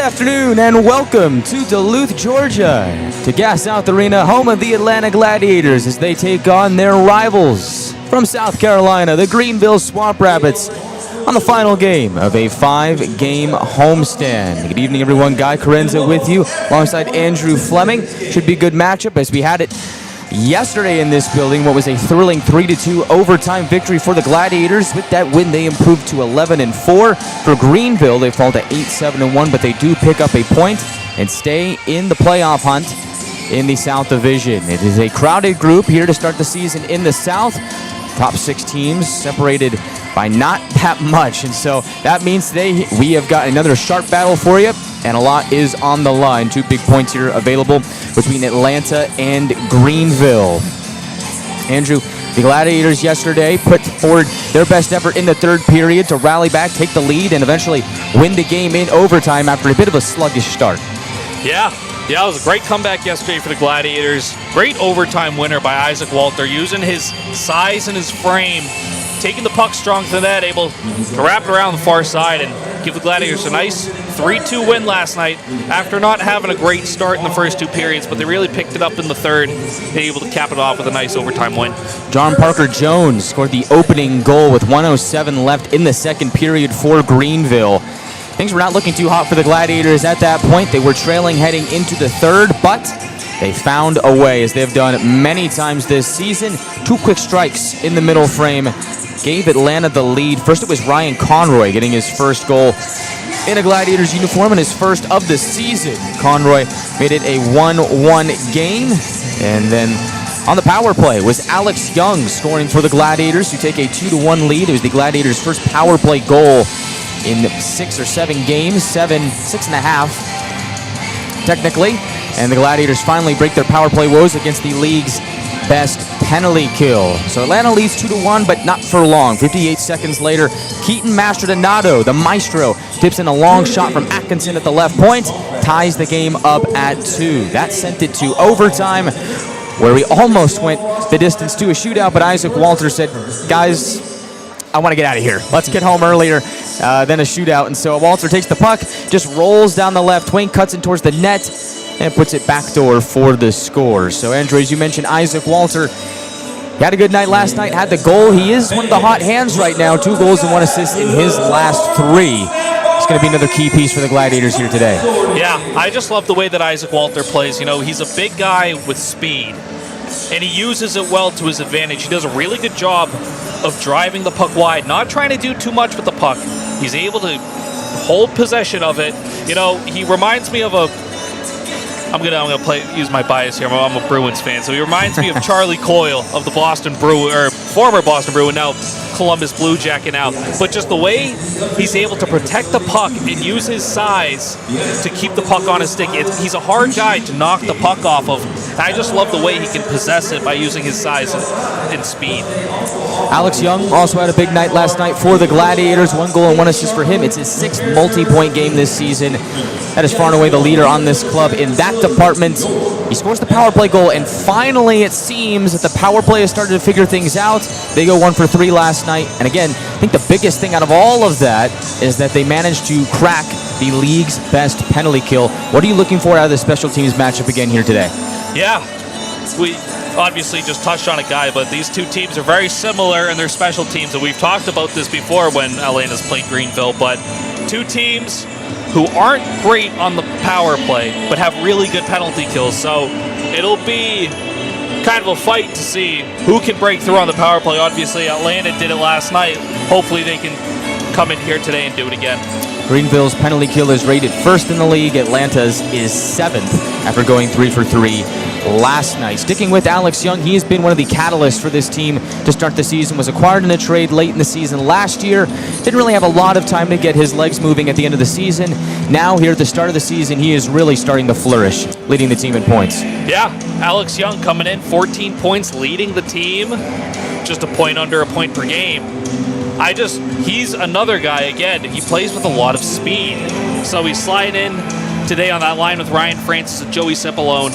afternoon and welcome to Duluth, Georgia, to Gas South Arena, home of the Atlanta Gladiators as they take on their rivals from South Carolina, the Greenville Swamp Rabbits, on the final game of a 5-game homestand. Good evening, everyone. Guy Chiarenza with you alongside Andrew Fleming. Should be a good matchup as we had it yesterday in this building. What was a thrilling 3-2 overtime victory for the Gladiators. With that win, they improved to 11-4. For Greenville, they fall to 8-7-1, but they do pick up a point and stay in the playoff hunt in the South Division. It is a crowded group here to start the season in the South. Top 6 teams separated by not that much, and so that means today we have got another sharp battle for you, and a lot is on the line. 2 big points here available between Atlanta and Greenville. Andrew, the Gladiators yesterday put forward their best effort in the third period to rally back, take the lead, and eventually win the game in overtime after a bit of a sluggish start. Yeah, it was a great comeback yesterday for the Gladiators. Great overtime winner by Isaac Walter, using his size and his frame, taking the puck strong to the net, able to wrap it around the far side and give the Gladiators a nice 3-2 win last night after not having a great start in the first 2 periods, but they really picked it up in the third and able to cap it off with a nice overtime win. John Parker Jones scored the opening goal with 1:07 left in the second period for Greenville. Things were not looking too hot for the Gladiators at that point. They were trailing heading into the third, but they found a way, as they've done many times this season. 2 quick strikes in the middle frame gave Atlanta the lead. First, it was Ryan Conroy getting his first goal in a Gladiators uniform and his first of the season. Conroy made it a 1-1 game, and then on the power play was Alex Young scoring for the Gladiators, who take a 2-1 lead. It was the Gladiators' first power play goal in 6 or 7 games, 6.5 technically, and the Gladiators finally break their power play woes against the league's best penalty kill. So Atlanta leads 2-1, but not for long. 58 seconds later, Keaton Mastrodonato, the maestro, tips in a long shot from Atkinson at the left point, ties the game up at 2. That sent it to overtime, where we almost went the distance to a shootout, but Isaac Walter said, guys, I want to get out of here. Let's get home earlier than a shootout. And so Walter takes the puck, just rolls down the left wing, cuts in towards the net, and puts it backdoor for the score. So, Andrew, as you mentioned, Isaac Walter, he had a good night last night, had the goal. He is one of the hot hands right now. 2 goals and 1 assist in his last 3. It's going to be another key piece for the Gladiators here today. Yeah, I just love the way that Isaac Walter plays. You know, he's a big guy with speed, and he uses it well to his advantage. He does a really good job of driving the puck wide, not trying to do too much with the puck. He's able to hold possession of it. You know, he reminds me of I'm gonna use my bias here. I'm a Bruins fan, so he reminds me of Charlie Coyle of the former Boston Bruin, now Columbus Blue Jacket now. But just the way he's able to protect the puck and use his size to keep the puck on his stick. He's a hard guy to knock the puck off of. I just love the way he can possess it by using his size and speed. Alex Young also had a big night last night for the Gladiators. 1 goal and 1 assist for him. It's his 6th multi-point game this season. That is far and away the leader on this club in that department. He scores the power play goal, and finally it seems that the power play has started to figure things out. They go 1 for 3 last night. And again, I think the biggest thing out of all of that is that they managed to crack the league's best penalty kill. What are you looking for out of the special teams matchup again here today? Yeah, we obviously just touched on it, Guy, but these 2 teams are very similar in their special teams, and we've talked about this before when Atlanta's played Greenville, but 2 teams who aren't great on the power play, but have really good penalty kills. So it'll be kind of a fight to see who can break through on the power play. Obviously, Atlanta did it last night. Hopefully they can come in here today and do it again. Greenville's penalty kill is rated 1st in the league. Atlanta's is 7th after going 3 for 3 last night. Sticking with Alex Young, he has been one of the catalysts for this team to start the season. Was acquired in a trade late in the season last year. Didn't really have a lot of time to get his legs moving at the end of the season. Now here at the start of the season, he is really starting to flourish, leading the team in points. Yeah, Alex Young coming in, 14 points, leading the team. Just a point under a point per game. He's another guy, again, he plays with a lot of speed. So he's sliding in today on that line with Ryan Francis and Joey Cipollone.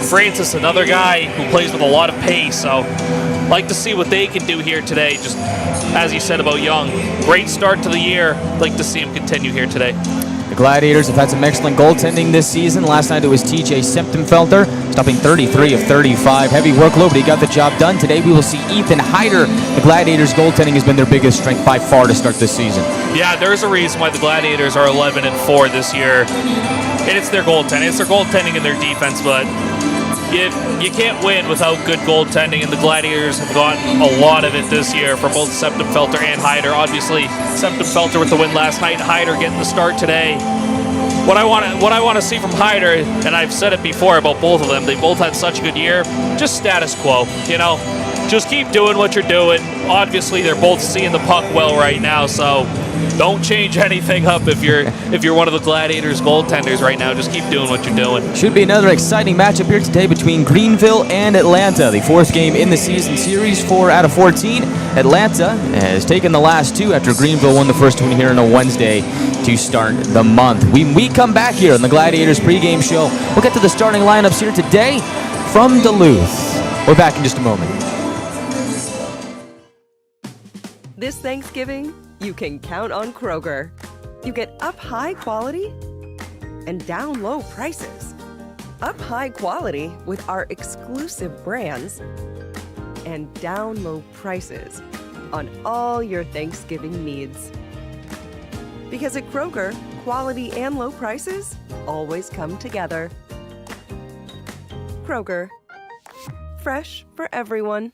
Francis, another guy who plays with a lot of pace. So like to see what they can do here today. Just as you said about Young, great start to the year. Like to see him continue here today. The Gladiators have had some excellent goaltending this season. Last night it was TJ Septemfelter, stopping 33 of 35. Heavy workload, but he got the job done. Today we will see Ethan Heider. The Gladiators' goaltending has been their biggest strength by far to start this season. Yeah, there's a reason why the Gladiators are 11-4 this year. And it's their goaltending. It's their goaltending and their defense, but you can't win without good goaltending, and the Gladiators have gotten a lot of it this year from both Septemfelter and Heider. Obviously, Septemfelter with the win last night, Heider getting the start today. What I want to see from Heider, and I've said it before about both of them, they both had such a good year, just status quo, Just keep doing what you're doing. Obviously, they're both seeing the puck well right now, so don't change anything up if you're one of the Gladiators goaltenders right now. Just keep doing what you're doing. Should be another exciting matchup here today between Greenville and Atlanta. The fourth game in the season series, 4 out of 14. Atlanta has taken the last two after Greenville won the first one here on a Wednesday to start the month. We come back here on the Gladiators pregame show. We'll get to the starting lineups here today from Duluth. We're back in just a moment. This Thanksgiving, you can count on Kroger. You get up high quality and down low prices. Up high quality with our exclusive brands and down low prices on all your Thanksgiving needs. Because at Kroger, quality and low prices always come together. Kroger, fresh for everyone.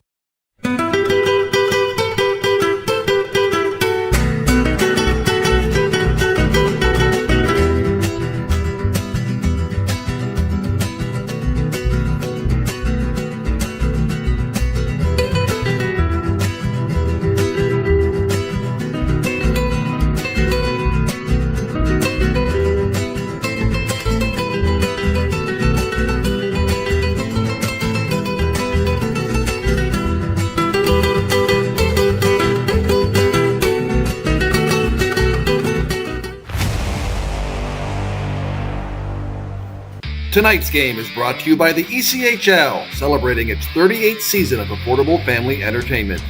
Tonight's game is brought to you by the ECHL, celebrating its 38th season of affordable family entertainment.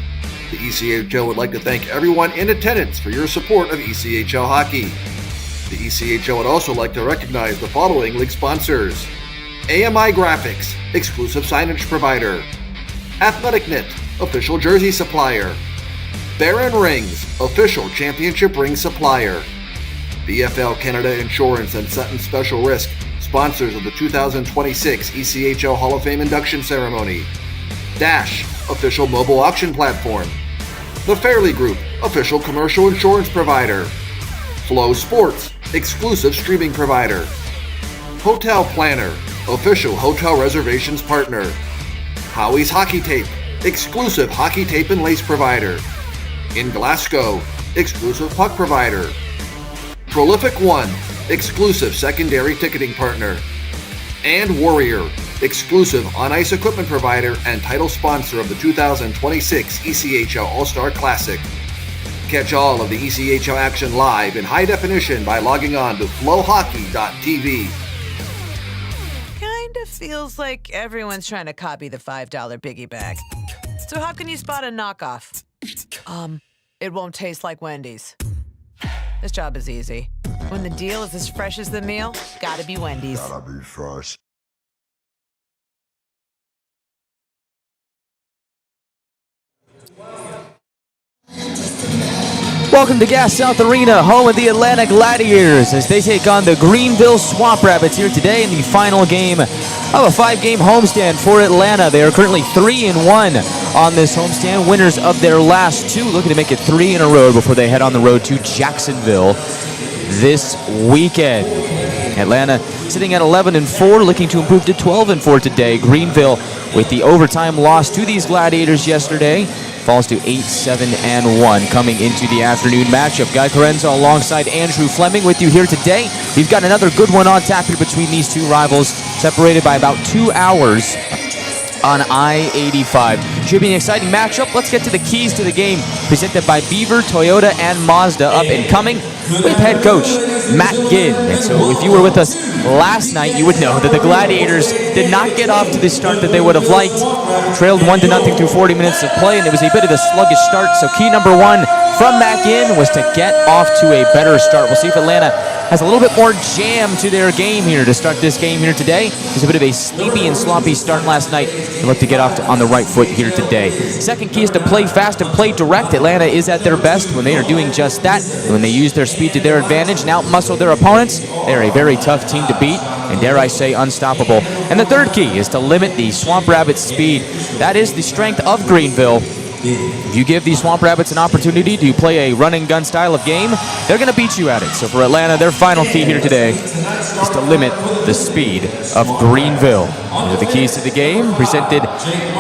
The ECHL would like to thank everyone in attendance for your support of ECHL hockey. The ECHL would also like to recognize the following league sponsors: AMI Graphics, exclusive signage provider; AthleticNet, official jersey supplier; Baron Rings, official championship ring supplier; BFL Canada Insurance and Sutton Special Risk, sponsors of the 2026 ECHL Hall of Fame induction ceremony; Dash, official mobile auction platform; The Fairley Group, official commercial insurance provider; Flow Sports, exclusive streaming provider; Hotel Planner, official hotel reservations partner; Howie's Hockey Tape, exclusive hockey tape and lace provider; In Glasgow, exclusive puck provider; Prolific One, exclusive secondary ticketing partner; and Warrior, exclusive on-ice equipment provider and title sponsor of the 2026 ECHL All-Star Classic. Catch all of the ECHL action live in high definition by logging on to flowhockey.tv. Kinda feels like everyone's trying to copy the $5 biggie bag. So how can you spot a knockoff? It won't taste like Wendy's. This job is easy. When the deal is as fresh as the meal, gotta be Wendy's. Gotta be fresh. Welcome to Gas South Arena, home of the Atlanta Gladiators, as they take on the Greenville Swamp Rabbits here today in the final game of a 5-game homestand for Atlanta. They are currently 3-1 on this homestand, winners of their last 2, looking to make it 3 in a row before they head on the road to Jacksonville this weekend. Atlanta sitting at 11-4, looking to improve to 12-4 today. Greenville, with the overtime loss to these Gladiators yesterday, falls to 8-7-1 coming into the afternoon matchup. Guy Chiarenza alongside Andrew Fleming with you here today. We've got another good one on tap here between these two rivals, separated by about 2 hours on I-85. Should be an exciting matchup. Let's get to the keys to the game, presented by Beaver, Toyota, and Mazda. Up and coming with head coach Matt Ginn. And so if you were with us last night, you would know that the Gladiators did not get off to the start that they would have liked. Trailed 1-0 through 40 minutes of play, and it was a bit of a sluggish start. So key number 1 from Matt Ginn was to get off to a better start. We'll see if Atlanta has a little bit more jam to their game here to start this game here today. It was a bit of a sleepy and sloppy start last night. They look to get off on the right foot here today. Second key is to play fast and play direct. Atlanta is at their best when they are doing just that. And when they use their speed to their advantage and outmuscle their opponents, they're a very tough team to beat, and dare I say, unstoppable. And the third key is to limit the Swamp Rabbits' speed. That is the strength of Greenville. If you give these Swamp Rabbits an opportunity to play a run-and-gun style of game, they're going to beat you at it. So for Atlanta, their final key here today is to limit the speed of Greenville. Those are the keys to the game, presented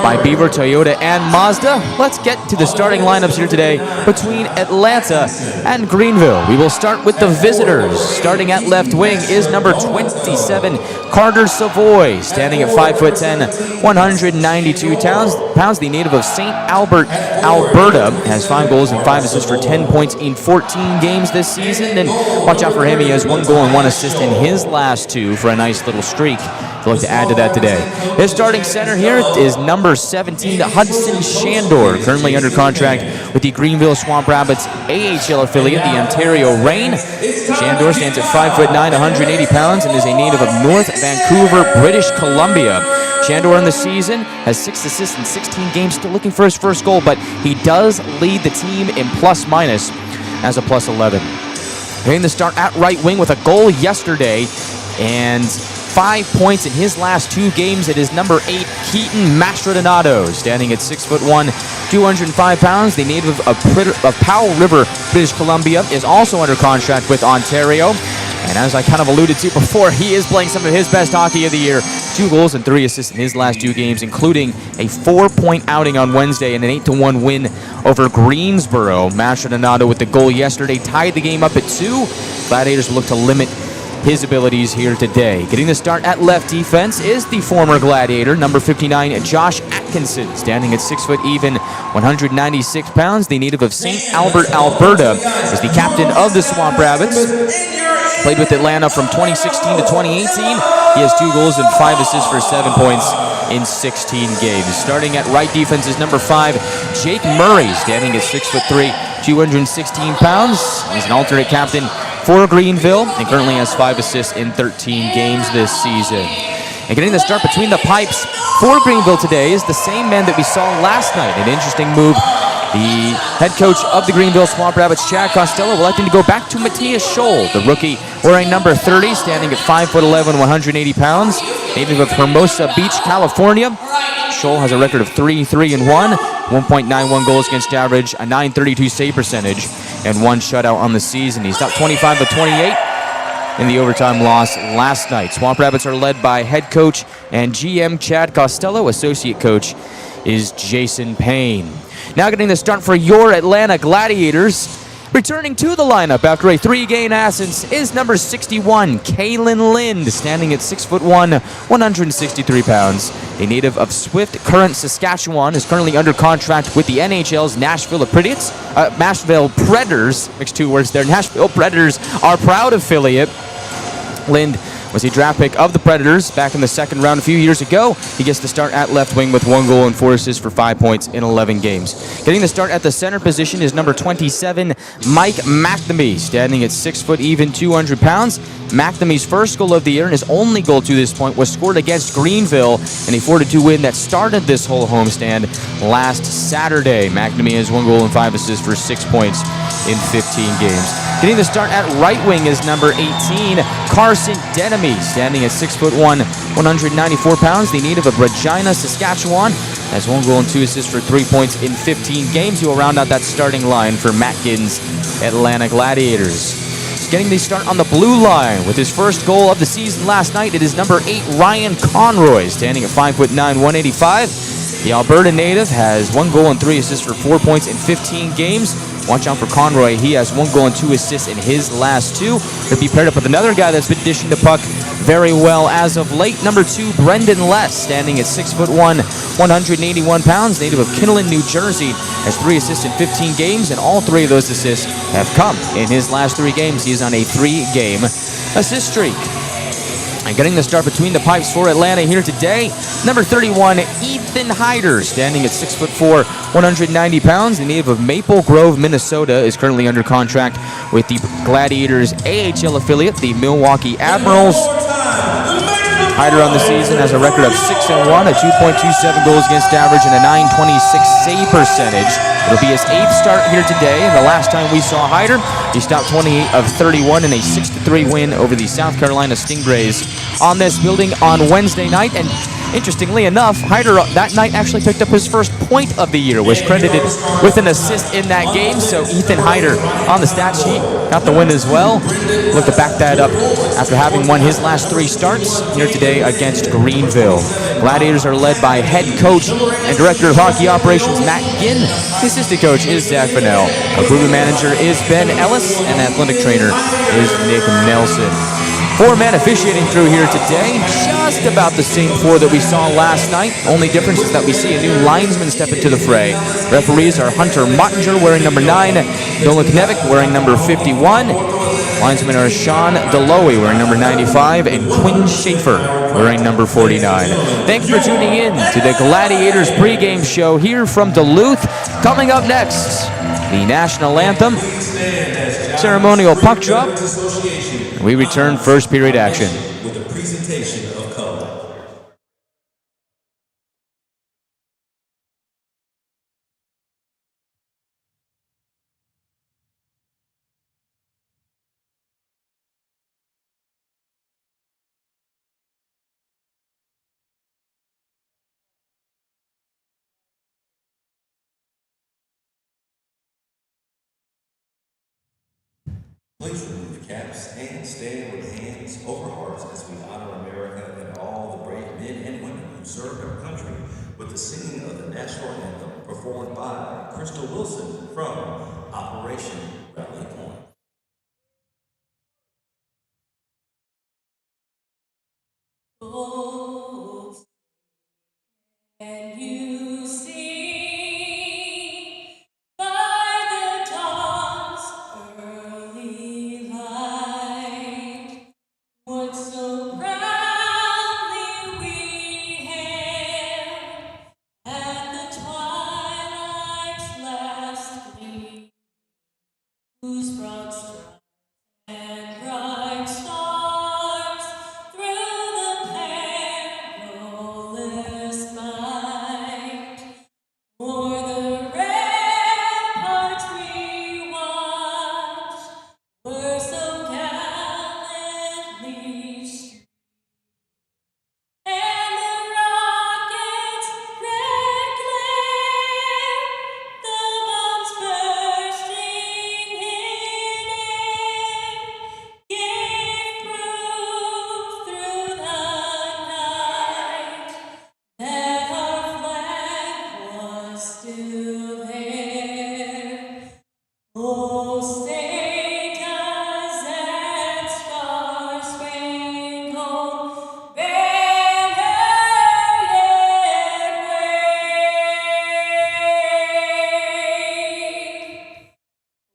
by Beaver, Toyota, and Mazda. Let's get to the starting lineups here today between Atlanta and Greenville. We will start with the visitors. Starting at left wing is number 27, Carter Savoy, standing at 5'10", 192 pounds. The native of St. Albert, Alberta, has 5 goals and 5 assists for 10 points in 14 games this season. And watch out for him. He has 1 goal and 1 assist in his last 2 for a nice little streak. I'd like to add to that today. His starting center here is number 17, Hudson Shandor, currently under contract with the Greenville Swamp Rabbits AHL affiliate, the Ontario Reign. Shandor stands at 5'9", 180 pounds, and is a native of North Vancouver, British Columbia. Shandor in the season has 6 assists in 16 games, still looking for his first goal, but he does lead the team in plus-minus as a +11. Getting the start at right wing with a goal yesterday, and 5 points in his last 2 games. It is number 8, Keaton Mastrodonato, standing at 6'1", 205 pounds. The native of Powell River, British Columbia, is also under contract with Ontario. And as I kind of alluded to before, he is playing some of his best hockey of the year. 2 goals and 3 assists in his last 2 games, including a 4-point outing on Wednesday and an 8-1 win over Greensboro. Mastrodonato with the goal yesterday tied the game up at 2. Gladiators look to limit his abilities here today. Getting the start at left defense is the former Gladiator, number 59, Josh Atkinson, standing at 6 foot even, 196 pounds. The native of St. Albert, Alberta, is the captain of the Swamp Rabbits. Played with Atlanta from 2016 to 2018. He has 2 goals and 5 assists for 7 points in 16 games. Starting at right defense is number 5, Jake Murray, standing at 6'3", 216 pounds. He's an alternate captain for Greenville and currently has 5 assists in 13 games this season. And getting the start between the pipes for Greenville today is the same man that we saw last night. An interesting move. The head coach of the Greenville Swamp Rabbits, Chad Costello, electing to go back to Matthias Scholl, the rookie wearing number 30, standing at 5'11", 180 pounds, native of Hermosa Beach, California. Scholl has a record of 3-1, 1.91 goals against average, a .932 save percentage, and 1 shutout on the season. He's up 25-28 in the overtime loss last night. Swamp Rabbits are led by head coach and GM Chad Costello. Associate coach is Jason Payne. Now getting the start for your Atlanta Gladiators. Returning to the lineup after a 3-game absence is number 61, Kaylin Lind, standing at 6'1", 163 pounds. A native of Swift Current, Saskatchewan, is currently under contract with the NHL's Nashville Predators. Mixed 2 words there. Nashville Predators are proud affiliate. Lind was a draft pick of the Predators back in the 2nd round a few years ago. He gets the start at left wing with 1 goal and 4 assists for 5 points in 11 games. Getting the start at the center position is number 27, Mike McNamee, standing at 6 foot even, 200 pounds. McNamee's first goal of the year and his only goal to this point was scored against Greenville in a 4-2 win that started this whole homestand last Saturday. McNamee has 1 goal and 5 assists for 6 points in 15 games. Getting the start at right wing is number 18, Carson Denemy, standing at 6'1", 194 pounds. The native of Regina, Saskatchewan, has 1 goal and 2 assists for 3 points in 15 games. He will round out that starting line for Matt Giddens' Atlanta Gladiators. Getting the start on the blue line with his first goal of the season last night, it is number 8, Ryan Conroy, standing at 5'9", 185. The Alberta native has 1 goal and 3 assists for 4 points in 15 games. Watch out for Conroy. He has 1 goal and 2 assists in his last 2. He'll be paired up with another guy that's been dishing the puck very well as of late. Number 2, Brendan Less, standing at 6'1", 181 pounds, native of Kinnelon, New Jersey, has 3 assists in 15 games, and all 3 of those assists have come in his last 3 games. He is on a 3-game assist streak. And getting the start between the pipes for Atlanta here today, number 31, Ethan Hyder, standing at 6'4", 190 pounds. The native of Maple Grove, Minnesota, is currently under contract with the Gladiators AHL affiliate, the Milwaukee Admirals. Hyder on the season has a record of 6-1, a 2.27 goals against average, and a .926 save percentage. It'll be his 8th start here today, and the last time we saw Hyder, he stopped 28 of 31 in a 6-3 win over the South Carolina Stingrays on this building on Wednesday night. And interestingly enough, Hyder that night actually picked up his first point of the year, was credited with an assist in that game. So Ethan Hyder on the stat sheet got the win as well. Look to back that up after having won his last 3 starts here today against Greenville. Gladiators are led by head coach and director of hockey operations Matt Ginn. The assistant coach is Zach Fennell. Improvement manager is Ben Ellis, and athletic trainer is Nick Nelson. 4 men officiating through here today, just about the same 4 that we saw last night. Only difference is that we see a new linesman step into the fray. Referees are Hunter Mottinger wearing number 9, Nolan Knevik wearing number 51. Linesmen are Sean Deloe wearing number 95 and Quinn Schaefer wearing number 49. Thanks for tuning in to the Gladiators pregame show here from Duluth. Coming up next, the national anthem, ceremonial puck drop. We return first period action. With a presentation of color. Please remove caps and stand with hands over hearts as we honor America and all the brave men and women who served our country with the singing of the national anthem performed by Crystal Wilson from Operation Rally Point. Oh, can you see by the dawn's early light what so proudly we hailed at the twilight's last gleam, whose broad stripes and bright stars through the perilous fight o'er the ramparts we watched were so gallantly streamed, and the rocket's red glare, the bombs bursting in air, gave proof through the night that our flag was still there. Oh, say does that star-spangled banner yet wave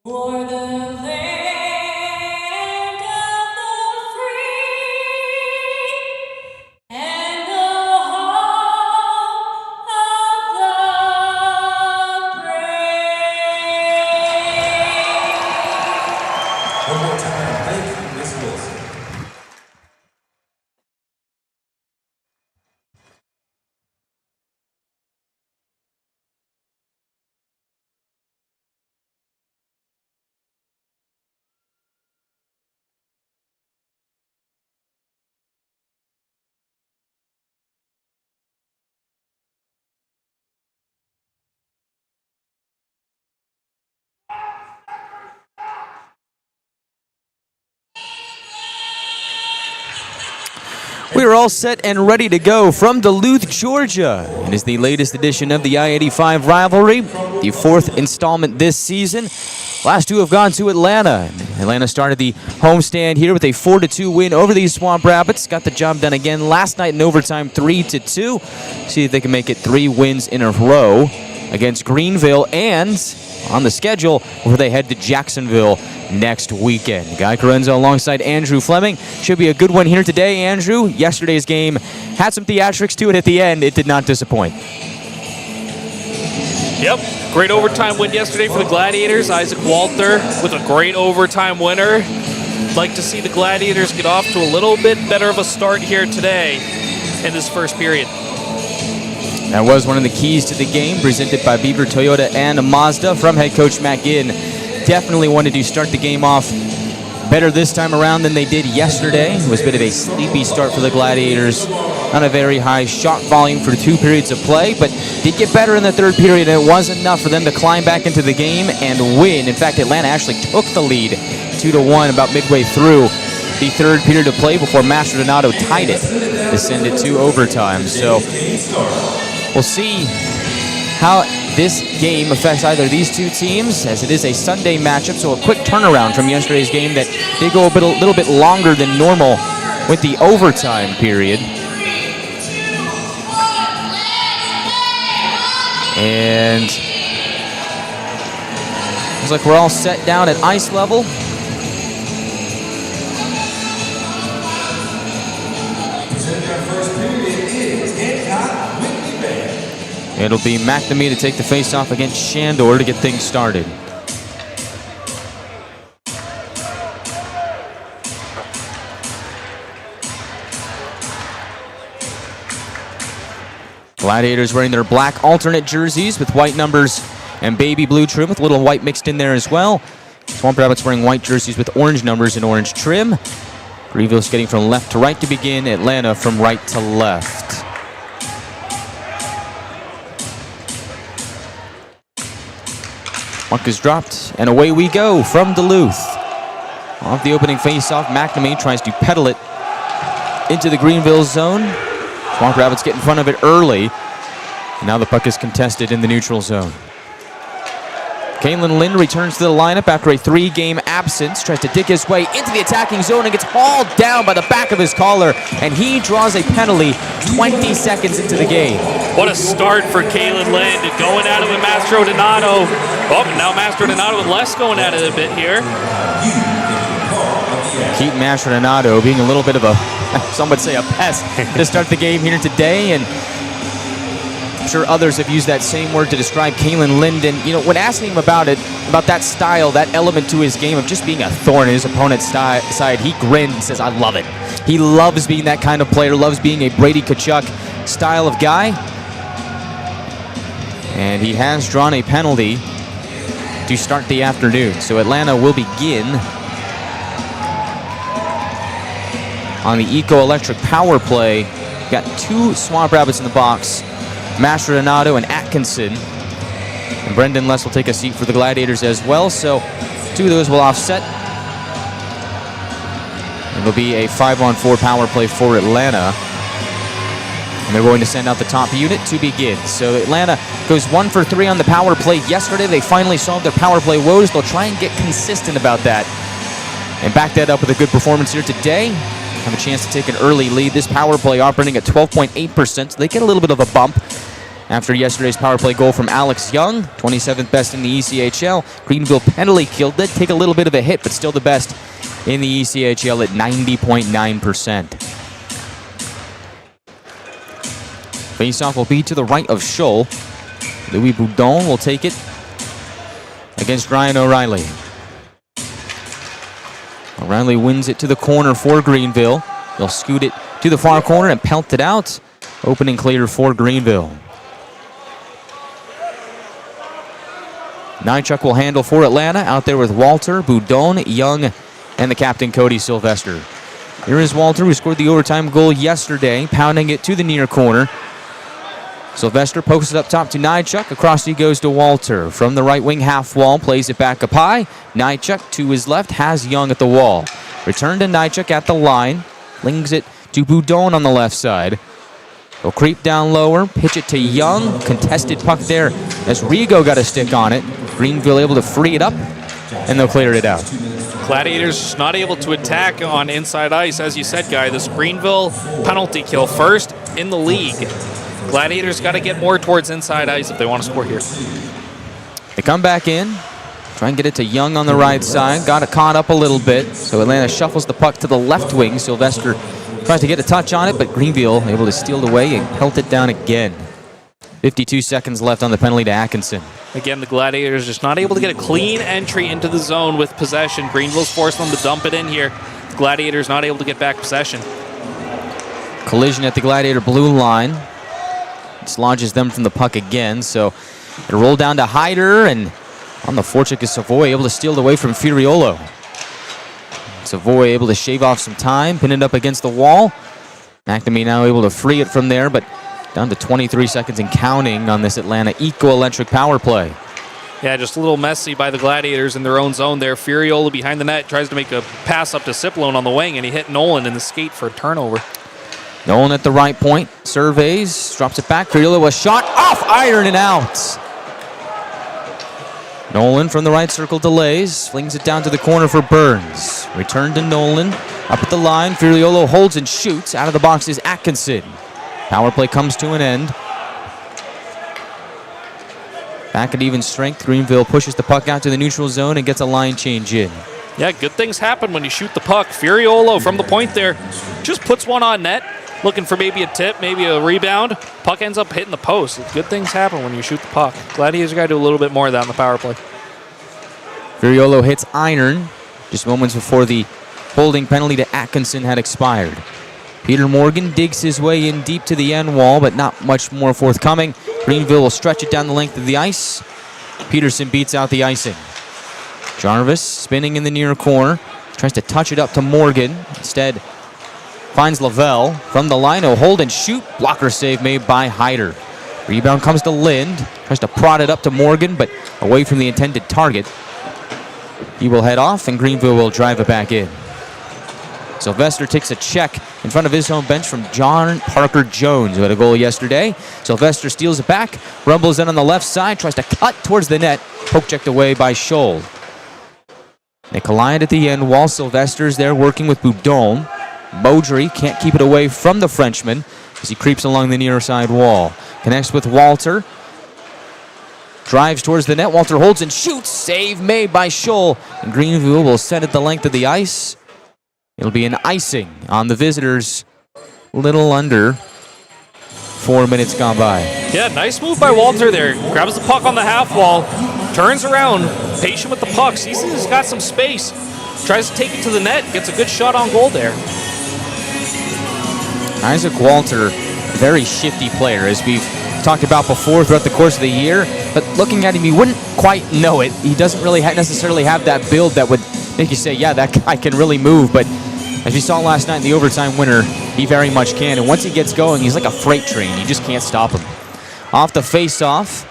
o'er the land of the free and the home of the brave. One more time, thank you, Miss Wilson. We are all set and ready to go from Duluth, Georgia. It is the latest edition of the I-85 rivalry, the 4th installment this season. Last 2 have gone to Atlanta. Atlanta started the homestand here with a 4-2 win over the Swamp Rabbits. Got the job done again last night in overtime, 3-2. See if they can make it 3 wins in a row against Greenville, and on the schedule where they head to Jacksonville next weekend. Guy Chiarenza alongside Andrew Fleming. Should be a good one here today, Andrew. Yesterday's game had some theatrics to it at the end. It did not disappoint. Yep, great overtime win yesterday for the Gladiators. Isaac Walter with a great overtime winner. Like to see the Gladiators get off to a little bit better of a start here today in this first period. That was one of the keys to the game, presented by Beaver Toyota and Mazda from head coach Matt Ginn. Definitely wanted to start the game off better this time around than they did yesterday. It was a bit of a sleepy start for the Gladiators. Not a very high shot volume for 2 periods of play, but did get better in the third period, and it was enough for them to climb back into the game and win. In fact, Atlanta actually took the lead 2-1 about midway through the third period of play before Mastrodonato tied it to send it to overtime. So we'll see how this game affects either of these two teams, as it is a Sunday matchup, so a quick turnaround from yesterday's game that did go a little bit longer than normal with the overtime period. And looks like we're all set down at ice level. It'll be McNamee to take the face-off against Shandor to get things started. Gladiators wearing their black alternate jerseys with white numbers and baby blue trim with a little white mixed in there as well. Swamp Rabbits wearing white jerseys with orange numbers and orange trim. Greenville skating from left to right to begin. Atlanta from right to left. Puck is dropped, and away we go from Duluth. Off the opening face-off, McNamee tries to pedal it into the Greenville zone. Swamp Rabbits get in front of it early, and now the puck is contested in the neutral zone. Kalen Lind returns to the lineup after a 3-game absence, tries to dig his way into the attacking zone and gets hauled down by the back of his collar, and he draws a penalty 20 seconds into the game. What a start for Kalen Lind, going at it with Mastrodonato. Oh, now Mastrodonato with Les going at it a bit here. Keaton Mastrodonato being a little bit of a, some would say, a pest to start the game here today, and I'm sure others have used that same word to describe Kalen Lind. And, you know, when asking him about that style, that element to his game of just being a thorn in his opponent's side, he grinned and says, I love it. He loves being that kind of player, loves being a Brady Tkachuk style of guy. And he has drawn a penalty to start the afternoon. So Atlanta will begin on the Eco-Electric power play. Got 2 Swamp Rabbits in the box, Mastrodonato and Atkinson. And Brendan Les will take a seat for the Gladiators as well, so 2 of those will offset. It'll be a 5-on-4 power play for Atlanta. And they're going to send out the top unit to begin. So Atlanta goes 1 for 3 on the power play yesterday. They finally solved their power play woes. They'll try and get consistent about that and back that up with a good performance here today. Have a chance to take an early lead. This power play operating at 12.8%, so they get a little bit of a bump after yesterday's power play goal from Alex Young, 27th best in the ECHL. Greenville penalty kill did take a little bit of a hit, but still the best in the ECHL at 90.9%. Faceoff will be to the right of Scholl. Louis Boudon will take it against Ryan O'Reilly. O'Reilly wins it to the corner for Greenville. They'll scoot it to the far corner and pelt it out. Opening clear for Greenville. Nychuk will handle for Atlanta. Out there with Walter, Boudon, Young, and the captain Cody Sylvester. Here is Walter, who scored the overtime goal yesterday, pounding it to the near corner. Sylvester pokes it up top to Nychuk. Across he goes to Walter. From the right wing half wall, plays it back up high. Nychuk to his left has Young at the wall. Return to Nychuk at the line. Flings it to Boudon on the left side. He'll creep down lower, pitch it to Young. Contested puck there as Rigo got a stick on it. Greenville able to free it up, and they'll clear it out. Gladiators not able to attack on inside ice. As you said, Guy, this Greenville penalty kill first in the league. Gladiators got to get more towards inside ice if they want to score here. They come back in, Try and get it to Young on the right side. Got it caught up a little bit. So Atlanta shuffles the puck to the left wing. Sylvester tries to get a touch on it, but Greenville able to steal it away and pelt it down again. 52 seconds left on the penalty to Atkinson. Again, the Gladiators just not able to get a clean entry into the zone with possession. Greenville's forced them to dump it in here. The Gladiators not able to get back possession. Collision at the Gladiator blue line. Dislodges them from the puck again, so it rolled down to Hyder, and on the forecheck is Savoy able to steal it away from Furiolo. Savoy able to shave off some time, pin it up against the wall. McNamee now able to free it from there, but down to 23 seconds and counting on this Atlanta Eco-Electric power play. Yeah, just a little messy by the Gladiators in their own zone there. Furiola behind the net tries to make a pass up to Cipollone on the wing, and he hit Nolan in the skate for a turnover. Nolan at the right point, surveys, drops it back. Furiola was shot off iron and out. Nolan from the right circle delays, flings it down to the corner for Burns. Return to Nolan, up at the line. Furiolo holds and shoots. Out of the box is Atkinson. Power play comes to an end. Back at even strength, Greenville pushes the puck out to the neutral zone and gets a line change in. Yeah, good things happen when you shoot the puck. Furiolo from the point there just puts one on net, looking for maybe a tip, maybe a rebound. Puck ends up hitting the post. Good things happen when you shoot the puck. Gladiators got to do a little bit more of that on the power play. Furiolo hits iron just moments before the holding penalty to Atkinson had expired. Peter Morgan digs his way in deep to the end wall, but not much more forthcoming. Greenville will stretch it down the length of the ice. Peterson beats out the icing. Jarvis spinning in the near corner, tries to touch it up to Morgan. Instead, finds Lavelle from the line. He'll hold and shoot. Blocker save made by Hyder. Rebound comes to Lind. Tries to prod it up to Morgan, but away from the intended target. He will head off, and Greenville will drive it back in. Sylvester takes a check in front of his home bench from John Parker Jones, who had a goal yesterday. Sylvester steals it back, rumbles in on the left side, tries to cut towards the net. Poke checked away by Scholl. They collide at the end while Sylvester's there working with Boudon. Beaudry can't keep it away from the Frenchman as he creeps along the near side wall. Connects with Walter. Drives towards the net. Walter holds and shoots. Save made by Scholl. And Greenville will send it the length of the ice. It'll be an icing on the visitors. Little under 4 minutes gone by. Yeah, nice move by Walter there. Grabs the puck on the half wall, turns around, patient with the puck, sees he's got some space, tries to take it to the net, gets a good shot on goal there. Isaac Walter, very shifty player, as we've talked about before throughout the course of the year. But looking at him, you wouldn't quite know it. He doesn't really necessarily have that build that would make you say, yeah, that guy can really move. But as we saw last night in the overtime winner, he very much can. And once he gets going, he's like a freight train. You just can't stop him. Off the face-off,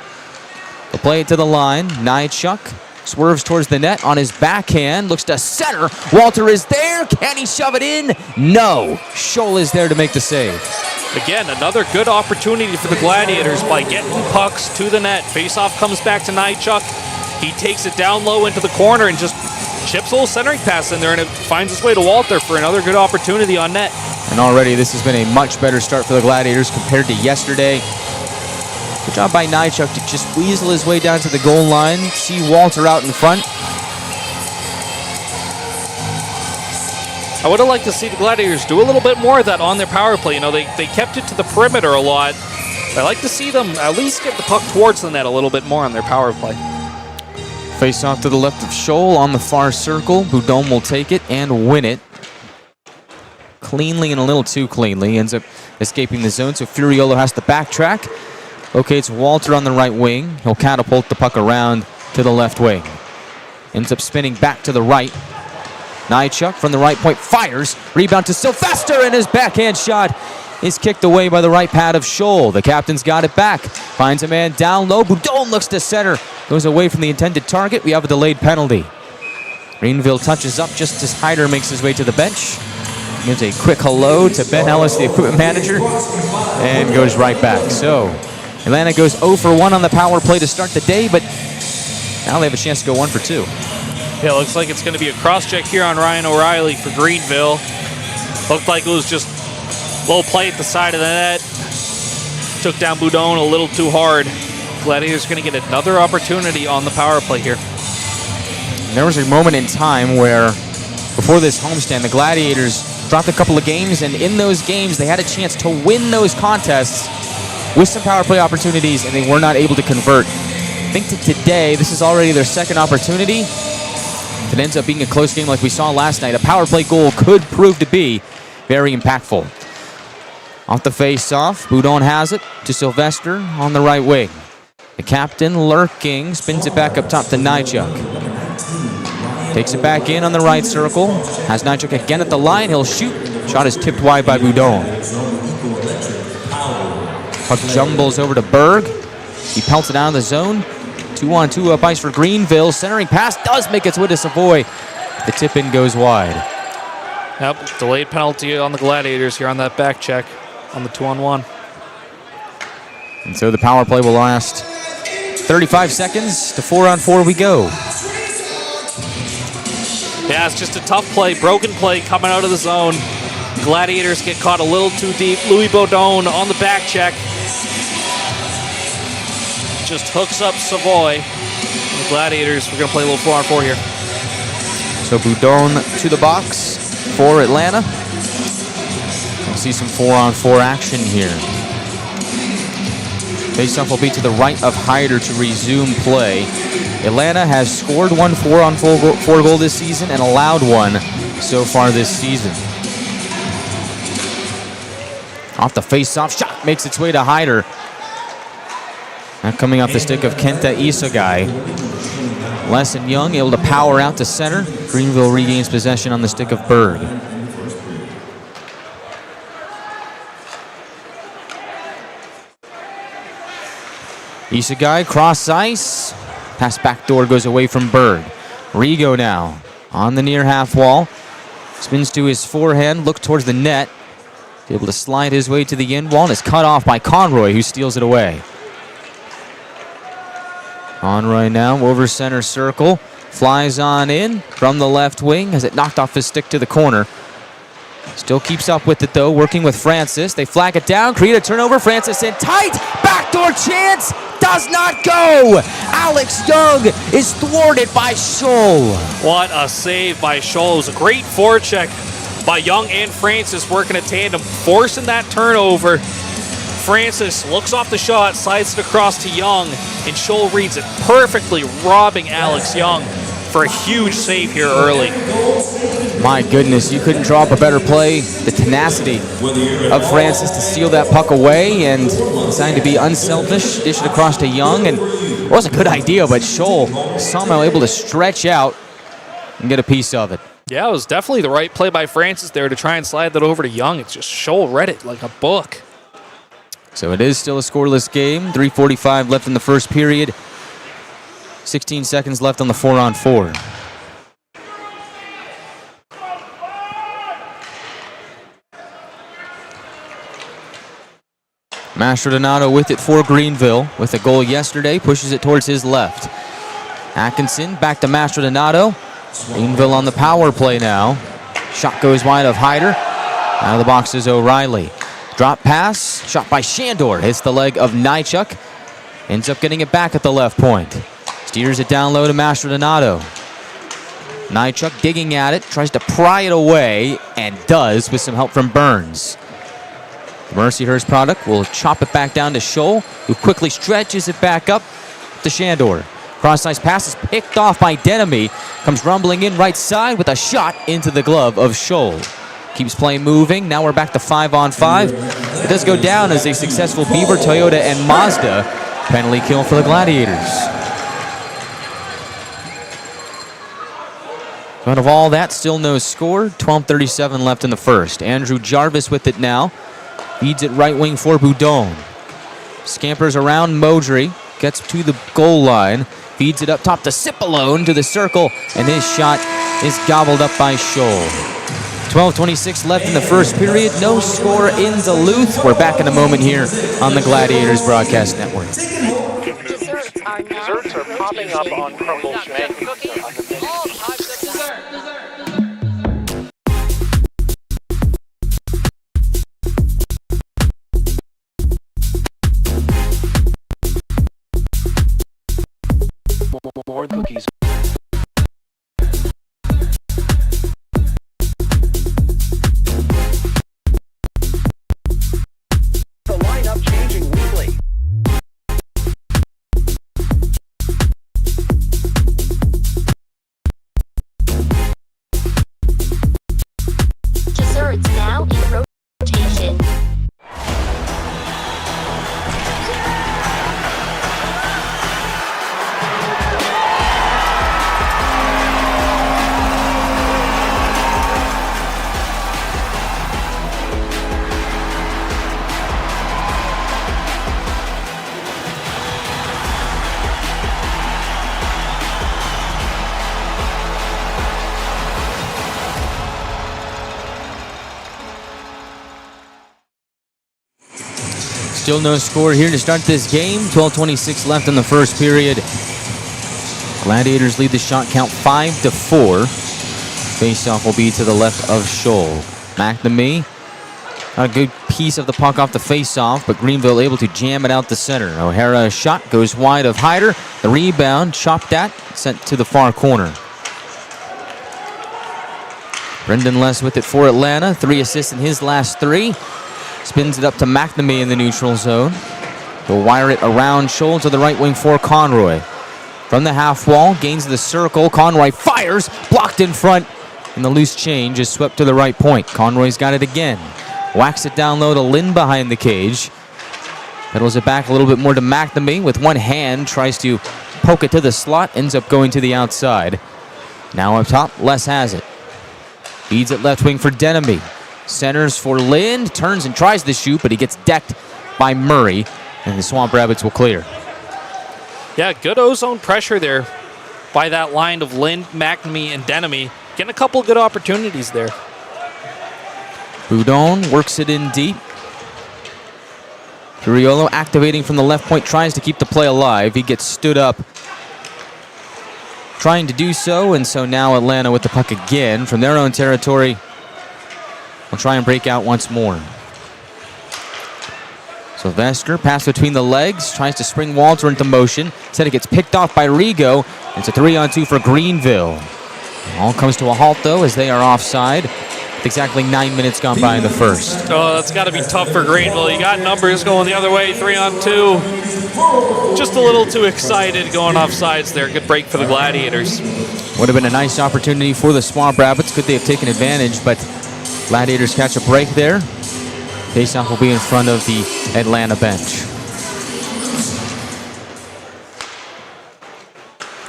they'll play it to the line. Nychuk swerves towards the net on his backhand, looks to center. Walter is there. Can he shove it in? No. Scholl is there to make the save. Again, another good opportunity for the Gladiators by getting pucks to the net. Face-off comes back to Nychuk. He takes it down low into the corner and just chips a little centering pass in there, and it finds its way to Walter for another good opportunity on net. And already this has been a much better start for the Gladiators compared to yesterday. Good job by Nychuk to just weasel his way down to the goal line. See Walter out in front. I would have liked to see the Gladiators do a little bit more of that on their power play. You know, they kept it to the perimeter a lot. I'd like to see them at least get the puck towards the net a little bit more on their power play. Face off to the left of Scholl on the far circle. Boudon will take it and win it. Cleanly and a little too cleanly. Ends up escaping the zone, so Furiolo has to backtrack. Locates Walter on the right wing. He'll catapult the puck around to the left wing. Ends up spinning back to the right. Nychuk from the right point fires. Rebound to Sylvester, and his backhand shot is kicked away by the right pad of Scholl. The captain's got it back. Finds a man down low. Boudon looks to center. Goes away from the intended target. We have a delayed penalty. Greenville touches up just as Hyder makes his way to the bench. Gives a quick hello to Ben Ellis, the equipment manager, and goes right back. So Atlanta goes 0 for 1 on the power play to start the day, but now they have a chance to go 1 for 2. Yeah, looks like it's going to be a cross-check here on Ryan O'Reilly for Greenville. Looked like it was just a little play at the side of the net. Took down Boudon a little too hard. Gladiators going to get another opportunity on the power play here. There was a moment in time where, before this homestand, the Gladiators dropped a couple of games, and in those games, they had a chance to win those contests with some power play opportunities, and they were not able to convert. I think that today, this is already their second opportunity. If it ends up being a close game like we saw last night, a power play goal could prove to be very impactful. Off the face-off, Boudon has it to Sylvester on the right wing. The captain lurking, spins it back up top to Nychuk. Takes it back in on the right circle. Has Nychuk again at the line. He'll shoot. Shot is tipped wide by Boudon. Puck jumbles over to Berg. He pelts it out of the zone. 2-on-2 up ice for Greenville. Centering pass does make its way to Savoy. The tip-in goes wide. Yep, delayed penalty on the Gladiators here on that back check on the 2-on-1. And so the power play will last 35 seconds to 4-on-4 we go. Yeah, it's just a tough play, broken play coming out of the zone. Gladiators get caught a little too deep. Louis Boudon on the back check. Just hooks up Savoy. The Gladiators, we're going to play a little 4-on-4 here. So Boudon to the box for Atlanta. We'll see some 4-on-4 action here. Faceoff will be to the right of Hyder to resume play. Atlanta has scored one 4-on-4 goal this season and allowed one so far this season. Off the face-off, shot makes its way to Hyder. Now coming off the stick of Kenta Isagai. Lesson Young able to power out to center. Greenville regains possession on the stick of Berg. Isagai cross ice. Pass backdoor goes away from Berg. Rigo now on the near half wall. Spins to his forehand, look towards the net. Able to slide his way to the end wall and is cut off by Conroy, who steals it away. Conroy now over center circle. Flies on in from the left wing. Has it knocked off his stick to the corner. Still keeps up with it though, working with Francis. They flag it down, create a turnover. Francis in tight. Backdoor chance. Does not go. Alex Young is thwarted by Scholl. What a save by Scholl. It was a great forecheck by Young and Francis working a tandem, forcing that turnover. Francis looks off the shot, slides it across to Young, and Scholl reads it perfectly, robbing Alex Young for a huge save here early. My goodness, you couldn't draw up a better play. The tenacity of Francis to steal that puck away and deciding to be unselfish, dish it across to Young, and it was a good idea, but Scholl somehow able to stretch out and get a piece of it. Yeah, it was definitely the right play by Francis there to try and slide that over to Young. It's just Scholl read it like a book. So it is still a scoreless game. 3:45 left in the first period. 16 seconds left on the 4-on-4. Mastrodonato with it for Greenville. With a goal yesterday, pushes it towards his left. Atkinson back to Mastrodonato. Greenville on the power play now. Shot goes wide of Hyder. Out of the box is O'Reilly. Drop pass, shot by Shandor. Hits the leg of Nychuk. Ends up getting it back at the left point. Steers it down low to Mastrodonato. Nychuk digging at it, tries to pry it away, and does with some help from Burns. The Mercyhurst product will chop it back down to Scholl, who quickly stretches it back up to Shandor. Cross-ice pass is picked off by Denemy. Comes rumbling in right side with a shot into the glove of Scholl. Keeps play moving. Now we're back to 5-on-5. It does go down as a successful Beaver, Toyota, and Mazda penalty kill for the Gladiators. Out of all that, still no score. 12:37 left in the first. Andrew Jarvis with it now. Feeds it right wing for Boudon. Scampers around Modry. Gets to the goal line. Feeds it up top to Cipollone to the circle. And his shot is gobbled up by Scholl. 12:26 left in the first period. No score in Duluth. We're back in a moment here on the Gladiators Broadcast Network. Desserts are popping up on Crumble Shack. More cookies. Still no score here to start this game. 12:26 left in the first period. Gladiators lead the shot count 5-4. Faceoff will be to the left of Scholl. McNamee, a good piece of the puck off the faceoff, but Greenville able to jam it out the center. O'Hara's shot goes wide of Hyder. The rebound, chopped at, sent to the far corner. Brendan Less with it for Atlanta. 3 assists in his last 3. Spins it up to McNamee in the neutral zone. He'll wire it around Scholl to the right wing for Conroy. From the half wall, gains the circle. Conroy fires, blocked in front, and the loose change is swept to the right point. Conroy's got it again. Whacks it down low to Lynn behind the cage. Pedals it back a little bit more to McNamee with one hand. Tries to poke it to the slot. Ends up going to the outside. Now up top, Les has it. Feeds it left wing for Denemy. Centers for Lind. Turns and tries to shoot, but he gets decked by Murray. And the Swamp Rabbits will clear. Yeah, good ozone pressure there by that line of Lind, McNamee, and Denemy. Getting a couple good opportunities there. Boudon works it in deep. Curiolo activating from the left point, tries to keep the play alive. He gets stood up trying to do so, and so now Atlanta with the puck again from their own territory. Will try and break out once more. Sylvester, pass between the legs, tries to spring Walter into motion. Instead it gets picked off by Rigo. It's a 3-on-2 for Greenville. All comes to a halt though as they are offside. With exactly 9 minutes gone by in the first. Oh, that's got to be tough for Greenville. You got numbers going the other way, 3-on-2. Just a little too excited going off sides there. Good break for the Gladiators. Would have been a nice opportunity for the Swamp Rabbits. Could they have taken advantage, but Gladiators catch a break there. Faceoff will be in front of the Atlanta bench.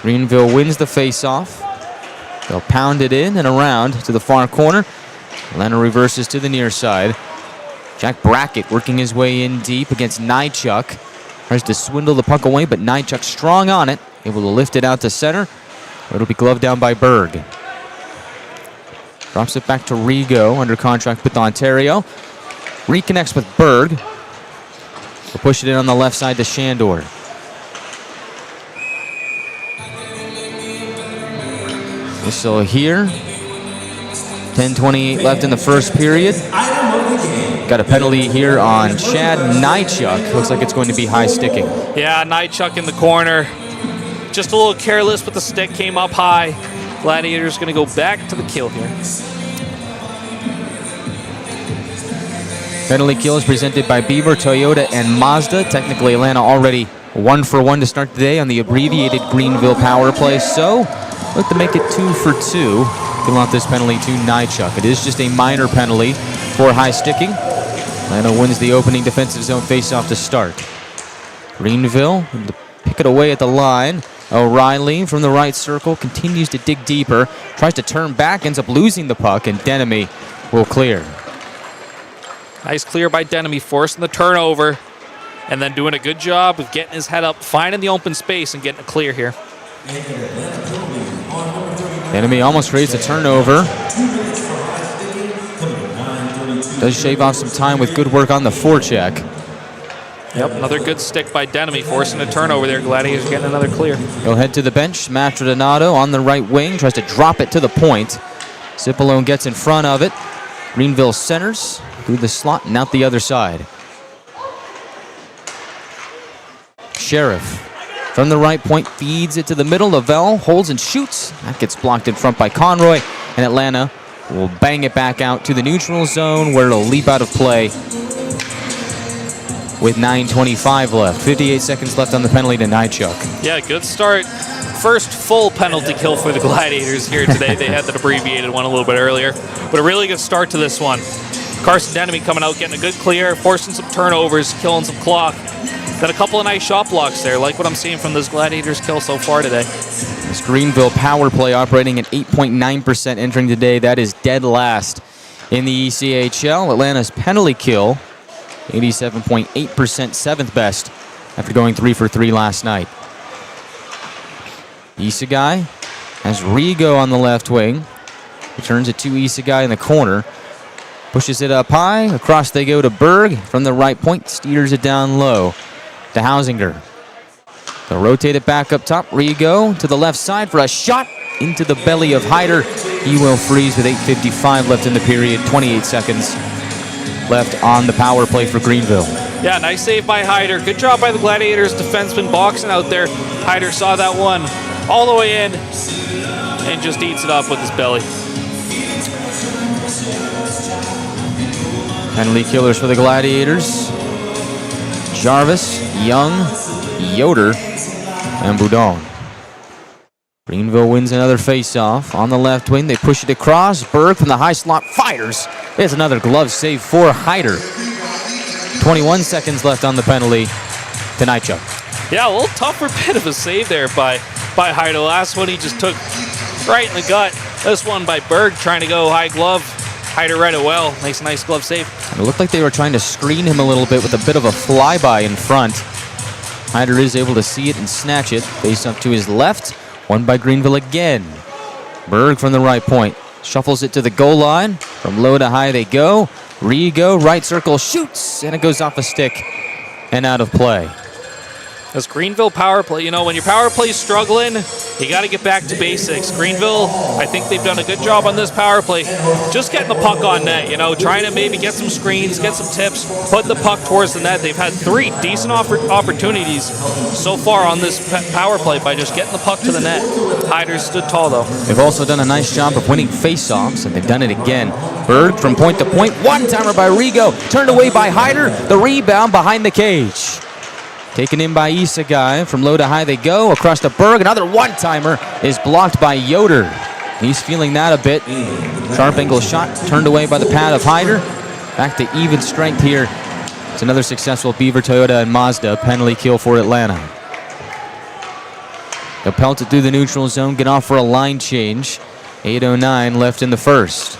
Greenville wins the faceoff. They'll pound it in and around to the far corner. Atlanta reverses to the near side. Jack Brackett working his way in deep against Nychuk. Tries to swindle the puck away, but Nychuk strong on it. Able to lift it out to center. It'll be gloved down by Berg. Drops it back to Rigo under contract with Ontario. Reconnects with Berg. We'll push it in on the left side to Shandor. Whistle here. 10:28 left in the first period. Got a penalty here on Chad Nychuk. Looks like it's going to be high sticking. Yeah, Nychuk in the corner. Just a little careless with the stick, came up high. Gladiators going to go back to the kill here. Penalty kill is presented by Beaver, Toyota, and Mazda. Technically, Atlanta already 1 for 1 to start the day on the abbreviated Greenville power play. So, look to make it 2 for 2. Fill out this penalty to Nychuk. It is just a minor penalty for high sticking. Atlanta wins the opening defensive zone faceoff to start. Greenville pick it away at the line. O'Reilly from the right circle continues to dig deeper. Tries to turn back, ends up losing the puck, and Denemy will clear. Nice clear by Denemy, forcing the turnover, and then doing a good job of getting his head up, finding the open space, and getting a clear here. Denemy almost creates a turnover. Does shave off some time with good work on the forecheck. Yep, another good stick by Denemy, forcing a turnover there. Gladiators getting another clear. He'll head to the bench. Mastrodonato on the right wing, tries to drop it to the point. Cipollone gets in front of it. Greenville centers through the slot and out the other side. Sheriff from the right point feeds it to the middle. Lavelle holds and shoots. That gets blocked in front by Conroy, and Atlanta will bang it back out to the neutral zone where it'll leap out of play with 9:25 left. 58 seconds left on the penalty to Nychuk. Yeah, good start. First full penalty kill for the Gladiators here today. They had that abbreviated one a little bit earlier, but a really good start to this one. Carson Denemy coming out, getting a good clear, forcing some turnovers, killing some clock. Got a couple of nice shot blocks there. Like what I'm seeing from this Gladiators kill so far today. This Greenville power play operating at 8.9% entering today. That is dead last in the ECHL. Atlanta's penalty kill, 87.8%, 7th best after going 3 for 3 last night. Isagai has Rigo on the left wing. Returns it to Isagai in the corner. Pushes it up high. Across they go to Berg. From the right point, steers it down low to Hausinger. They'll rotate it back up top. Rigo to the left side for a shot into the belly of Hyder. He will freeze with 8:55 left in the period. 28 seconds left on the power play for Greenville. Yeah, nice save by Hyder. Good job by the Gladiators defenseman boxing out there. Hyder saw that one all the way in and just eats it up with his belly. Penalty killers for the Gladiators. Jarvis, Young, Yoder, and Boudon. Greenville wins another face-off. On the left wing, they push it across. Berg from the high slot fires. There's another glove save for Hyder. 21 seconds left on the penalty to Nychuk. Yeah, a little tougher bit of a save there by Hyder. Last one he just took right in the gut. This one by Berg trying to go high glove. Hyder read it well. Makes a nice glove save. And it looked like they were trying to screen him a little bit with a bit of a flyby in front. Hyder is able to see it and snatch it. Face up to his left. Won by Greenville again. Berg from the right point. Shuffles it to the goal line. From low to high they go. Rigo, right circle, shoots. And it goes off a stick and out of play. This Greenville power play, when your power play's struggling, you got to get back to basics. Greenville, I think they've done a good job on this power play. Just getting the puck on net, trying to maybe get some screens, get some tips, put the puck towards the net. They've had 3 decent opportunities so far on this power play by just getting the puck to the net. Hyder stood tall, though. They've also done a nice job of winning face-offs, and they've done it again. Berg from point to point. One-timer by Rigo. Turned away by Hyder. The rebound behind the cage. Taken in by Isagai. From low to high they go. Across to Berg. Another one-timer is blocked by Yoder. He's feeling that a bit. Sharp angle shot turned away by the pad of Hyder. Back to even strength here. It's another successful Beaver, Toyota, and Mazda penalty kill for Atlanta. They'll pelt it through the neutral zone. Get off for a line change. 8:09 left in the first.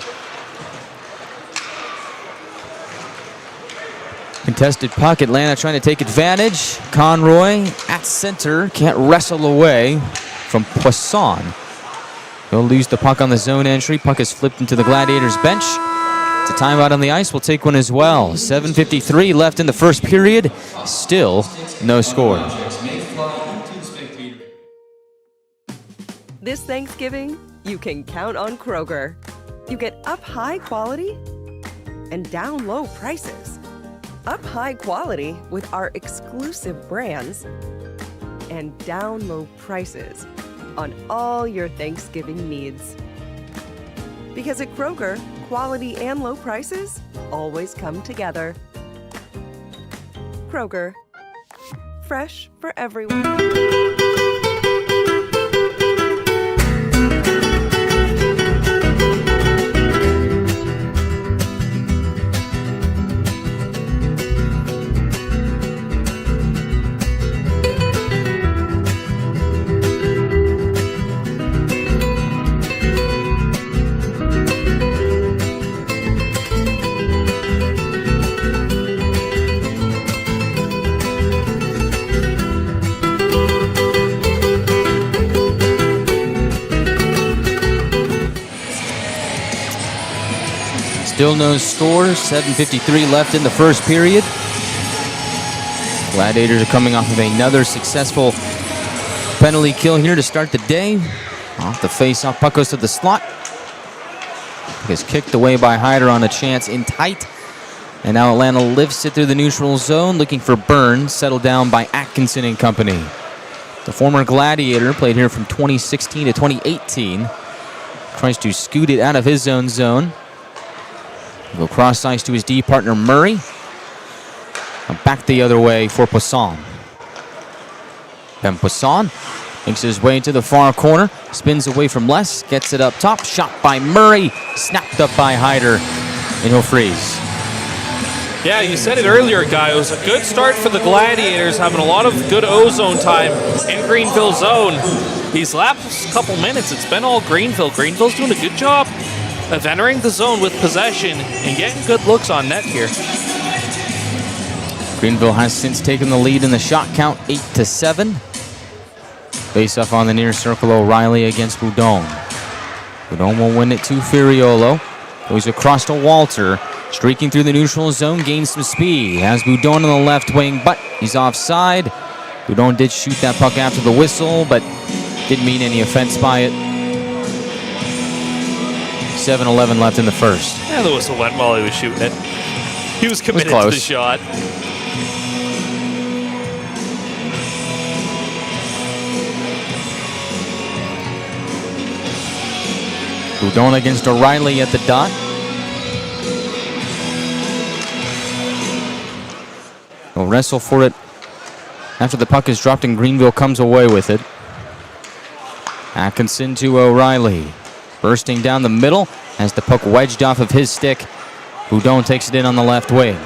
Contested puck, Atlanta trying to take advantage. Conroy at center, can't wrestle away from Poisson. He'll lose the puck on the zone entry. Puck is flipped into the Gladiators bench. It's a timeout on the ice. We'll take one as well. 7:53 left in the first period. Still no score. This Thanksgiving, you can count on Kroger. You get up high quality and down low prices. Up high quality with our exclusive brands and down low prices on all your Thanksgiving needs. Because at Kroger, quality and low prices always come together. Kroger, fresh for everyone. Still no score. 7:53 left in the first period. Gladiators are coming off of another successful penalty kill here to start the day. Off the face-off, puck goes to the slot. Is kicked away by Hyder on a chance in tight. And now Atlanta lifts it through the neutral zone, looking for Burns, settled down by Atkinson and company. The former Gladiator played here from 2016 to 2018. Tries to scoot it out of his own zone. Go cross ice to his D partner Murray. And back the other way for Poisson. Then Poisson makes his way to the far corner. Spins away from Les. Gets it up top. Shot by Murray. Snapped up by Hyder. And he'll freeze. Yeah, you said it earlier, Guy. It was a good start for the Gladiators, having a lot of good O-zone time in Greenville zone. These last couple minutes, it's been all Greenville. Greenville's doing a good job of entering the zone with possession and getting good looks on net here. Greenville has since taken the lead in the shot count, 8-7. Face off on the near circle, O'Reilly against Boudon. Boudon will win it to Furiolo. Goes across to Walter. Streaking through the neutral zone, gains some speed. Has Boudon on the left wing, but he's offside. Boudon did shoot that puck after the whistle, but didn't mean any offense by it. 7:11 left in the first. Yeah, the whistle went while he was shooting it. He was committed to the shot. Boudon against O'Reilly at the dot. He'll wrestle for it after the puck is dropped and Greenville comes away with it. Atkinson to O'Reilly. Bursting down the middle as the puck wedged off of his stick. Boudon takes it in on the left wing.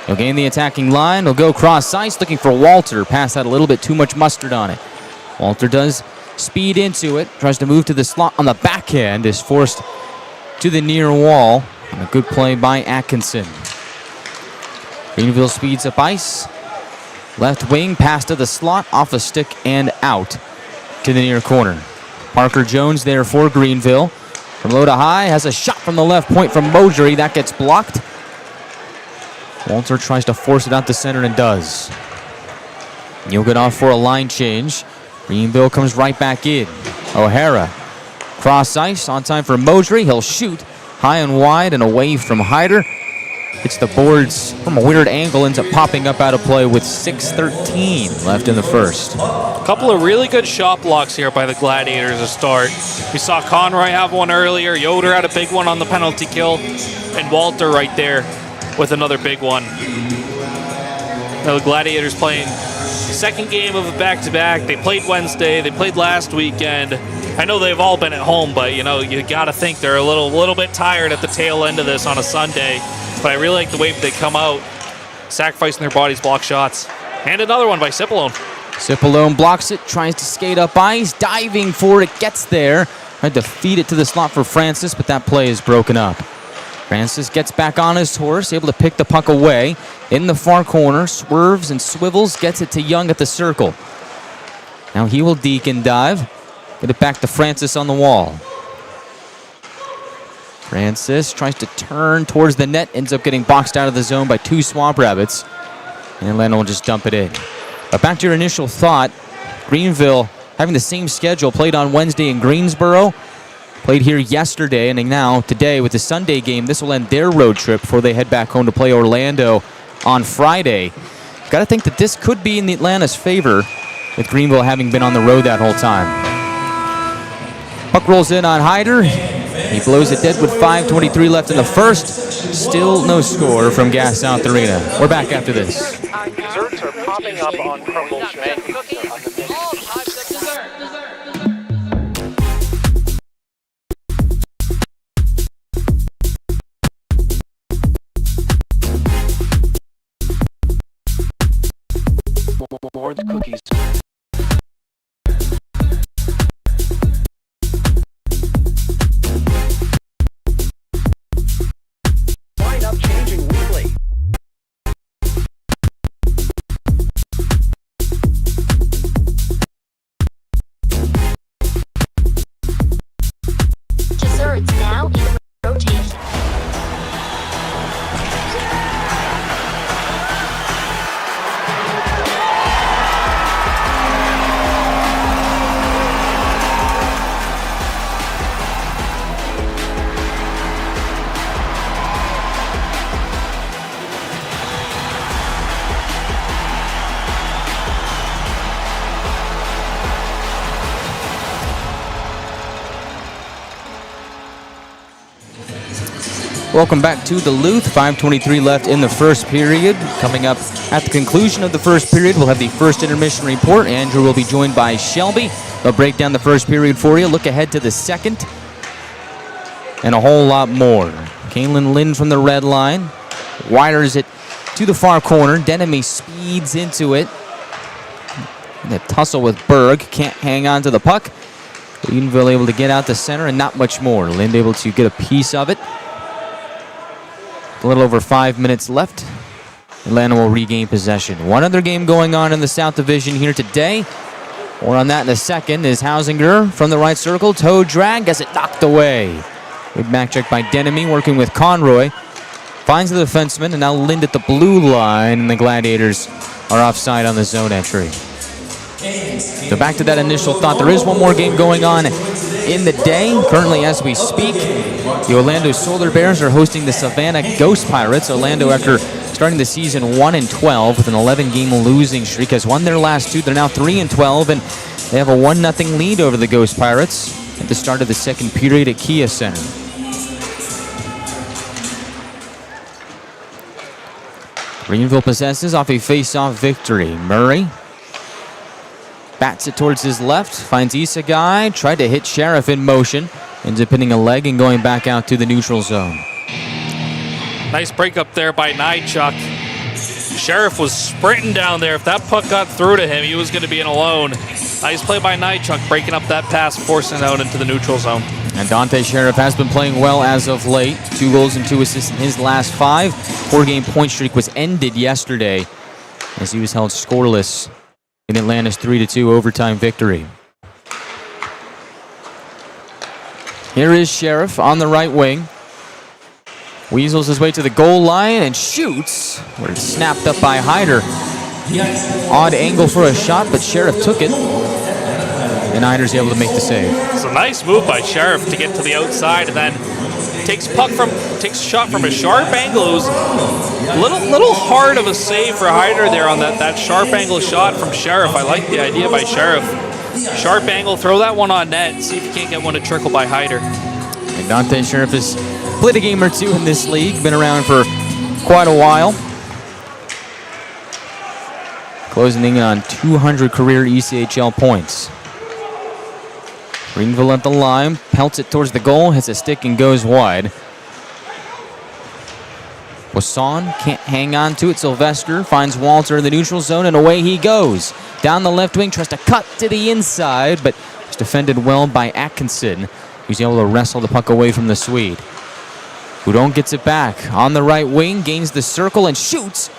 He'll gain the attacking line. He'll go cross ice looking for Walter. Pass had a little bit too much mustard on it. Walter does speed into it. Tries to move to the slot on the backhand. Is forced to the near wall. And a good play by Atkinson. Greenville speeds up ice. Left wing, pass to the slot, off a stick and out to the near corner. Parker Jones there for Greenville. From low to high, has a shot from the left point from Mojeri. That gets blocked. Walter tries to force it out to center and does. You'll get off for a line change. Greenville comes right back in. O'Hara, cross ice, on time for Mojeri. He'll shoot high and wide and away from Hyder. Hits the boards from a weird angle, ends up popping up out of play with 6:13 left in the first. A couple of really good shot blocks here by the Gladiators to start. We saw Conroy have one earlier. Yoder had a big one on the penalty kill. And Walter right there with another big one. Now the Gladiators playing second game of a back-to-back. They played Wednesday. They played last weekend. I know they've all been at home, but you got to think they're a little bit tired at the tail end of this on a Sunday. But I really like the way they come out, sacrificing their bodies, block shots. And another one by Cipollone. Cipollone blocks it, tries to skate up ice, diving for it, gets there. Tried to feed it to the slot for Francis, but that play is broken up. Francis gets back on his horse, able to pick the puck away. In the far corner, swerves and swivels, gets it to Young at the circle. Now he will deke and dive. Get it back to Francis on the wall. Francis tries to turn towards the net, ends up getting boxed out of the zone by two Swamp Rabbits. And Landon will just dump it in. But back to your initial thought, Greenville having the same schedule, played on Wednesday in Greensboro, played here yesterday, and now today with the Sunday game, this will end their road trip before they head back home to play Orlando on Friday. Got to think that this could be in the Atlanta's favor, with Greenville having been on the road that whole time. Puck rolls in on Hyder. He blows it dead with 5:23 left in the first. Still no score from Gas South Arena. We're back after this. Desserts are popping up on Crumble's menu. More the cookies. Lineup changing weekly. Desserts now in rotation. Welcome back to Duluth. 5:23 left in the first period. Coming up at the conclusion of the first period, we'll have the first intermission report. Andrew will be joined by Shelby. They'll break down the first period for you. Look ahead to the second and a whole lot more. Kaylin Lynn from the red line. Widers it to the far corner. Denemy speeds into it. And a tussle with Berg. Can't hang on to the puck. Greenville able to get out the center and not much more. Lind able to get a piece of it. A little over 5 minutes left. Atlanta will regain possession. One other game going on in the South Division here today. More on that in a second. Is Hausinger from the right circle. Toe drag, gets it knocked away. Good back check by Denemy working with Conroy. Finds the defenseman, and now Lind at the blue line, and the Gladiators are offside on the zone entry. So back to that initial thought. There is one more game going on in the day. Currently, as we speak, the Orlando Solar Bears are hosting the Savannah Ghost Pirates. Orlando, after starting the season 1-12 with an 11-game losing streak, has won their last 2. They're now 3-12, and they have a 1-0 lead over the Ghost Pirates at the start of the second period at Kia Center. Greenville possesses off a face-off victory. Murray bats it towards his left, finds Isagai, tried to hit Sheriff in motion, ends up hitting a leg and going back out to the neutral zone. Nice break up there by Nychuk. Sheriff was sprinting down there. If that puck got through to him, he was going to be in alone. Nice play by Nychuk, breaking up that pass, forcing it out into the neutral zone. And Dante Sheriff has been playing well as of late. 2 goals and 2 assists in his last 5. 4-game point streak was ended yesterday as he was held scoreless in Atlanta's 3-2 overtime victory. Here is Sheriff on the right wing. Weasels his way to the goal line and shoots. Where it's snapped up by Hyder. Odd angle for a shot, but Sheriff took it. And Hyder's able to make the save. It's a nice move by Sheriff to get to the outside and then takes a shot from a sharp angle. It was a little hard of a save for Hyder there on that sharp angle shot from Sheriff. I like the idea by Sheriff. Sharp angle, throw that one on net, see if you can't get one to trickle by Hyder. And Dante Sheriff has played a game or 2 in this league, been around for quite a while. Closing in on 200 career ECHL points. Greenville at the line, pelts it towards the goal, hits a stick and goes wide. Poisson can't hang on to it. Sylvester finds Walter in the neutral zone, and away he goes. Down the left wing, tries to cut to the inside, but it's defended well by Atkinson, who's able to wrestle the puck away from the Swede. Houdon gets it back on the right wing, gains the circle and shoots.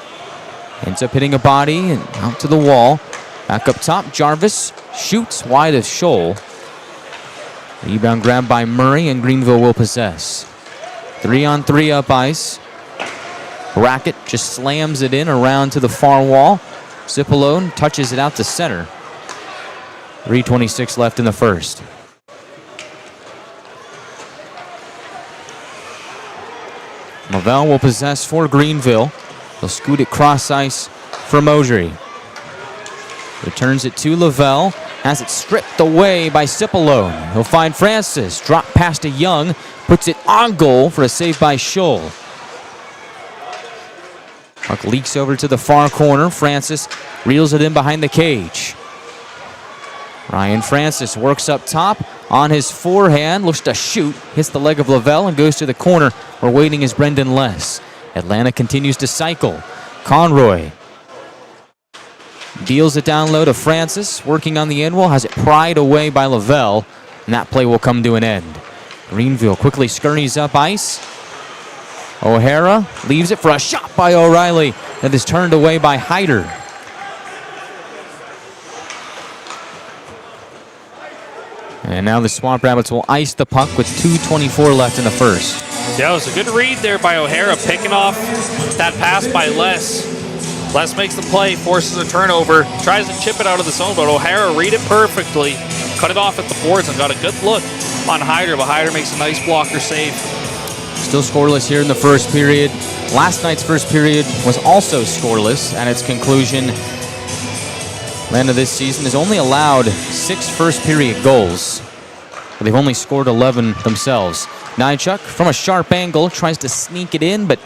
Ends up hitting a body and out to the wall. Back up top, Jarvis shoots wide of Scholl. Rebound grabbed by Murray, and Greenville will possess. 3-on-3 up ice. Brackett just slams it in around to the far wall. Cipollone touches it out to center. 3:26 left in the first. Lavelle will possess for Greenville. They'll scoot it cross ice for Mosry. Returns it to Lavelle. Has it stripped away by Cipollone. He'll find Francis. Drop past to Young. Puts it on goal for a save by Scholl. Puck leaks over to the far corner. Francis reels it in behind the cage. Ryan Francis works up top on his forehand. Looks to shoot. Hits the leg of Lavelle and goes to the corner where waiting is Brendan Less. Atlanta continues to cycle. Conroy deals it down low to Francis, working on the end wall, has it pried away by Lavelle, and that play will come to an end. Greenville quickly scurries up ice. O'Hara leaves it for a shot by O'Reilly that is turned away by Hyder. And now the Swamp Rabbits will ice the puck with 2:24 left in the first. Yeah, it was a good read there by O'Hara, picking off that pass by Les. Les makes the play, forces a turnover, tries to chip it out of the zone, but O'Hara read it perfectly, cut it off at the boards, and got a good look on Hyder, but Hyder makes a nice blocker save. Still scoreless here in the first period. Last night's first period was also scoreless at its conclusion. Atlanta this season has only allowed 6 first-period goals, but they've only scored 11 themselves. Nychuk, from a sharp angle, tries to sneak it in, but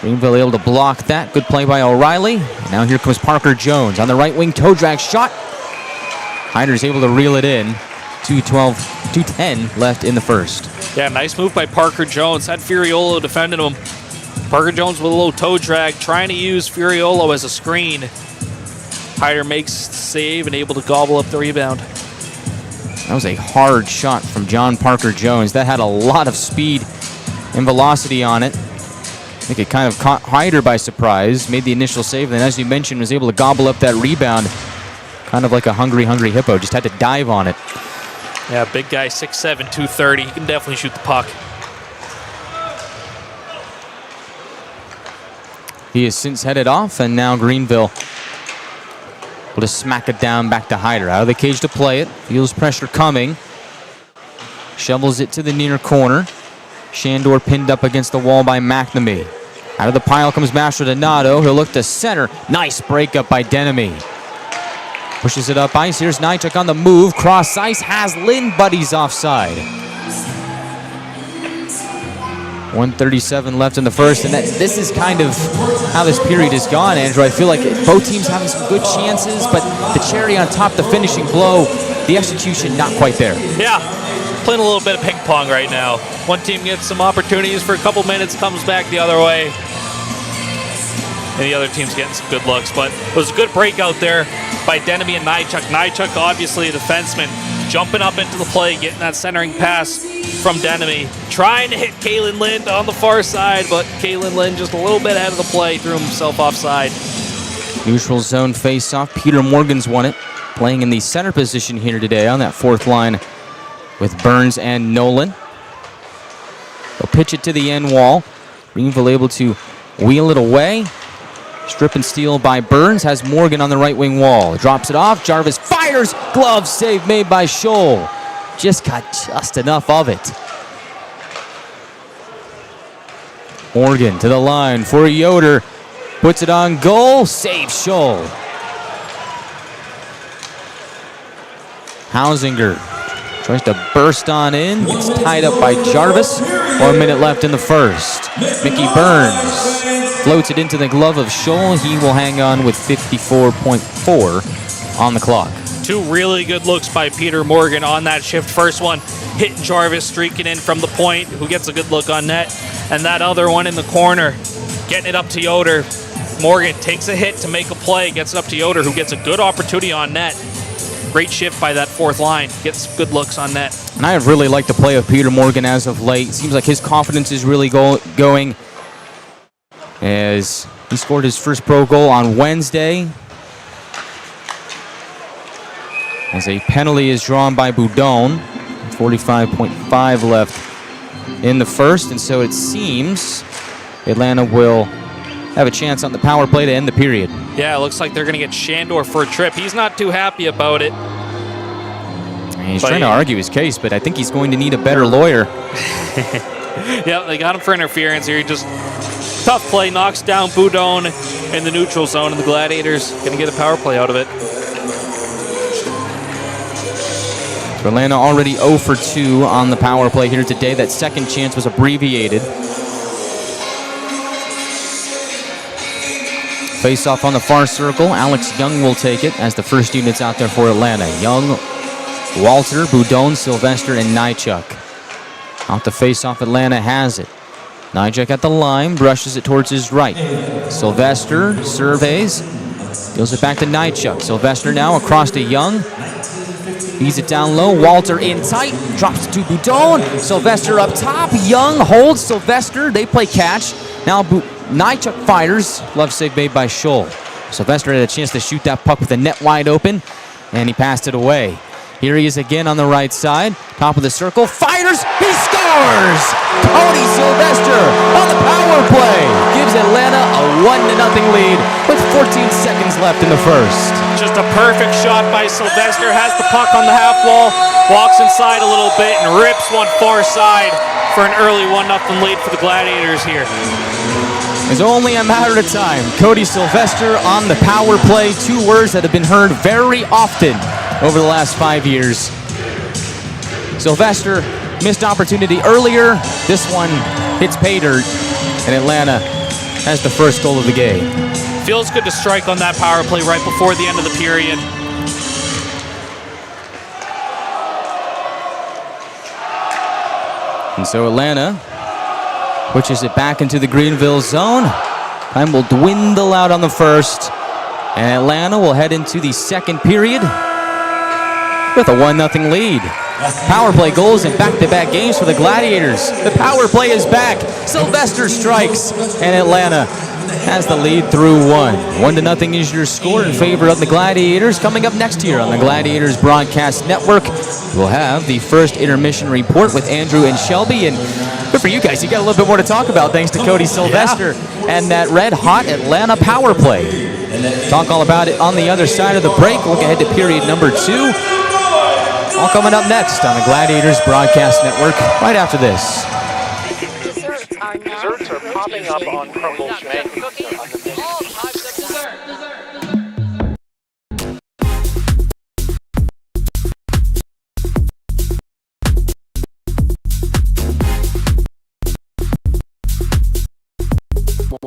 Greenville able to block that. Good play by O'Reilly. And now here comes Parker Jones on the right wing. Toe drag shot. Hyder's able to reel it in. 2:10 left in the first. Yeah, nice move by Parker Jones. Had Furiolo defending him. Parker Jones with a little toe drag, trying to use Furiolo as a screen. Hyder makes the save and able to gobble up the rebound. That was a hard shot from John Parker Jones. That had a lot of speed and velocity on it. I think it kind of caught Hyder by surprise, made the initial save, and as you mentioned, was able to gobble up that rebound. Kind of like a hungry hippo, just had to dive on it. Yeah, big guy, 6'7", 230. He can definitely shoot the puck. He has since headed off, and now Greenville will just smack it down back to Hyder. Out of the cage to play it. Feels pressure coming. Shovels it to the near corner. Shandor pinned up against the wall by McNamee. Out of the pile comes Mastrodonato. He'll look to center. Nice breakup by Denemy. Pushes it up ice. Here's Nychuk on the move. Cross ice has Lynn, but he's offside. 1:37 left in the first, and this is kind of how this period has gone, Andrew. I feel like both teams having some good chances, but the cherry on top, the finishing blow, the execution not quite there. Yeah, playing a little bit of ping pong right now. One team gets some opportunities for a couple minutes, comes back the other way, and the other team's getting some good looks. But it was a good breakout there by Denemy and Nychuk. Nychuk, obviously a defenseman, jumping up into the play, getting that centering pass from Denemy, trying to hit Kalen Lind on the far side, but Kalen Lind just a little bit ahead of the play, threw himself offside. Neutral zone face-off. Peter Morgan's won it, playing in the center position here today on that fourth line with Burns and Nolan. They'll pitch it to the end wall. Greenville able to wheel it away. Strip and steal by Burns, has Morgan on the right wing wall. Drops it off, Jarvis fires, glove save made by Scholl. Just got just enough of it. Morgan to the line for Yoder. Puts it on goal, saves Scholl. Hausinger tries to burst on in, gets tied up by Jarvis. 1 minute left in the first. Mickey Burns floats it into the glove of Scholl. He will hang on with 54.4 on the clock. Two really good looks by Peter Morgan on that shift. First one, hitting Jarvis, streaking in from the point, who gets a good look on net. And that other one in the corner, getting it up to Yoder. Morgan takes a hit to make a play, gets it up to Yoder, who gets a good opportunity on net. Great shift by that fourth line. Gets good looks on net. And I have really liked the play of Peter Morgan as of late. Seems like his confidence is really going as he scored his first pro goal on Wednesday. As a penalty is drawn by Boudon. 45.5 left in the first, and so it seems Atlanta will have a chance on the power play to end the period. Yeah, it looks like they're going to get Shandor for a trip. He's not too happy about it. And he's trying to argue his case, but I think he's going to need a better lawyer. Yeah, they got him for interference here. Just tough play, knocks down Boudon in the neutral zone, and the Gladiators going to get a power play out of it. So Atlanta already 0 for 2 on the power play here today. That second chance was abbreviated. Face off on the far circle. Alex Young will take it as the first unit's out there for Atlanta. Young, Walter, Boudon, Sylvester, and Nychuk. Out the face off, Atlanta has it. Nychuk at the line, brushes it towards his right. Sylvester surveys, deals it back to Nychuk. Sylvester now across to Young. Feeds it down low. Walter in tight. Drops it to Boudon. Sylvester up top. Young holds Sylvester. They play catch. Now Nychuk fires. Glove save made by Scholl. Sylvester had a chance to shoot that puck with the net wide open, and he passed it away. Here he is again on the right side. Top of the circle. Fires. He scores! Cody Sylvester on the power play gives Atlanta a 1-0 lead with 14 seconds left in the first. Just a perfect shot by Sylvester. Has the puck on the half wall. Walks inside a little bit and rips one far side for an early 1-0 lead for the Gladiators here. It's only a matter of time. Cody Sylvester on the power play. Two words that have been heard very often over the last 5 years. Sylvester missed opportunity earlier. This one hits pay dirt, and Atlanta has the first goal of the game. Feels good to strike on that power play right before the end of the period. And so Atlanta pushes it back into the Greenville zone. Time will dwindle out on the first, and Atlanta will head into the second period with a 1-0 lead. Power play goals in back-to-back games for the Gladiators. The power play is back. Sylvester strikes, and Atlanta has the lead through 1. 1-0 is your score in favor of the Gladiators. Coming up next here on the Gladiators Broadcast Network, we'll have the first intermission report with Andrew and Shelby. And Good for you guys. You got a little bit more to talk about thanks to Cody Sylvester and that red-hot Atlanta power play. Talk all about it on the other side of the break. Look ahead to period number 2. All coming up next on the Gladiators Broadcast Network right after this. Desserts are popping up on Crumble's menu. All types of dessert.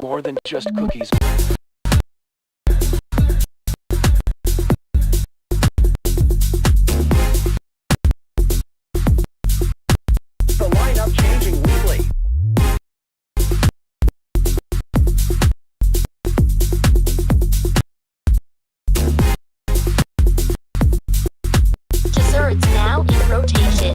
More than just cookies. The lineup changing weekly. Desserts now in rotation.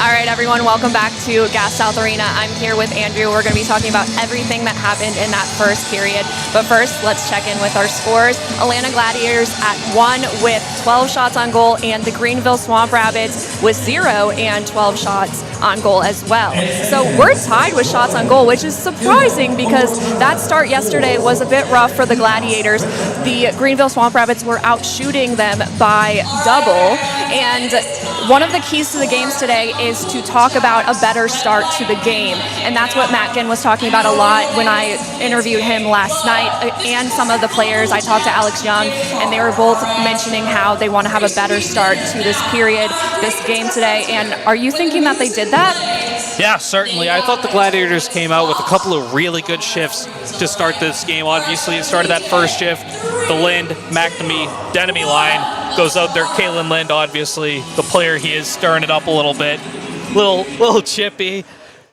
All right, everyone, welcome back to Gas South Arena. I'm here with Andrew. We're going to be talking about everything that happened in that first period. But first, let's check in with our scores. Atlanta Gladiators at 1 with 12 shots on goal, and the Greenville Swamp Rabbits with 0 and 12 shots on goal as well. So we're tied with shots on goal, which is surprising because that start yesterday was a bit rough for the Gladiators. The Greenville Swamp Rabbits were out shooting them by double, and one of the keys to the games today is to talk about a better start to the game. And that's what Matt Ginn was talking about a lot when I interviewed him last night, and some of the players. I talked to Alex Young, and they were both mentioning how they want to have a better start to this period, this game today. And are you thinking that they did that? Yeah, certainly. I thought the Gladiators came out with a couple of really good shifts to start this game. Obviously, it started that first shift. The Lind, McNamee, Denemy line goes out there. Kalen Lind, obviously, the player he is, stirring it up a little bit. Little chippy.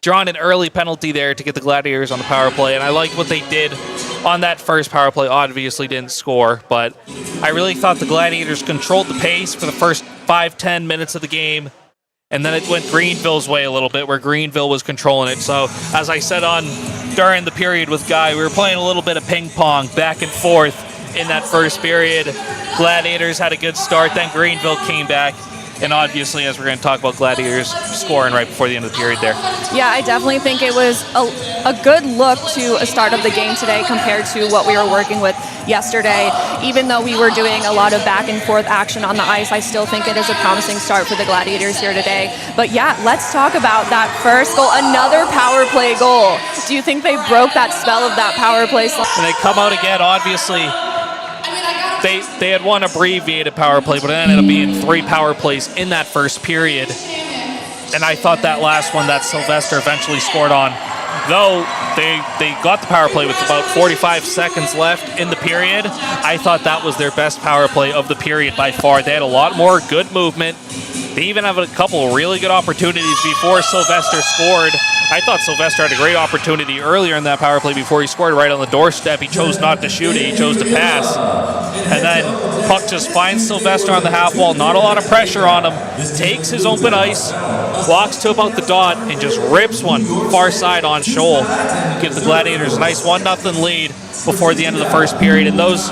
Drawn an early penalty there to get the Gladiators on the power play, and I liked what they did on that first power play. Obviously didn't score, but I really thought the Gladiators controlled the pace for the first 5-10 minutes of the game. And then it went Greenville's way a little bit, where Greenville was controlling it. So, as I said during the period with Guy, we were playing a little bit of ping pong back and forth in that first period. Gladiators had a good start, then Greenville came back. And obviously, as we're going to talk about, Gladiators scoring right before the end of the period there. Yeah, I definitely think it was a good look to a start of the game today compared to what we were working with yesterday. Even though we were doing a lot of back and forth action on the ice, I still think it is a promising start for the Gladiators here today. But yeah, let's talk about that first goal, another power play goal. Do you think they broke that spell of that power play? And they come out again, obviously. They had one abbreviated power play, but it ended up being 3 power plays in that first period. And I thought that last one that Sylvester eventually scored on, though they got the power play with about 45 seconds left in the period, I thought that was their best power play of the period by far. They had a lot more good movement. They even have a couple of really good opportunities before Sylvester scored. I thought Sylvester had a great opportunity earlier in that power play before he scored right on the doorstep. He chose not to shoot it. He chose to pass. And then puck just finds Sylvester on the half wall. Not a lot of pressure on him. Takes his open ice, walks to about the dot, and just rips one far side on Shoal. Gives the Gladiators a nice 1-0 lead before the end of the first period. And those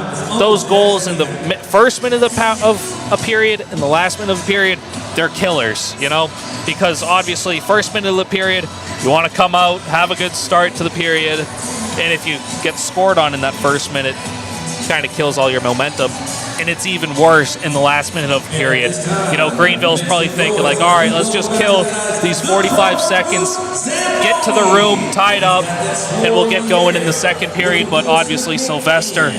goals in the first minute of a period and the last minute of a period, they're killers, you know, because obviously first minute of the period, you want to come out, have a good start to the period, and if you get scored on in that first minute, it kind of kills all your momentum. And it's even worse in the last minute of the period. You know, Greenville's probably thinking like, all right, let's just kill these 45 seconds, get to the room, tied up, and we'll get going in the second period. But obviously Sylvester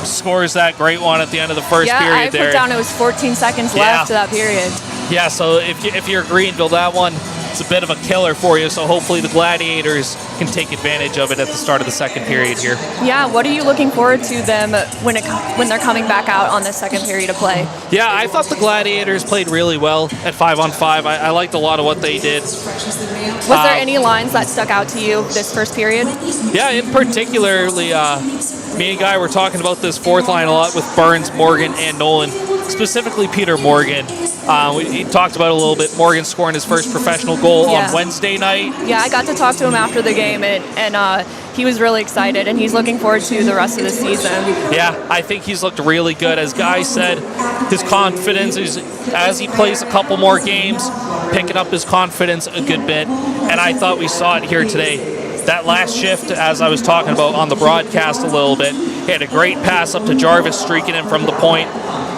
scores that great one at the end of the first period there. Yeah, I put down it was 14 seconds left to that period. Yeah, so if you're Greenville, that one, it's a bit of a killer for you. So hopefully the Gladiators can take advantage of it at the start of the second period here. Yeah, what are you looking forward to them when they're coming back out on this second period of play? Yeah, I thought the Gladiators played really well at 5-on-5. I liked a lot of what they did. Was there any lines that stuck out to you this first period? Yeah, in particularly, me and Guy were talking about this fourth line a lot with Burns, Morgan, and Nolan. Specifically Peter Morgan. We talked about it a little bit. Morgan scoring his first professional goal on Wednesday night. Yeah, I got to talk to him after the game, and he was really excited, and he's looking forward to the rest of the season. Yeah, I think he's looked really good. As Guy said, his confidence is, as he plays a couple more games, picking up his confidence a good bit, and I thought we saw it here today. That last shift, as I was talking about on the broadcast a little bit, he had a great pass up to Jarvis streaking in from the point,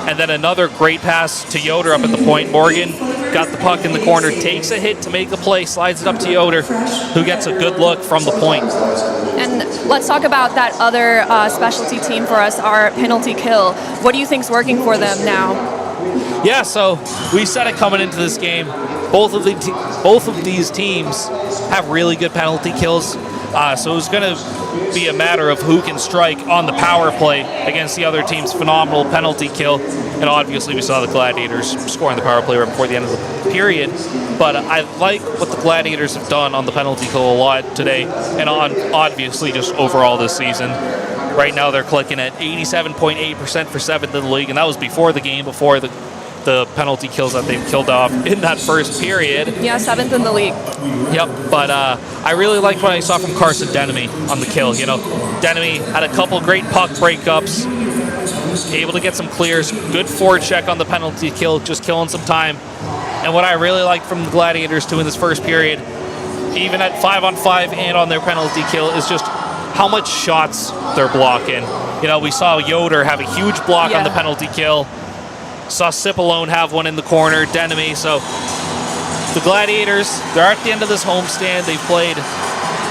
and then another great pass to Yoder up at the point. Morgan got the puck in the corner, takes a hit to make the play, slides it up to Yoder, who gets a good look from the point. And let's talk about that other specialty team for us, our penalty kill. What do you think's working for them now? Yeah, so we said it coming into this game. Both of these teams have really good penalty kills. So it was going to be a matter of who can strike on the power play against the other team's phenomenal penalty kill. And obviously we saw the Gladiators scoring the power play right before the end of the period. But I like what the Gladiators have done on the penalty kill a lot today, and obviously just overall this season. Right now they're clicking at 87.8% for 7th in the league, and that was before the game, before the penalty kills that they've killed off in that first period. Yeah, 7th in the league. Yep, but I really liked what I saw from Carson Denemy on the kill. You know, Denemy had a couple great puck breakups, able to get some clears, good forecheck on the penalty kill, just killing some time. And what I really liked from the Gladiators too in this first period, even at 5-on-5 and on their penalty kill, is just how much shots they're blocking. You know, we saw Yoder have a huge block on the penalty kill. Saw Cipollone have one in the corner, Denemy. So the Gladiators, they're at the end of this homestand. They played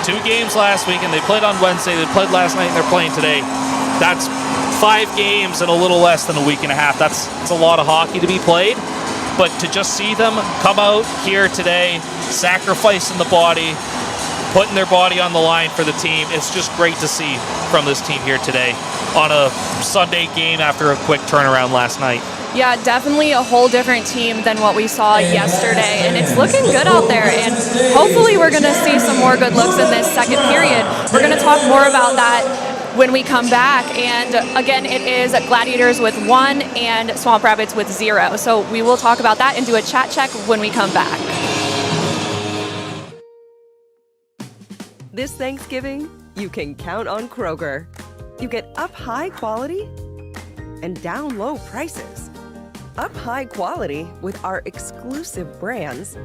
2 games last week, and they played on Wednesday. They played last night, and they're playing today. That's 5 games in a little less than a week and a half. That's a lot of hockey to be played. But to just see them come out here today, sacrificing the body, putting their body on the line for the team, it's just great to see from this team here today on a Sunday game after a quick turnaround last night. Yeah, definitely a whole different team than what we saw yesterday, and it's looking good out there, and hopefully we're going to see some more good looks in this second period. We're going to talk more about that when we come back, and again, it is Gladiators with 1 and Swamp Rabbits with 0, so we will talk about that and do a chat check when we come back. This Thanksgiving, you can count on Kroger. You get up high quality and down low prices. Up high quality with our exclusive brands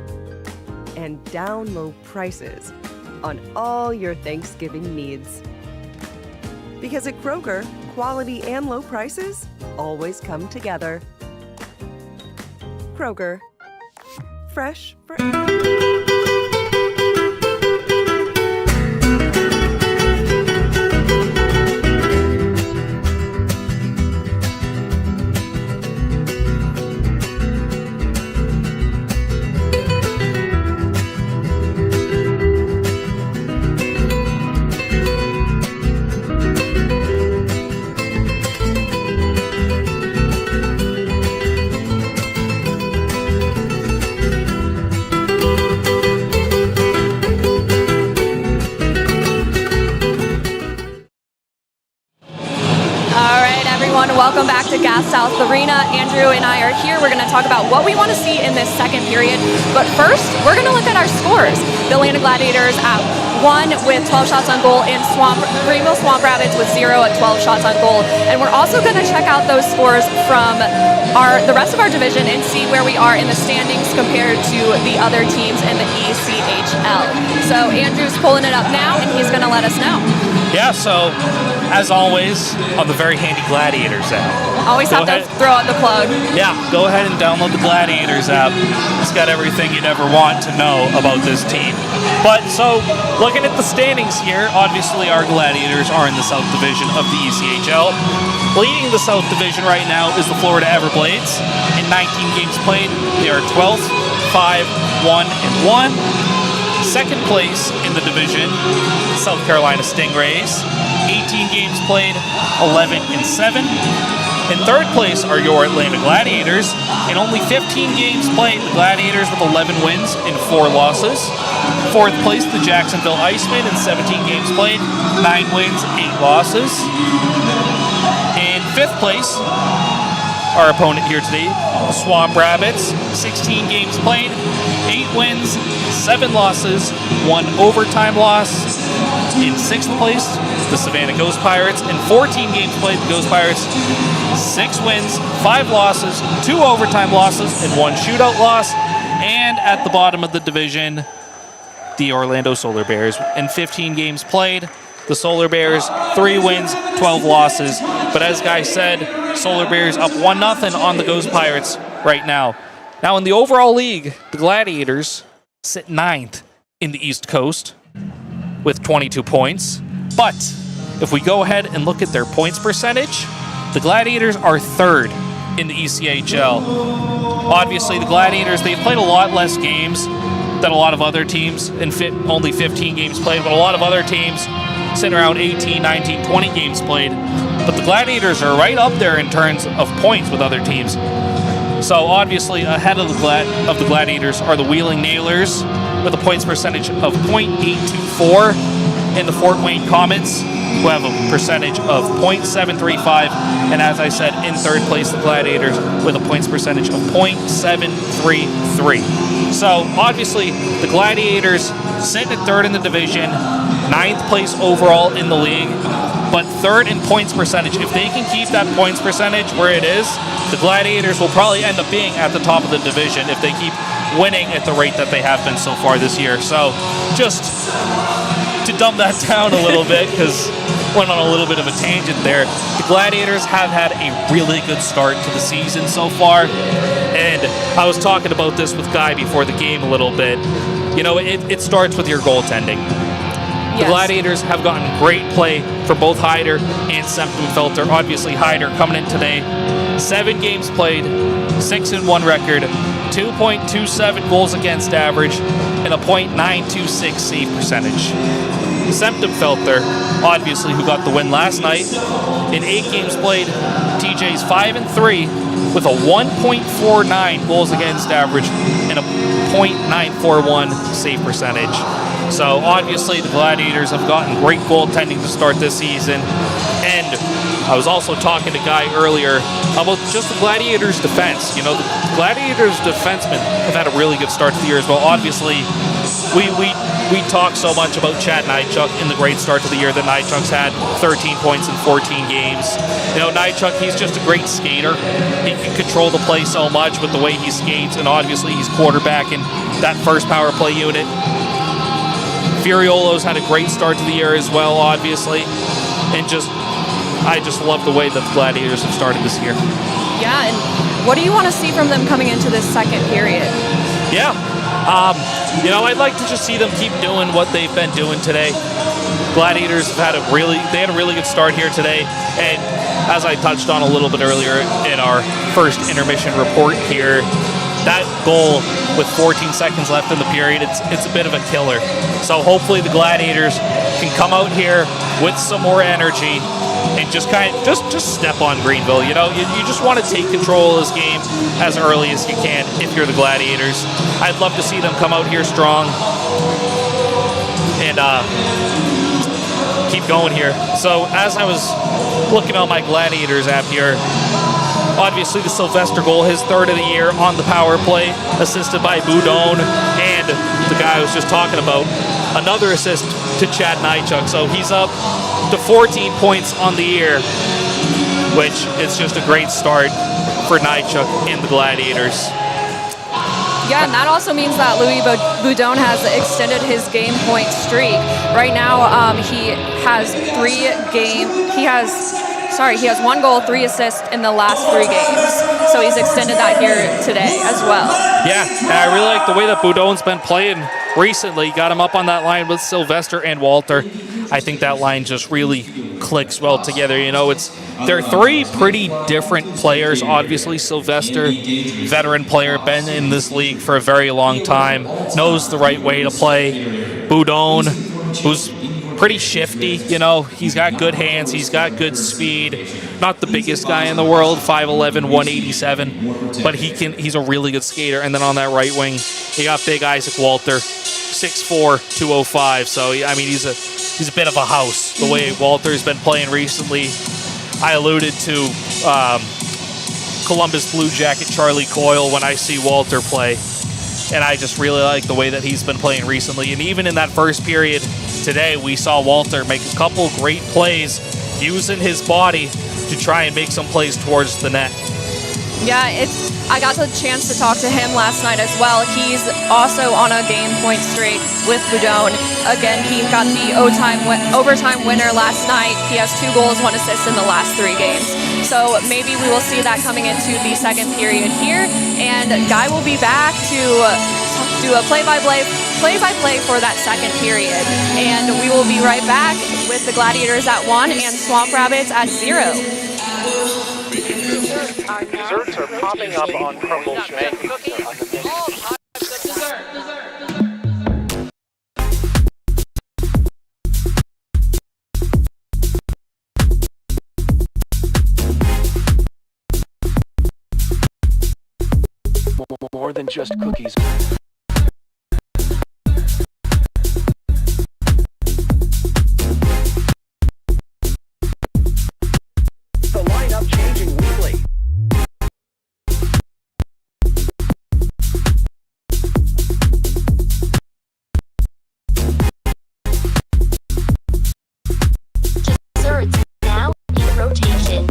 and down low prices on all your Thanksgiving needs. Because at Kroger, quality and low prices always come together. Kroger, fresh for Welcome back to Gas South Arena. Andrew and I are here. We're going to talk about what we want to see in this second period. But first, we're going to look at our scores. The Atlanta Gladiators at 1 with 12 shots on goal, and Greenville Swamp Rabbits with 0 at 12 shots on goal. And we're also going to check out those scores from the rest of our division and see where we are in the standings compared to the other teams in the ECHL. So Andrew's pulling it up now, and he's going to let us know. Yeah, so as always, on the very handy Gladiators app. Always have to throw out the plug. Yeah, go ahead and download the Gladiators app. It's got everything you'd ever want to know about this team. But so, looking at the standings here, obviously our Gladiators are in the South Division of the ECHL. Leading the South Division right now is the Florida Everblades. In 19 games played, they are 12th, 5-1-1. Second place in the division, South Carolina Stingrays, 18 games played, 11-7. In third place are your Atlanta Gladiators. In only 15 games played, the Gladiators with 11 wins and 4 losses. Fourth place, the Jacksonville Icemen in 17 games played, 9 wins, 8 losses. In fifth place, our opponent here today, the Swamp Rabbits, 16 games played, 8 wins, 7 losses, 1 overtime loss. In sixth place, the Savannah Ghost Pirates. In 14 games played, the Ghost Pirates, 6 wins, 5 losses, 2 overtime losses, and 1 shootout loss. And at the bottom of the division, the Orlando Solar Bears. In 15 games played, the Solar Bears, 3 wins, 12 losses. But as Guy said, Solar Bears up 1-0 on the Ghost Pirates right now. Now in the overall league, the Gladiators sit 9th in the East Coast with 22 points. But if we go ahead and look at their points percentage, the Gladiators are 3rd in the ECHL. Obviously, the Gladiators, they've played a lot less games than a lot of other teams, and only 15 games played, but a lot of other teams sitting around 18, 19, 20 games played. But the Gladiators are right up there in terms of points with other teams. So obviously ahead of the Gladiators are the Wheeling Nailers with a points percentage of .824, and the Fort Wayne Comets, who have a percentage of .735, and as I said, in third place, the Gladiators with a points percentage of .733. So obviously the Gladiators sitting at 3rd in the division, 9th place overall in the league, but 3rd in points percentage. If they can keep that points percentage where it is, the Gladiators will probably end up being at the top of the division if they keep winning at the rate that they have been so far this year. So just to dumb that down a little bit, because went on a little bit of a tangent there, the Gladiators have had a really good start to the season so far. And I was talking about this with Guy before the game a little bit. You know, it starts with your goaltending. The Gladiators have gotten great play for both Hyder and Semptimphelter. Obviously, Hyder coming in today, 7 games played, 6-1 record, 2.27 goals against average, and a .926 save percentage. Semptimphelter, obviously, who got the win last night, in 8 games played, TJ's 5-3 with a 1.49 goals against average and a .941 save percentage. So obviously the Gladiators have gotten great goaltending to start this season. And I was also talking to Guy earlier about just the Gladiators' defense. You know, the Gladiators' defensemen have had a really good start to the year as well. Obviously, we talk so much about Chad Nychuk in the great start to the year that Nychuk's had 13 points in 14 games. You know, Nychuk, he's just a great skater. He can control the play so much with the way he skates, and obviously he's quarterbacking that first power play unit. Furiolo's had a great start to the year as well, obviously. And I just love the way that the Gladiators have started this year. Yeah, and what do you want to see from them coming into this second period? Yeah. You know, I'd like to just see them keep doing what they've been doing today. Gladiators have had a really good start here today. And as I touched on a little bit earlier in our first intermission report here, that goal with 14 seconds left in the period, it's a bit of a killer. So hopefully the Gladiators can come out here with some more energy and just step on Greenville. You know, you just want to take control of this game as early as you can if you're the Gladiators. I'd love to see them come out here strong and keep going here. So as I was looking on my Gladiators app here, obviously the Sylvester goal, his 3rd of the year on the power play, assisted by Boudon, and the guy I was just talking about, another assist to Chad Nychuk. So he's up to 14 points on the year, which is just a great start for Nychuk and the Gladiators. Yeah, and that also means that Louis Boudon has extended his game point streak. Right now, he has 1 goal, 3 assists in the last 3 games. So he's extended that here today as well. Yeah, and I really like the way that Boudon's been playing recently. Got him up on that line with Sylvester and Walter. I think that line just really clicks well together. You know, they're three pretty different players. Obviously, Sylvester, veteran player, been in this league for a very long time, knows the right way to play. Boudon, who's pretty shifty, you know, he's got good hands, he's got good speed. Not the biggest guy in the world, 5'11", 187, but he's a really good skater. And then on that right wing, you got big Isaac Walter, 6'4", 205. So I mean, he's a bit of a house. The way Walter's been playing recently, I alluded to Columbus Blue Jacket Charlie Coyle when I see Walter play, and I just really like the way that he's been playing recently. And even in that first period today, we saw Walter make a couple great plays using his body to try and make some plays towards the net. Yeah, I got the chance to talk to him last night as well. He's also on a game point streak with Boudon. Again, he got the overtime winner last night. He has 2 goals, 1 assist in the last 3 games. So maybe we will see that coming into the second period here. And Guy will be back to do a play-by-play for that second period. And we will be right back with the Gladiators at 1 and Swamp Rabbits at 0. Desserts are popping up on crumble shake. More than just cookies. The lineup changing weekly. Desserts now in rotation.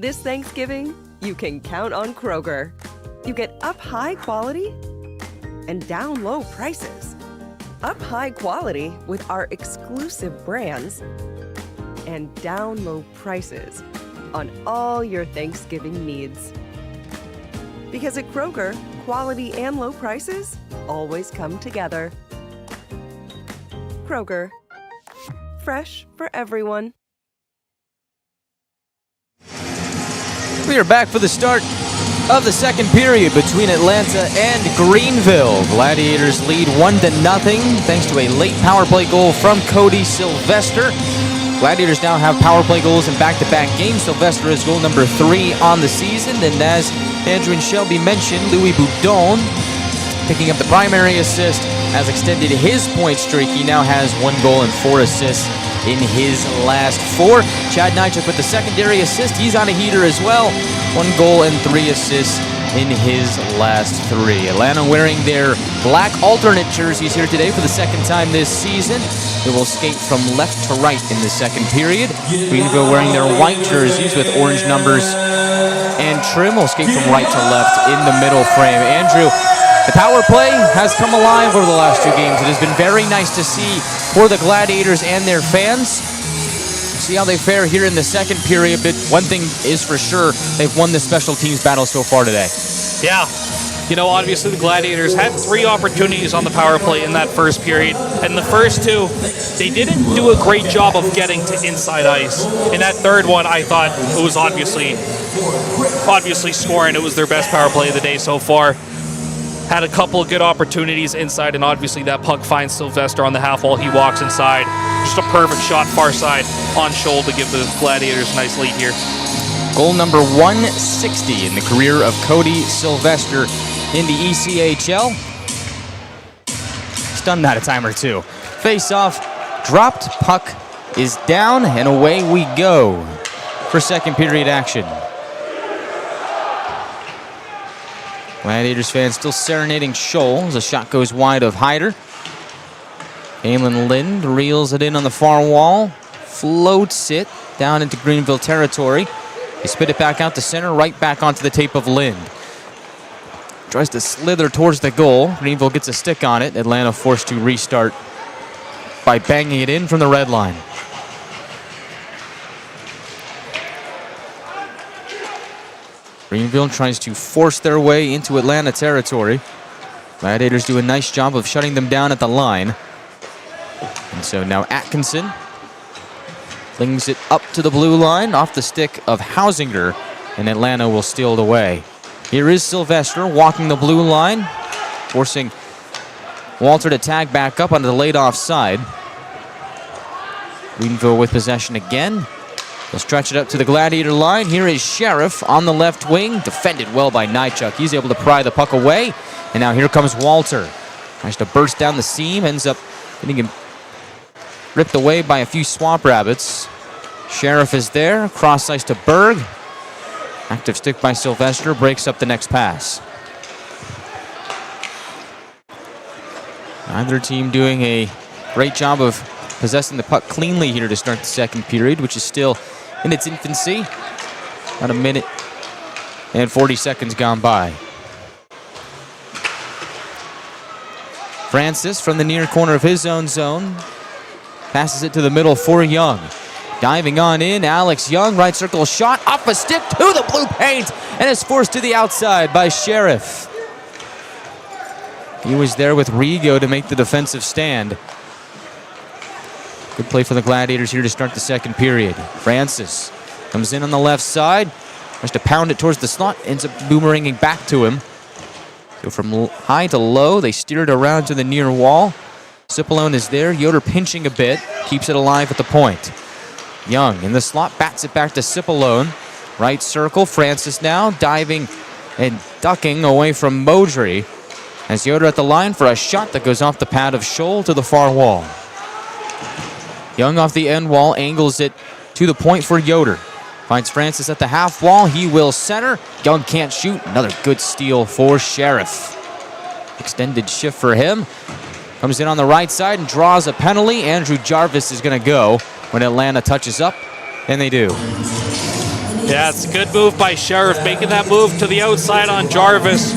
This Thanksgiving, you can count on Kroger. You get up high quality and down low prices. Up high quality with our exclusive brands and down low prices on all your Thanksgiving needs. Because at Kroger, quality and low prices always come together. Kroger, fresh for everyone. We are back for the start of the second period between Atlanta and Greenville. Gladiators lead 1-0 thanks to a late power play goal from Cody Sylvester. Gladiators now have power play goals in back-to-back games. Sylvester is goal number 3 on the season. And as Andrew and Shelby mentioned, Louis Boudon picking up the primary assist has extended his point streak. He now has 1 goal and 4 assists in his last 4. Chad Nychuk with the secondary assist. He's on a heater as well. 1 goal and 3 assists in his last 3. Atlanta wearing their black alternate jerseys here today for the second time this season. They will skate from left to right in the second period. Greenville wearing their white jerseys with orange numbers and trim will skate from right to left in the middle frame. Andrew, the power play has come alive over the last 2 games. It has been very nice to see for the Gladiators and their fans. See how they fare here in the second period, but one thing is for sure, they've won the special teams battle so far today. Yeah. You know, obviously the Gladiators had 3 opportunities on the power play in that first period, and the first 2, they didn't do a great job of getting to inside ice. In that third one, I thought it was obviously scoring. It was their best power play of the day so far. Had a couple of good opportunities inside, and obviously that puck finds Sylvester on the half wall. He walks inside. Just a perfect shot far side on Scholl to give the Gladiators a nice lead here. Goal number 160 in the career of Cody Sylvester in the ECHL. He's done that a time or 2. Face off, dropped, puck is down, and away we go for second period action. Gladiators fans still serenading Scholl as a shot goes wide of Hyder. Aylin Lind reels it in on the far wall, floats it down into Greenville territory. They spit it back out to center, right back onto the tape of Lind. Tries to slither towards the goal. Greenville gets a stick on it. Atlanta forced to restart by banging it in from the red line. Greenville tries to force their way into Atlanta territory. Gladiators do a nice job of shutting them down at the line. And so now Atkinson flings it up to the blue line off the stick of Hausinger, and Atlanta will steal it away. Here is Sylvester walking the blue line, forcing Walter to tag back up onto the laid off side. Greenville with possession again. They'll stretch it up to the Gladiator line. Here is Sheriff on the left wing, defended well by Nychuk. He's able to pry the puck away, and now here comes Walter. Tries to burst down the seam, ends up getting him ripped away by a few Swamp Rabbits. Sheriff is there, cross ice to Berg. Active stick by Sylvester, breaks up the next pass. Neither team doing a great job of possessing the puck cleanly here to start the second period, which is still in its infancy. About a minute and 40 seconds gone by. Francis from the near corner of his own zone passes it to the middle for Young. Diving on in, Alex Young, right circle shot, off a stick to the blue paint, and is forced to the outside by Sheriff. He was there with Rigo to make the defensive stand. Good play for the Gladiators here to start the second period. Francis comes in on the left side, tries to pound it towards the slot, ends up boomeranging back to him. So from high to low, they steer it around to the near wall. Cipollone is there, Yoder pinching a bit, keeps it alive at the point. Young in the slot, bats it back to Cipollone. Right circle, Francis now diving and ducking away from Modry. As Yoder at the line for a shot that goes off the pad of Scholl to the far wall. Young off the end wall, angles it to the point for Yoder. Finds Francis at the half wall, he will center. Young can't shoot, another good steal for Sheriff. Extended shift for him. Comes in on the right side and draws a penalty. Andrew Jarvis is gonna go when Atlanta touches up, and they do. Yeah, it's a good move by Sheriff, making that move to the outside on Jarvis.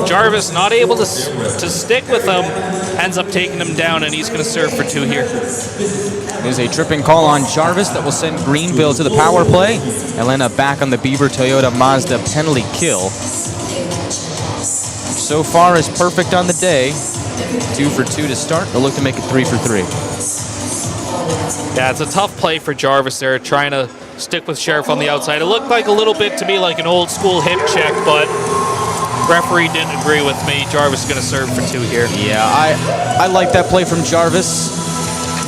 Jarvis not able to stick with him, ends up taking him down, and he's going to serve for two here. There's a tripping call on Jarvis that will send Greenville to the power play. Atlanta back on the Bieber Toyota Mazda penalty kill. So far is perfect on the day. 2 for 2 to start. They'll look to make it 3 for 3. Yeah, it's a tough play for Jarvis there, trying to stick with Sheriff on the outside. It looked like a little bit to me like an old school hip check, but referee didn't agree with me. Jarvis is going to serve for 2 here. Yeah, I like that play from Jarvis.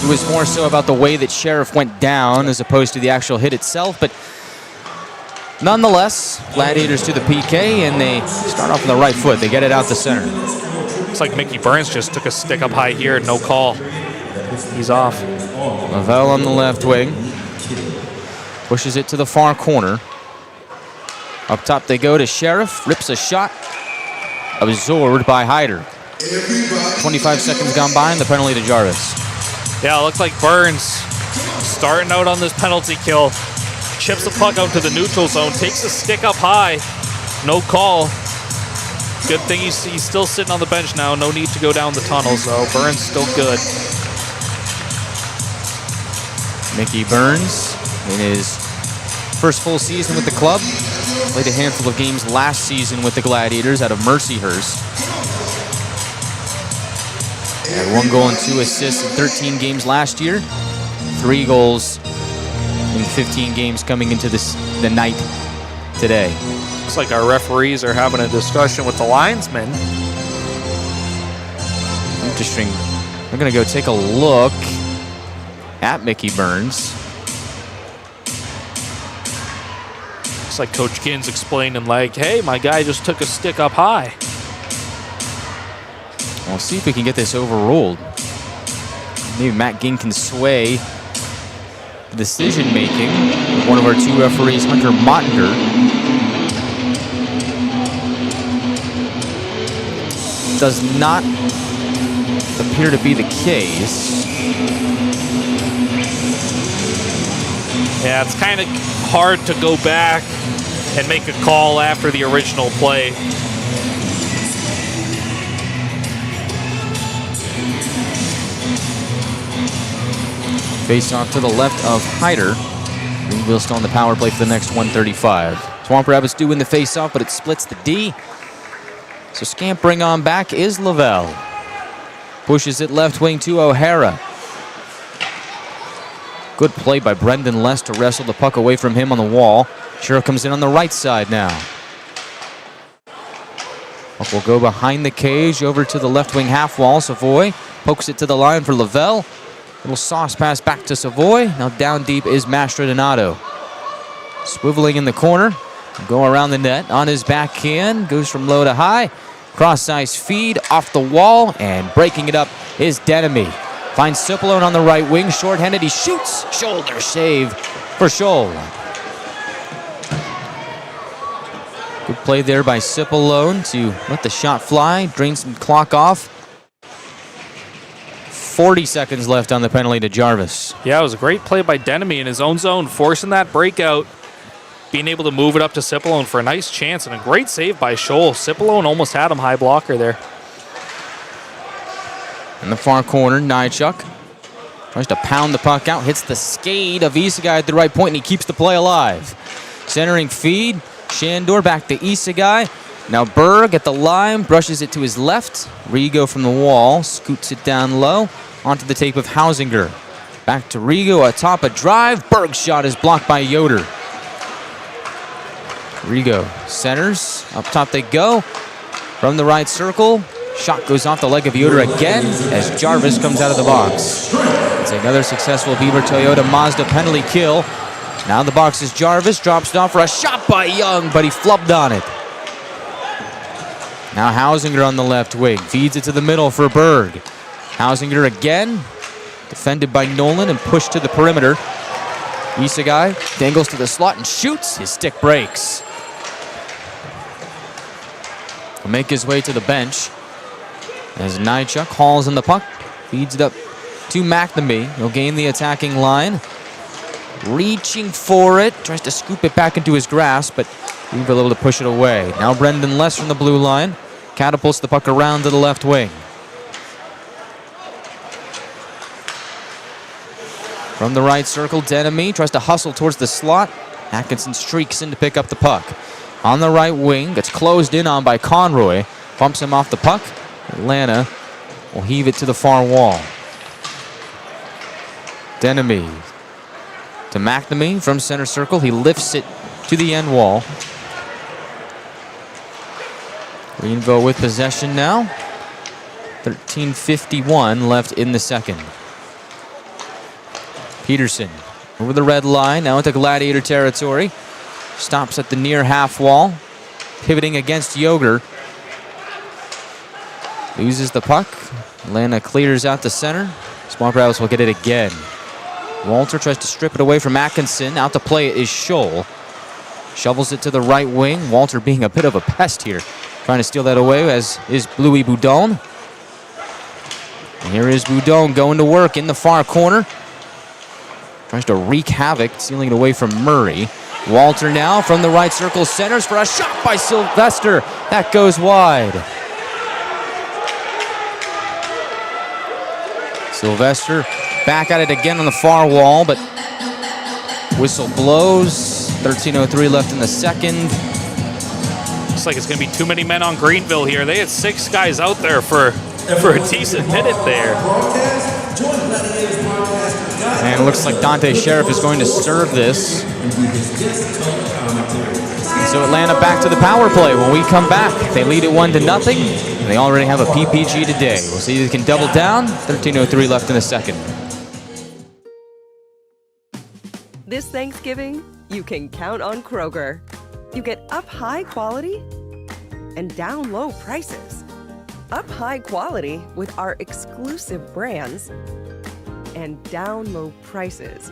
It was more so about the way that Sheriff went down as opposed to the actual hit itself, but nonetheless, Gladiators to the PK, and they start off on the right foot. They get it out the center. Looks like Mickey Burns just took a stick up high here, no call. He's off. Lavelle on the left wing. Pushes it to the far corner. Up top they go to Sheriff. Rips a shot. Absorbed by Hyder. 25 seconds gone by and the penalty to Jarvis. Yeah, it looks like Burns starting out on this penalty kill. Chips the puck out to the neutral zone. Takes a stick up high. No call. Good thing he's still sitting on the bench now. No need to go down the tunnels, though. Burns still good. Mickey Burns in his first full season with the club. Played a handful of games last season with the Gladiators out of Mercyhurst. Had 1 goal and 2 assists in 13 games last year. 3 goals in 15 games coming into the night today. Looks like our referees are having a discussion with the linesmen. Interesting. We're going to go take a look at Mickey Burns. Looks like Coach Ginn's explaining, like, hey, my guy just took a stick up high. We'll see if we can get this overruled. Maybe Matt Ginn can sway the decision-making. One of our 2 referees, Hunter Mottinger, does not appear to be the case. Yeah, it's kind of hard to go back and make a call after the original play. Face off to the left of Hyder. Greenville still on the power play for the next 135. Swamp Rabbits do win the face-off, but it splits the D. So scampering on back is Lavelle. Pushes it left wing to O'Hara. Good play by Brendan Less to wrestle the puck away from him on the wall. Shiro comes in on the right side now. Puck will go behind the cage over to the left wing half wall. Savoy pokes it to the line for Lavelle. Little sauce pass back to Savoy. Now down deep is Mastrodonato. Swiveling in the corner. Go around the net on his backhand. Goes from low to high. Cross-ice feed off the wall. And breaking it up is Denemy. Finds Cipollone on the right wing. Short-handed. He shoots. Shoulder save for Scholl. Good play there by Cipollone to let the shot fly. Drain some clock off. 40 seconds left on the penalty to Jarvis. Yeah, it was a great play by Denemy in his own zone, forcing that breakout, being able to move it up to Cipollone for a nice chance, and a great save by Scholl. Cipollone almost had him high blocker there. In the far corner, Nychuk tries to pound the puck out, hits the skate of Isagai at the right point, and he keeps the play alive. Centering feed, Shandor back to Isagai. Now Berg at the line, brushes it to his left. Rigo from the wall, scoots it down low. Onto the tape of Hausinger. Back to Rigo atop a drive. Berg's shot is blocked by Yoder. Rigo centers. Up top they go. From the right circle. Shot goes off the leg of Yoder again as Jarvis comes out of the box. It's another successful Beaver Toyota Mazda penalty kill. Now the box is Jarvis. Drops it off for a shot by Young, but he flubbed on it. Now Hausinger on the left wing. Feeds it to the middle for Berg. Hausinger again. Defended by Nolan and pushed to the perimeter. Isagai dangles to the slot and shoots. His stick breaks. He'll make his way to the bench as Nychuk hauls in the puck. Feeds it up to McNamee. He'll gain the attacking line. Reaching for it. Tries to scoop it back into his grasp, but Greenville able to push it away. Now Brendan Less from the blue line. Catapults the puck around to the left wing. From the right circle, Denemy tries to hustle towards the slot. Atkinson streaks in to pick up the puck. On the right wing, gets closed in on by Conroy. Bumps him off the puck. Atlanta will heave it to the far wall. Denemy to McNamee from center circle. He lifts it to the end wall. Greenville with possession now. 13:51 left in the second. Peterson over the red line, now into Gladiator territory. Stops at the near half wall. Pivoting against Yoger. Loses the puck. Atlanta clears out the center. Swamp Rabbits will get it again. Walter tries to strip it away from Atkinson. Out to play it is Scholl. Shovels it to the right wing. Walter being a bit of a pest here. Trying to steal that away, as is Louis Boudon. And here is Boudon going to work in the far corner. Tries to wreak havoc, stealing it away from Murray. Walter now from the right circle, centers for a shot by Sylvester. That goes wide. Sylvester back at it again on the far wall, but whistle blows. 13:03 left in the second. Looks like it's going to be too many men on Greenville here. They had 6 guys out there for a decent minute there. And it looks like Dante Sheriff is going to serve this. So Atlanta back to the power play. When we come back, they lead it 1-0. And they already have a PPG today. We'll see if they can double down. 13:03 left in the second. This Thanksgiving, you can count on Kroger. You get up high quality and down low prices. Up high quality with our exclusive brands and down low prices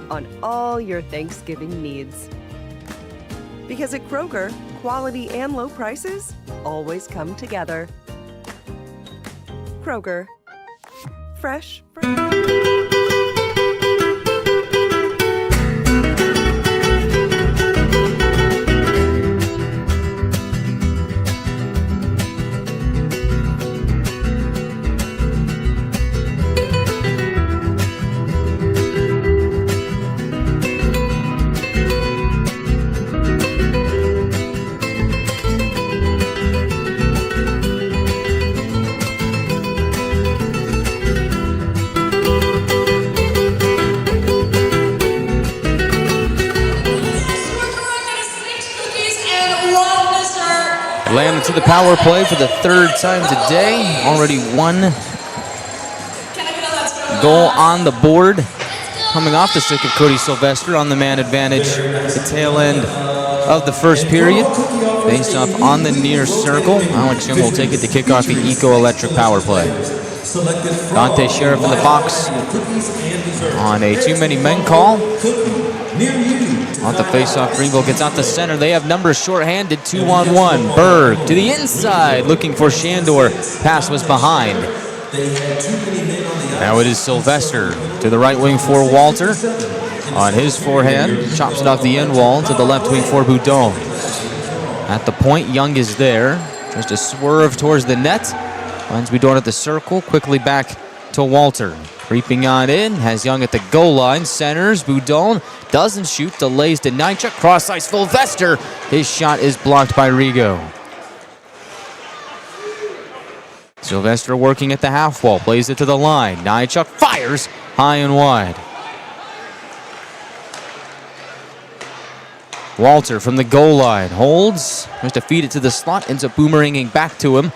on all your Thanksgiving needs. Because at Kroger, quality and low prices always come together. Kroger, fresh. Atlanta to the power play for the third time today. Already one goal on the board. Coming off the stick of Cody Sylvester on the man advantage at the tail end of the first period. Faced off on the near circle. Alex Young will take it to kick off the Eco-Electric power play. Dante Sheriff in the box on a too-many-men call. Off the face-off, Greenville gets out the center. They have numbers short-handed, 2-on-1. Berg to the inside, looking for Shandor. Pass was behind. Now it is Sylvester to the right wing for Walter. On his forehand, chops it off the end wall to the left wing for Boudon. At the point, Young is there. Tries to swerve towards the net. Finds Boudon at the circle, quickly back to Walter. Creeping on in, has Young at the goal line, centers, Boudon doesn't shoot, delays to Nychuk, cross ice, Sylvester. His shot is blocked by Rigo. Sylvester working at the half wall, plays it to the line. Nychuk fires high and wide. Walter from the goal line, holds, tries to feed it to the slot, ends up boomeranging back to him.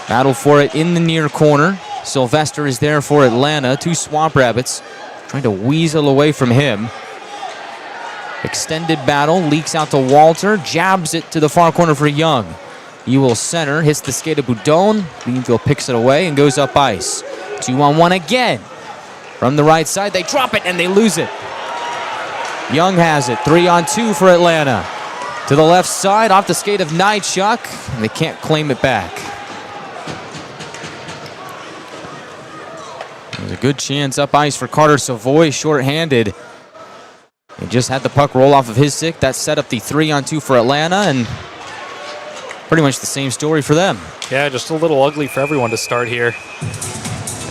Battle for it in the near corner. Sylvester is there for Atlanta. Two Swamp Rabbits trying to weasel away from him. Extended battle, leaks out to Walter, jabs it to the far corner for Young. He will center, hits the skate of Boudon. Greenville picks it away and goes up ice. 2-on-1 again. From the right side, they drop it and they lose it. Young has it, 3-on-2 for Atlanta. To the left side, off the skate of Nychuk, and they can't claim it back. There's a good chance up ice for Carter Savoy, short-handed. He just had the puck roll off of his stick. That set up the 3-on-2 for Atlanta, and pretty much the same story for them. Yeah, just a little ugly for everyone to start here.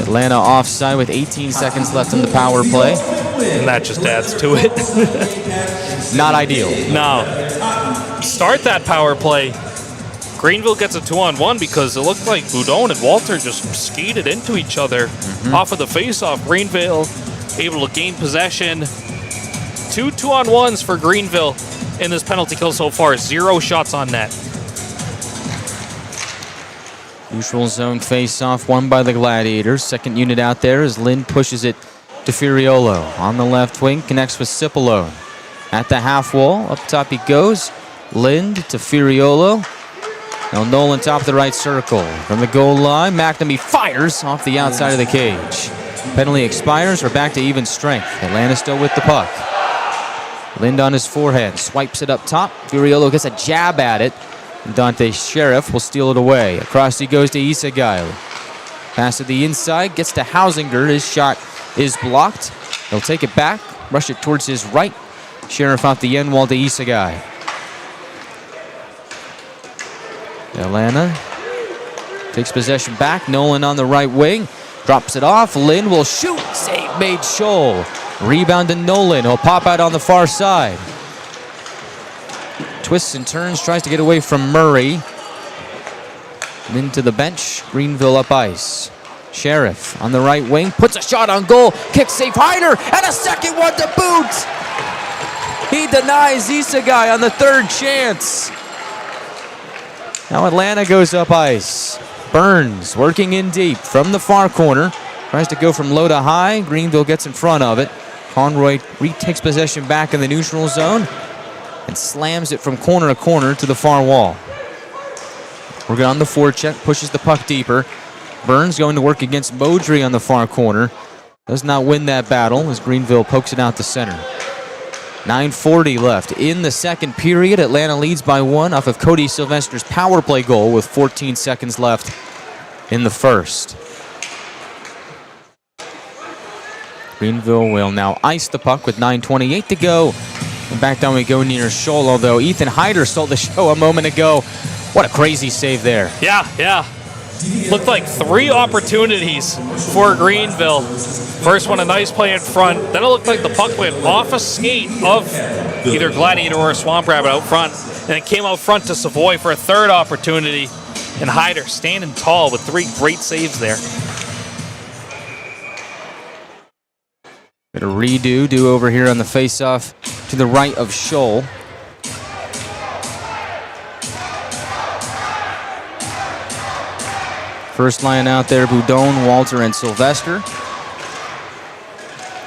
Atlanta offside with 18 seconds left in the power play. And that just adds to it. Not ideal. No. Start that power play. Greenville gets a 2-on-1 because it looked like Boudon and Walter just skated into each other off of the face-off. Greenville able to gain possession. 2 2-on-1s for Greenville in this penalty kill so far. 0 shots on net. Neutral zone face-off won by the Gladiators. Second unit out there as Lind pushes it to Furiolo. On the left wing, connects with Cipolone. At the half wall, up top he goes. Lind to Furiolo. Now Nolan top of the right circle. From the goal line, McNamee fires off the outside of the cage. Penalty expires, we're back to even strength. Atlanta still with the puck. Lind on his forehand, swipes it up top. Furiolo gets a jab at it. Dante Sheriff will steal it away. Across he goes to Isagail. Pass to the inside, gets to Hausinger. His shot is blocked. He'll take it back, rush it towards his right. Sheriff off the end wall to Isagai. Atlanta takes possession back. Nolan on the right wing. Drops it off. Lynn will shoot. Save made Scholl. Rebound to Nolan. He'll pop out on the far side. Twists and turns. Tries to get away from Murray. Into the bench. Greenville up ice. Sheriff on the right wing. Puts a shot on goal. Kick save Hyder. And a second one to boot. He denies Isagai on the third chance. Now Atlanta goes up ice. Burns working in deep from the far corner. Tries to go from low to high. Greenville gets in front of it. Conroy retakes possession back in the neutral zone and slams it from corner to corner to the far wall. We're on the forecheck, pushes the puck deeper. Burns going to work against Beaudry on the far corner. Does not win that battle as Greenville pokes it out the center. 9:40 left in the second period. Atlanta leads by 1 off of Cody Sylvester's power play goal with 14 seconds left in the first. Greenville will now ice the puck with 9:28 to go. And back down we go near Scholl, although Ethan Hyder stole the show a moment ago. What a crazy save there. Yeah. Looked like 3 opportunities for Greenville. First one, a nice play in front. Then it looked like the puck went off a skate of either Gladiator or Swamp Rabbit out front. And it came out front to Savoy for a third opportunity. And Hyder standing tall with 3 great saves there. Bit of do over here on the faceoff to the right of Scholl. First line out there, Boudon, Walter, and Sylvester.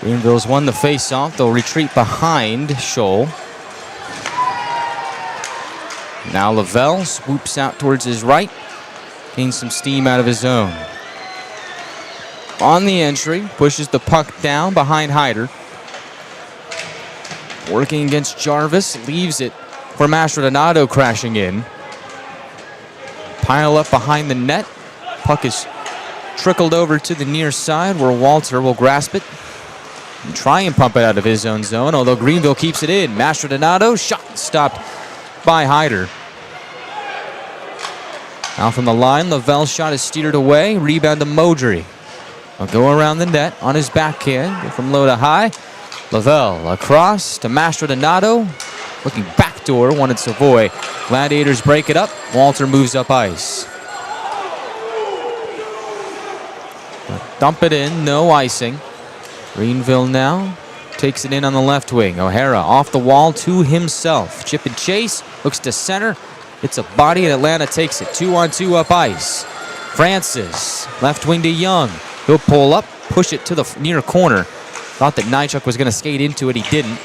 Greenville's won the faceoff. They'll retreat behind Scholl. Now Lavelle swoops out towards his right. Gains some steam out of his own. On the entry, pushes the puck down behind Hyder. Working against Jarvis, leaves it for Mastrodonato crashing in. Pile up behind the net. Puck is trickled over to the near side where Walter will grasp it and try and pump it out of his own zone, although Greenville keeps it in. Mastrodonato, shot stopped by Hyder. Now from the line, Lavelle's shot is steered away. Rebound to Modry. Will go around the net on his backhand from low to high. Lavelle across to Mastrodonato. Looking backdoor, wanted Savoy. Gladiators break it up. Walter moves up ice. Dump it in, no icing. Greenville now takes it in on the left wing. O'Hara off the wall to himself. Chip and chase, looks to center. It's a body and Atlanta takes it. 2-on-2 up ice. Francis, left wing to Young. He'll pull up, push it to the near corner. Thought that Nychuk was going to skate into it. He didn't.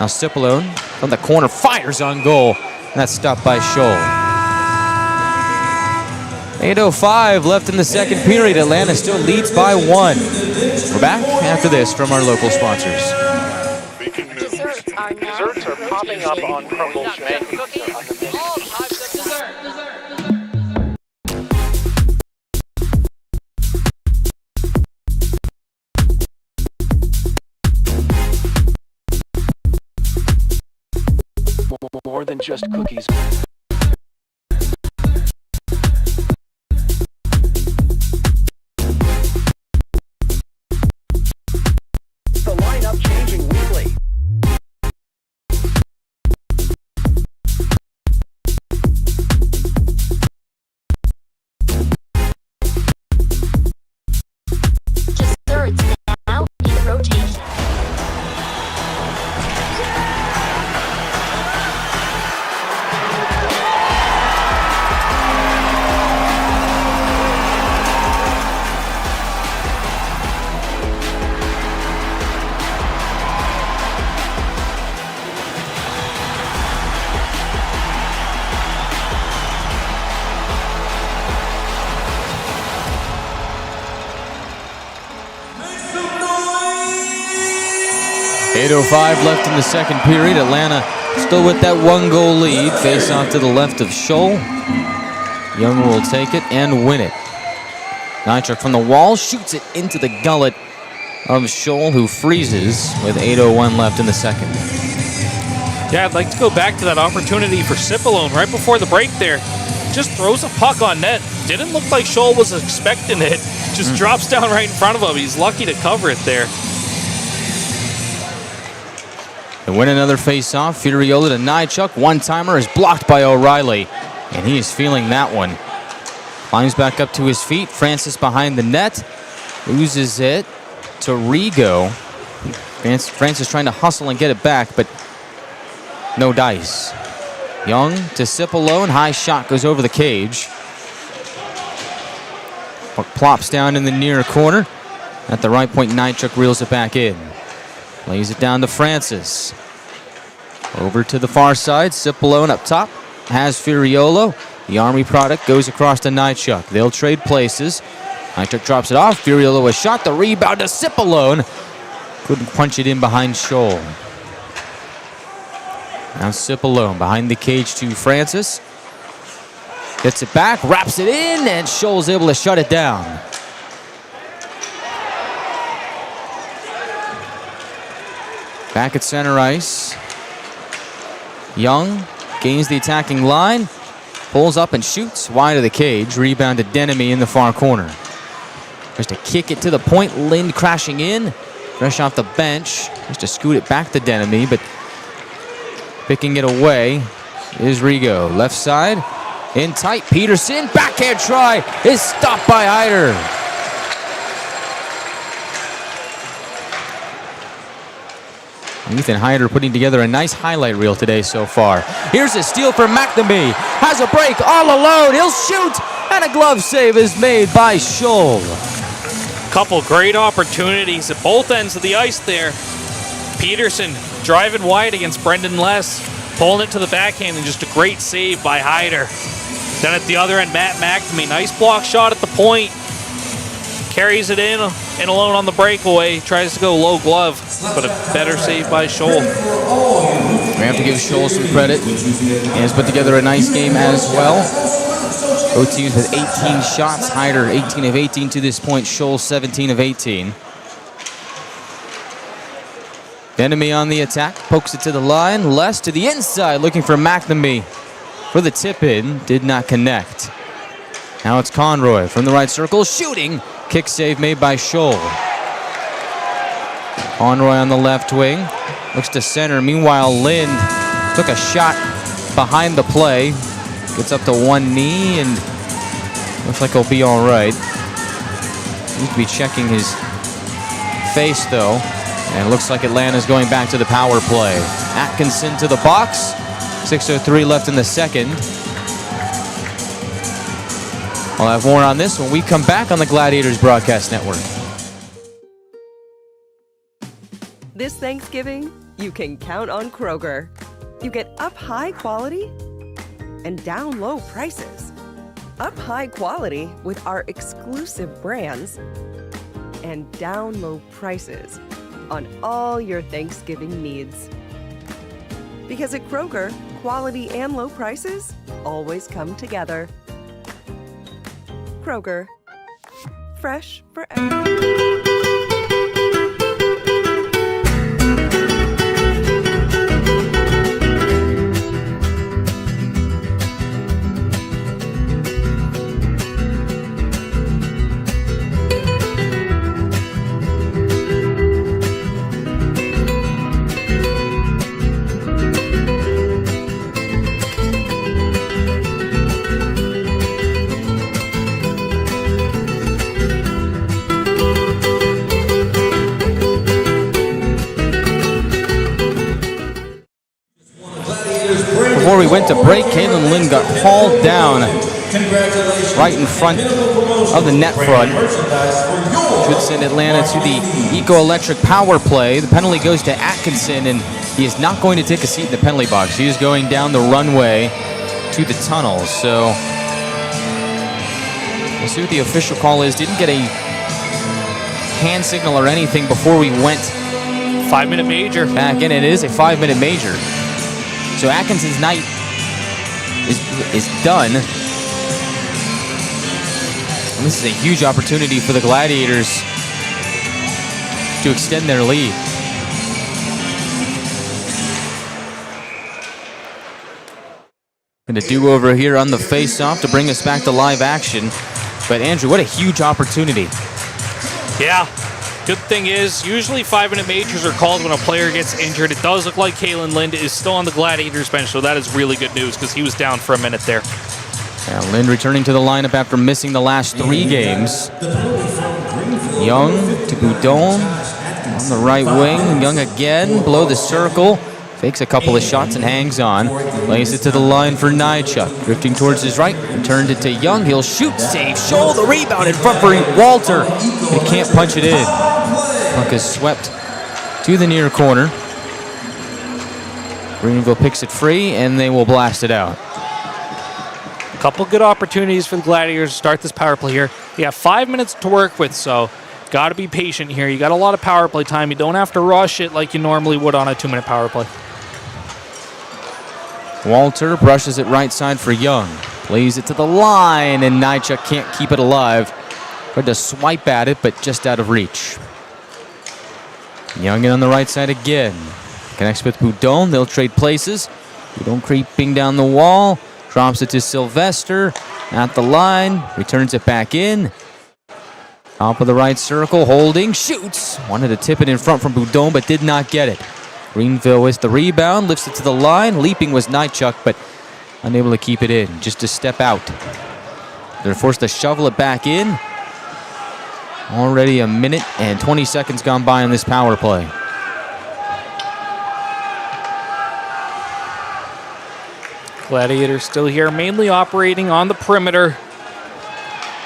Now Cipollone from the corner fires on goal. And that's stopped by Scholl. 8:05 left in the second period. Atlanta still leads by 1. We're back after this from our local sponsors. Desserts are popping up on Crumble's menu. All types of dessert. More than just cookies. The lineup changing weekly. Desserts now in rotation. .05 left in the second period. Atlanta still with that 1-goal lead. Face off to the left of Scholl. Young will take it and win it. Nychuk from the wall shoots it into the gullet of Scholl, who freezes with 8:01 left in the second. Yeah, I'd like to go back to that opportunity for Cipollone right before the break there. Just throws a puck on net. Didn't look like Scholl was expecting it. Just drops down right in front of him. He's lucky to cover it there. They win another face-off. Furiola to Nychuk. One-timer is blocked by O'Reilly, and he is feeling that one. Climbs back up to his feet. Francis behind the net. Loses it to Rigo. Francis trying to hustle and get it back, but no dice. Young to Cipollone. High shot goes over the cage. Puck plops down in the near corner. At the right point, Nychuk reels it back in. Lays it down to Francis. Over to the far side. Cipollone up top. Has Furiolo. The Army product goes across to Nychuk. They'll trade places. Nychuk drops it off. Furiolo a shot. The rebound to Cipollone. Couldn't punch it in behind Scholl. Now Cipollone behind the cage to Francis. Gets it back. Wraps it in. And Scholl's able to shut it down. Back at center ice. Young gains the attacking line. Pulls up and shoots wide of the cage. Rebound to Denemy in the far corner. Just to kick it to the point. Lind crashing in. Fresh off the bench. Just to scoot it back to Denemy, but picking it away is Rigo. Left side. In tight. Peterson. Backhand try is stopped by Hyder. Ethan Hyder putting together a nice highlight reel today so far. Here's a steal for McNamee. Has a break all alone. He'll shoot. And a glove save is made by Scholl. Couple great opportunities at both ends of the ice there. Peterson driving wide against Brendan Less. Pulling it to the backhand and just a great save by Hyder. Then at the other end, Matt McNamee. Nice block shot at the point. Carries it in and alone on the breakaway. Tries to go low glove, but a better save by Scholl. We have to give Scholl some credit. He has put together a nice game as well. Both teams with 18 shots. Hyder 18 of 18 to this point. Scholl 17 of 18. Enemy on the attack. Pokes it to the line. Less to the inside. Looking for McNamee for the tip in. Did not connect. Now it's Conroy from the right circle. Shooting. Kick save made by Scholl. Conroy on the left wing. Looks to center. Meanwhile, Lind took a shot behind the play. Gets up to one knee and looks like he'll be all right. Needs to be checking his face, though. And it looks like Atlanta's going back to the power play. Atkinson to the box. 6:03 left in the second. I'll have more on this when we come back on the Gladiators Broadcast Network. This Thanksgiving, you can count on Kroger. You get up high quality and down low prices. Up high quality with our exclusive brands and down low prices on all your Thanksgiving needs. Because at Kroger, quality and low prices always come together. Kroger, fresh for everyone. Before we went to break, Kalen Lind got hauled down right in front of the net front. Should send Atlanta to the Eco-Electric power play. The penalty goes to Atkinson, and he is not going to take a seat in the penalty box. He is going down the runway to the tunnel. So we'll see what the official call is. Didn't get a hand signal or anything before we went 5-minute major back in. It is a 5-minute major. So Atkinson's night is done. And this is a huge opportunity for the Gladiators to extend their lead. And a do-over here on the face-off to bring us back to live action. But Andrew, what a huge opportunity. Yeah. Good thing is, usually 5-minute majors are called when a player gets injured. It does look like Kalen Lind is still on the Gladiators bench, so that is really good news because he was down for a minute there. Yeah, Lind returning to the lineup after missing the last 3 games. Young to Boudon on the right wing. Young again, below the circle. Fakes a couple of shots and hangs on. Lays it to the line for Nychuk. Drifting towards his right. Returned it to Young. He'll shoot, save. Scholl the rebound in front for Walter. He can't punch it in. Puck is swept to the near corner. Greenville picks it free, and they will blast it out. A couple good opportunities for the Gladiators to start this power play here. You have 5 minutes to work with, so got to be patient here. You got a lot of power play time. You don't have to rush it like you normally would on a 2-minute power play. Walter brushes it right side for Young. Plays it to the line, and Nychuk can't keep it alive. Tried to swipe at it, but just out of reach. Young in on the right side again. Connects with Boudon. They'll trade places. Boudon creeping down the wall. Drops it to Sylvester. At the line. Returns it back in. Top of the right circle. Holding. Shoots. Wanted to tip it in front from Boudon, but did not get it. Greenville with the rebound. Lifts it to the line. Leaping was Nychuk, but unable to keep it in. Just a step out. They're forced to shovel it back in. Already a minute and 20 seconds gone by on this power play. Gladiators still here, mainly operating on the perimeter.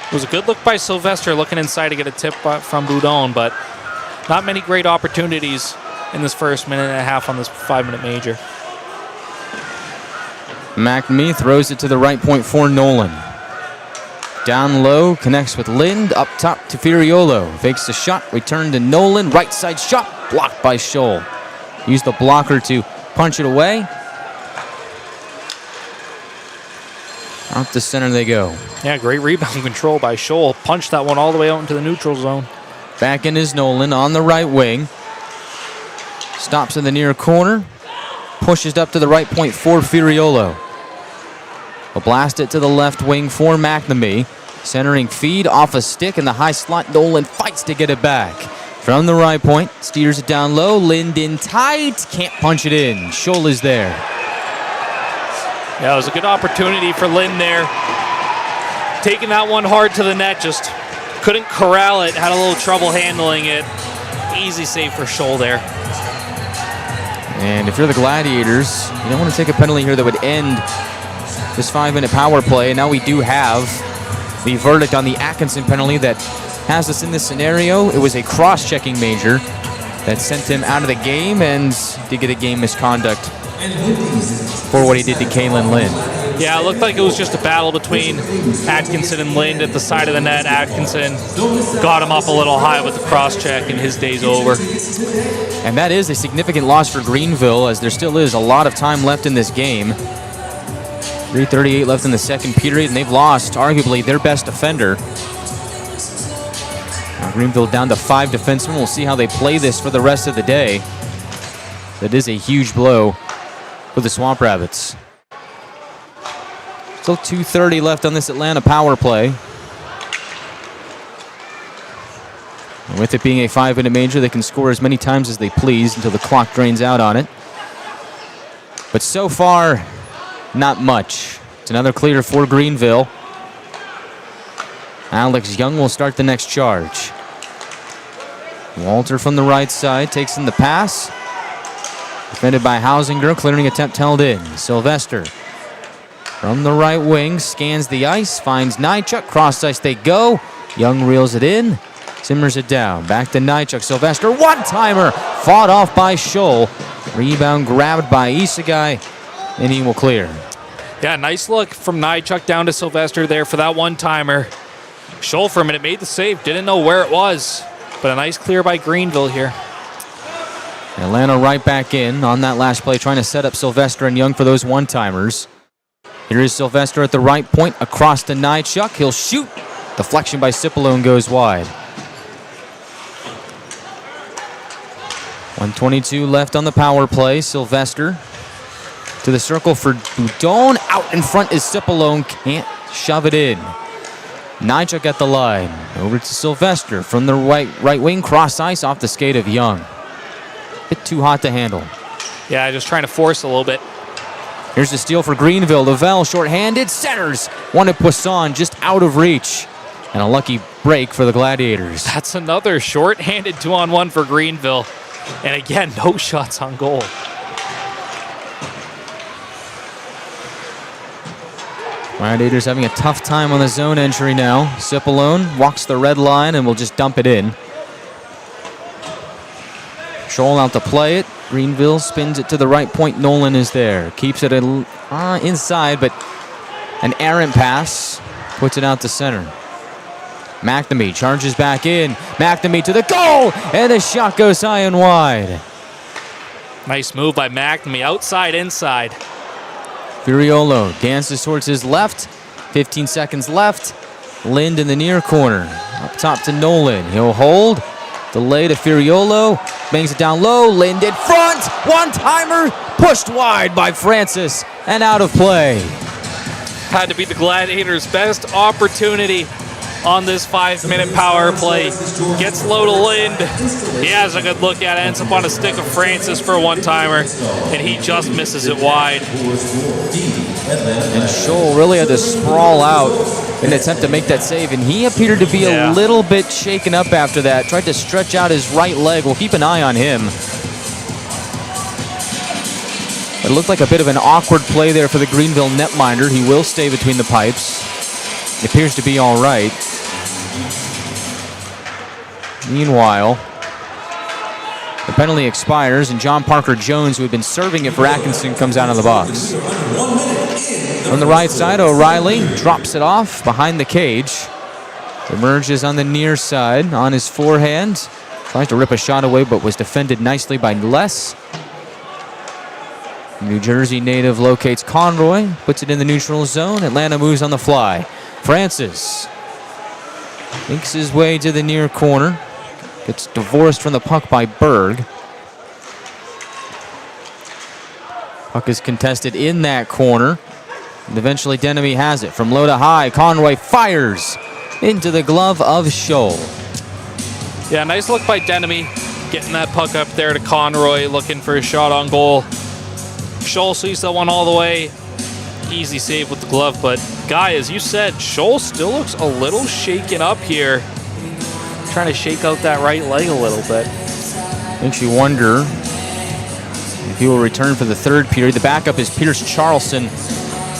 It was a good look by Sylvester looking inside to get a tip from Boudon, but not many great opportunities in this first minute and a half on this 5-minute major. McNamee throws it to the right point for Nolan. Down low, connects with Lind, up top to Firiolo. Fakes the shot, return to Nolan, right side shot, blocked by Scholl. Used the blocker to punch it away. Out to center they go. Yeah, great rebound control by Scholl. Punched that one all the way out into the neutral zone. Back in is Nolan on the right wing. Stops in the near corner. Pushes up to the right point for Firiolo. Will blast it to the left wing for McNamee. Centering feed off a stick in the high slot. Nolan fights to get it back. From the right point, steers it down low. Lind in tight. Can't punch it in. Scholl is there. Yeah, it was a good opportunity for Lind there. Taking that one hard to the net, just couldn't corral it. Had a little trouble handling it. Easy save for Scholl there. And if you're the Gladiators, you don't want to take a penalty here that would end this 5-minute power play. And now we do have the verdict on the Atkinson penalty that has us in this scenario. It was a cross-checking major that sent him out of the game and did get a game misconduct for what he did to Kalen Lind. Yeah, it looked like it was just a battle between Atkinson and Lind at the side of the net. Atkinson got him up a little high with the cross-check, and his day's over. And that is a significant loss for Greenville, as there still is a lot of time left in this game. 3:38 left in the second period, and they've lost arguably their best defender. Now Greenville down to 5 defensemen. We'll see how they play this for the rest of the day. That is a huge blow for the Swamp Rabbits. Still 2:30 left on this Atlanta power play. And with it being a 5-minute major, they can score as many times as they please until the clock drains out on it. But so far, not much. It's another clear for Greenville. Alex Young will start the next charge. Walter from the right side takes in the pass. Defended by Hausinger, clearing attempt held in. Sylvester from the right wing, scans the ice, finds Nychuk, cross ice they go. Young reels it in, simmers it down. Back to Nychuk, Sylvester, one-timer, fought off by Scholl. Rebound grabbed by Isagai, and he will clear. Yeah, nice look from Nychuk down to Sylvester there for that one-timer. Scholl for a minute made the save, didn't know where it was, but a nice clear by Greenville here. Atlanta right back in on that last play, trying to set up Sylvester and Young for those one-timers. Here is Sylvester at the right point, across to Nychuk. He'll shoot. Deflection by Cipolone goes wide. 1:22 left on the power play. Sylvester to the circle for Boudon. Out in front is Cipolone. Can't shove it in. Nychuk at the line. Over to Sylvester from the right wing. Cross ice off the skate of Young. Bit too hot to handle. Yeah, just trying to force a little bit. Here's the steal for Greenville. Lavelle shorthanded, centers. One at Poisson, just out of reach. And a lucky break for the Gladiators. That's another shorthanded 2-on-1 for Greenville. And again, no shots on goal. Gladiators having a tough time on the zone entry now. Cipolone walks the red line and will just dump it in. Scholl out to play it. Greenville spins it to the right point. Nolan is there. Keeps it inside, but an errant pass. Puts it out to center. McNamee charges back in. McNamee to the goal! And the shot goes high and wide. Nice move by McNamee. Outside, inside. Firiolo dances towards his left. 15 seconds left. Lind in the near corner. Up top to Nolan. He'll hold. Delay to Furiolo. Bangs it down low. Lind in front. One-timer. Pushed wide by Francis and out of play. Had to be the Gladiators' best opportunity on this 5-minute power play. Gets low to Lind. He has a good look at it. Ends up on a stick of Francis for a one-timer. And he just misses it wide. And Scholl really had to sprawl out in an attempt to make that save. And he appeared to be a little bit shaken up after that. Tried to stretch out his right leg. We'll keep an eye on him. It looked like a bit of an awkward play there for the Greenville netminder. He will stay between the pipes. It appears to be all right. Meanwhile, the penalty expires, and John Parker Jones, who had been serving it for Atkinson, comes out of the box. On the right side, O'Reilly drops it off behind the cage. Emerges on the near side on his forehand. Tries to rip a shot away, but was defended nicely by Les. New Jersey native locates Conroy, puts it in the neutral zone. Atlanta moves on the fly. Francis makes his way to the near corner. Gets divorced from the puck by Berg. Puck is contested in that corner. And eventually Denemy has it. From low to high, Conroy fires into the glove of Scholl. Yeah, nice look by Denemy. Getting that puck up there to Conroy, looking for a shot on goal. Scholl sees that one all the way. Easy save with the glove, but Guy, as you said, Scholl still looks a little shaken up here. Trying to shake out that right leg a little bit. Makes you wonder if he will return for the third period. The backup is Pierce Charleston.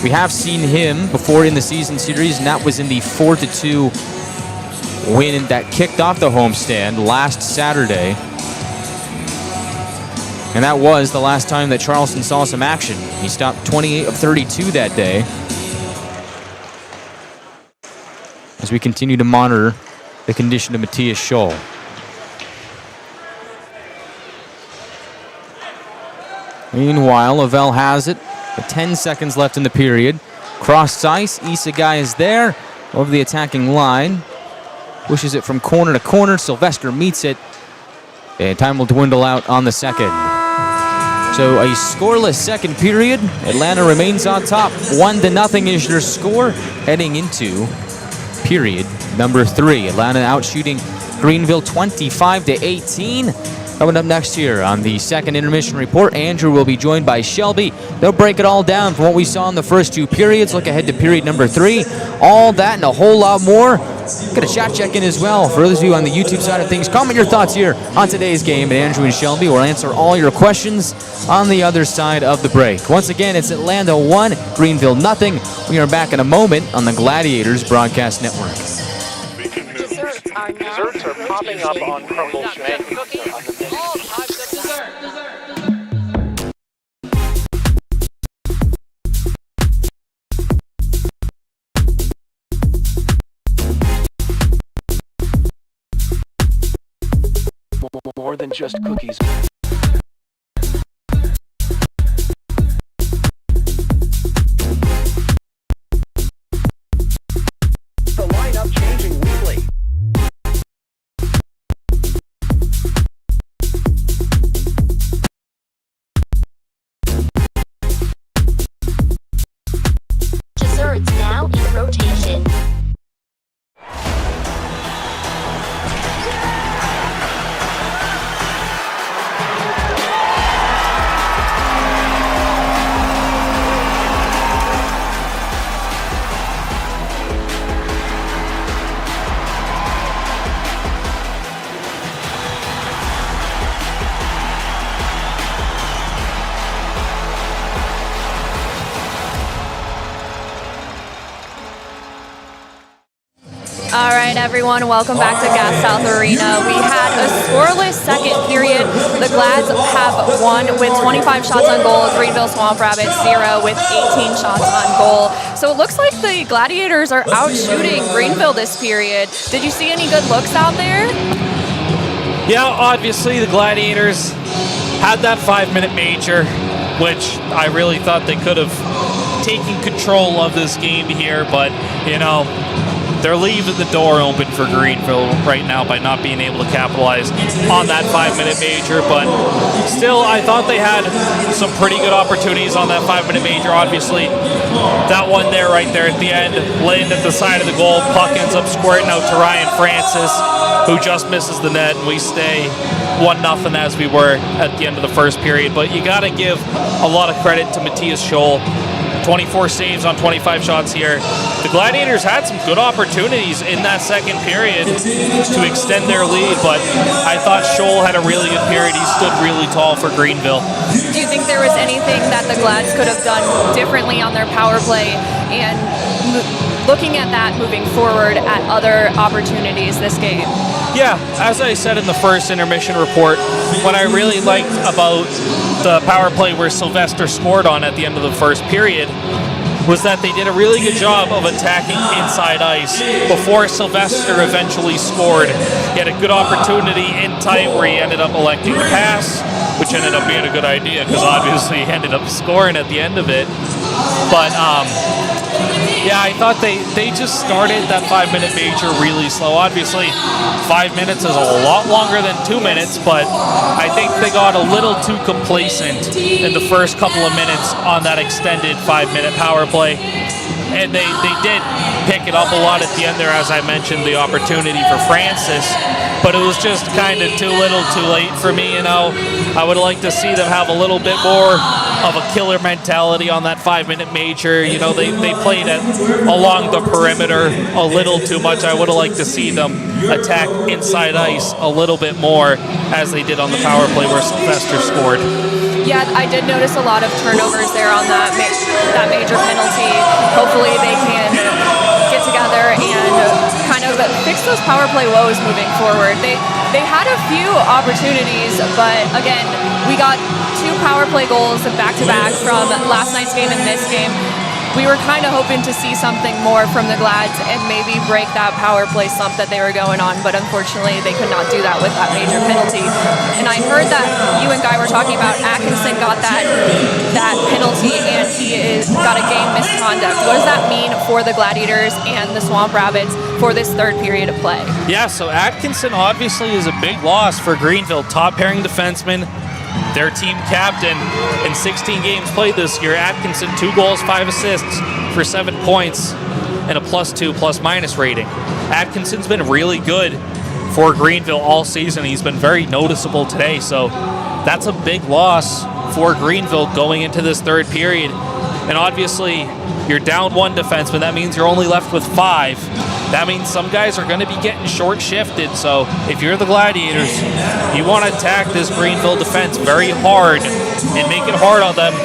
We have seen him before in the season series, and that was in the 4-2 win that kicked off the homestand last Saturday. And that was the last time that Charleston saw some action. He stopped 28 of 32 that day. As we continue to monitor the condition of Matthias Scholl. Meanwhile, Lavelle has it. With 10 seconds left in the period. Cross ice. Isagai is there over the attacking line. Pushes it from corner to corner. Sylvester meets it. And time will dwindle out on the second. So a scoreless second period. Atlanta remains on top. 1-0 is your score heading into period number 3. Atlanta out shooting Greenville 25-18. Coming up next here on the second intermission report, Andrew will be joined by Shelby. They'll break it all down from what we saw in the first 2 periods. Look ahead to period number 3. All that and a whole lot more. Get a chat check in as well. For those of you on the YouTube side of things, comment your thoughts here on today's game, and Andrew and Shelby will answer all your questions on the other side of the break. Once again, it's Atlanta 1, Greenville 0. We are back in a moment on the Gladiators Broadcast Network. Desserts are popping up on Crumble's menu. All types of dessert. More than just cookies. The lineup changing weekly. Desserts now in rotation. All right, everyone, welcome back to Gas South Arena. We had a scoreless second period. The Glads have won with 25 shots on goal. Greenville Swamp Rabbits 0 with 18 shots on goal. So it looks like the Gladiators are out shooting Greenville this period. Did you see any good looks out there? Yeah, obviously the Gladiators had that 5-minute major, which I really thought they could have taken control of this game here, but, you know, they're leaving the door open for Greenville right now by not being able to capitalize on that 5-minute major. But still, I thought they had some pretty good opportunities on that 5-minute major. Obviously, that one there right there at the end, landed at the side of the goal. Puck ends up squirting out to Ryan Francis, who just misses the net, and we stay 1-0 as we were at the end of the first period. But you got to give a lot of credit to Matthias Scholl. 24 saves on 25 shots here. The Gladiators had some good opportunities in that second period to extend their lead, but I thought Scholl had a really good period. He stood really tall for Greenville. Do you think there was anything that the Glads could have done differently on their power play, and looking at that moving forward at other opportunities this game? Yeah, as I said in the first intermission report, what I really liked about the power play where Sylvester scored on at the end of the first period was that they did a really good job of attacking inside ice before Sylvester eventually scored. He had a good opportunity in tight where he ended up electing to pass, which ended up being a good idea because obviously he ended up scoring at the end of it. But yeah, I thought they just started that 5-minute major really slow. Obviously, 5 minutes is a lot longer than 2 minutes, but I think they got a little too complacent in the first couple of minutes on that extended 5-minute power play. And they did pick it up a lot at the end there, as I mentioned, the opportunity for Francis. But it was just kind of too little too late for me, you know. I would like to see them have a little bit more of a killer mentality on that 5-minute major. You know, they played it along the perimeter a little too much. I would have liked to see them attack inside ice a little bit more as they did on the power play where Sylvester scored. Yeah, I did notice a lot of turnovers there on that major penalty. Hopefully they can get together and kind of fix those power play woes moving forward. They had a few opportunities, but again, we got 2 power play goals back-to-back from last night's game and this game. We were kind of hoping to see something more from the Glads and maybe break that power play slump that they were going on, but unfortunately they could not do that with that major penalty. And I heard that you and Guy were talking about Atkinson got that penalty and he got a game misconduct. What does that mean for the Gladiators and the Swamp Rabbits for this third period of play? Yeah, so Atkinson obviously is a big loss for Greenville, top pairing defenseman, their team captain. In 16 games played this year, Atkinson 2 goals, 5 assists for 7 points and a +2 ± rating. Atkinson's been really good for Greenville all season. He's been very noticeable today, so that's a big loss for Greenville going into this third period. And obviously, you're down 1 defenseman. That means you're only left with 5. That means some guys are going to be getting short shifted. So if you're the Gladiators, you want to attack this Greenville defense very hard and make it hard on them.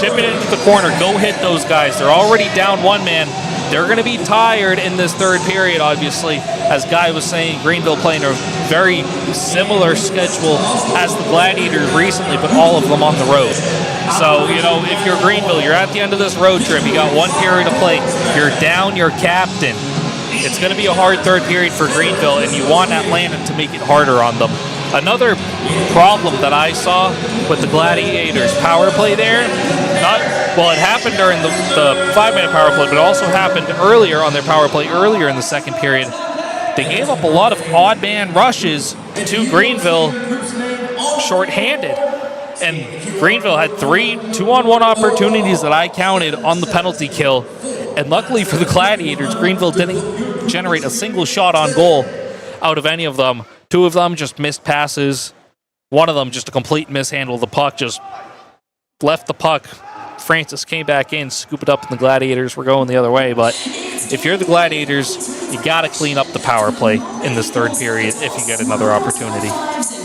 Chip it into the corner. Go hit those guys. They're already down 1 man. They're going to be tired in this third period, obviously. As Guy was saying, Greenville playing a very similar schedule as the Gladiators recently, but all of them on the road. So, you know, if you're Greenville, you're at the end of this road trip. You got 1 period to play. You're down your captain. It's going to be a hard third period for Greenville, and you want Atlanta to make it harder on them. Another problem that I saw with the Gladiators power play there, it happened during the 5-minute power play, but it also happened earlier on their power play, earlier in the second period. They gave up a lot of odd man rushes to Greenville shorthanded. And Greenville had 3 2-on-1 opportunities that I counted on the penalty kill. And luckily for the Gladiators, Greenville didn't generate a single shot on goal out of any of them. 2 of them just missed passes. 1 of them just a complete mishandle of the puck, just left the puck. Francis came back in, scooped it up, and the Gladiators were going the other way. But if you're the Gladiators, you got to clean up the power play in this third period if you get another opportunity.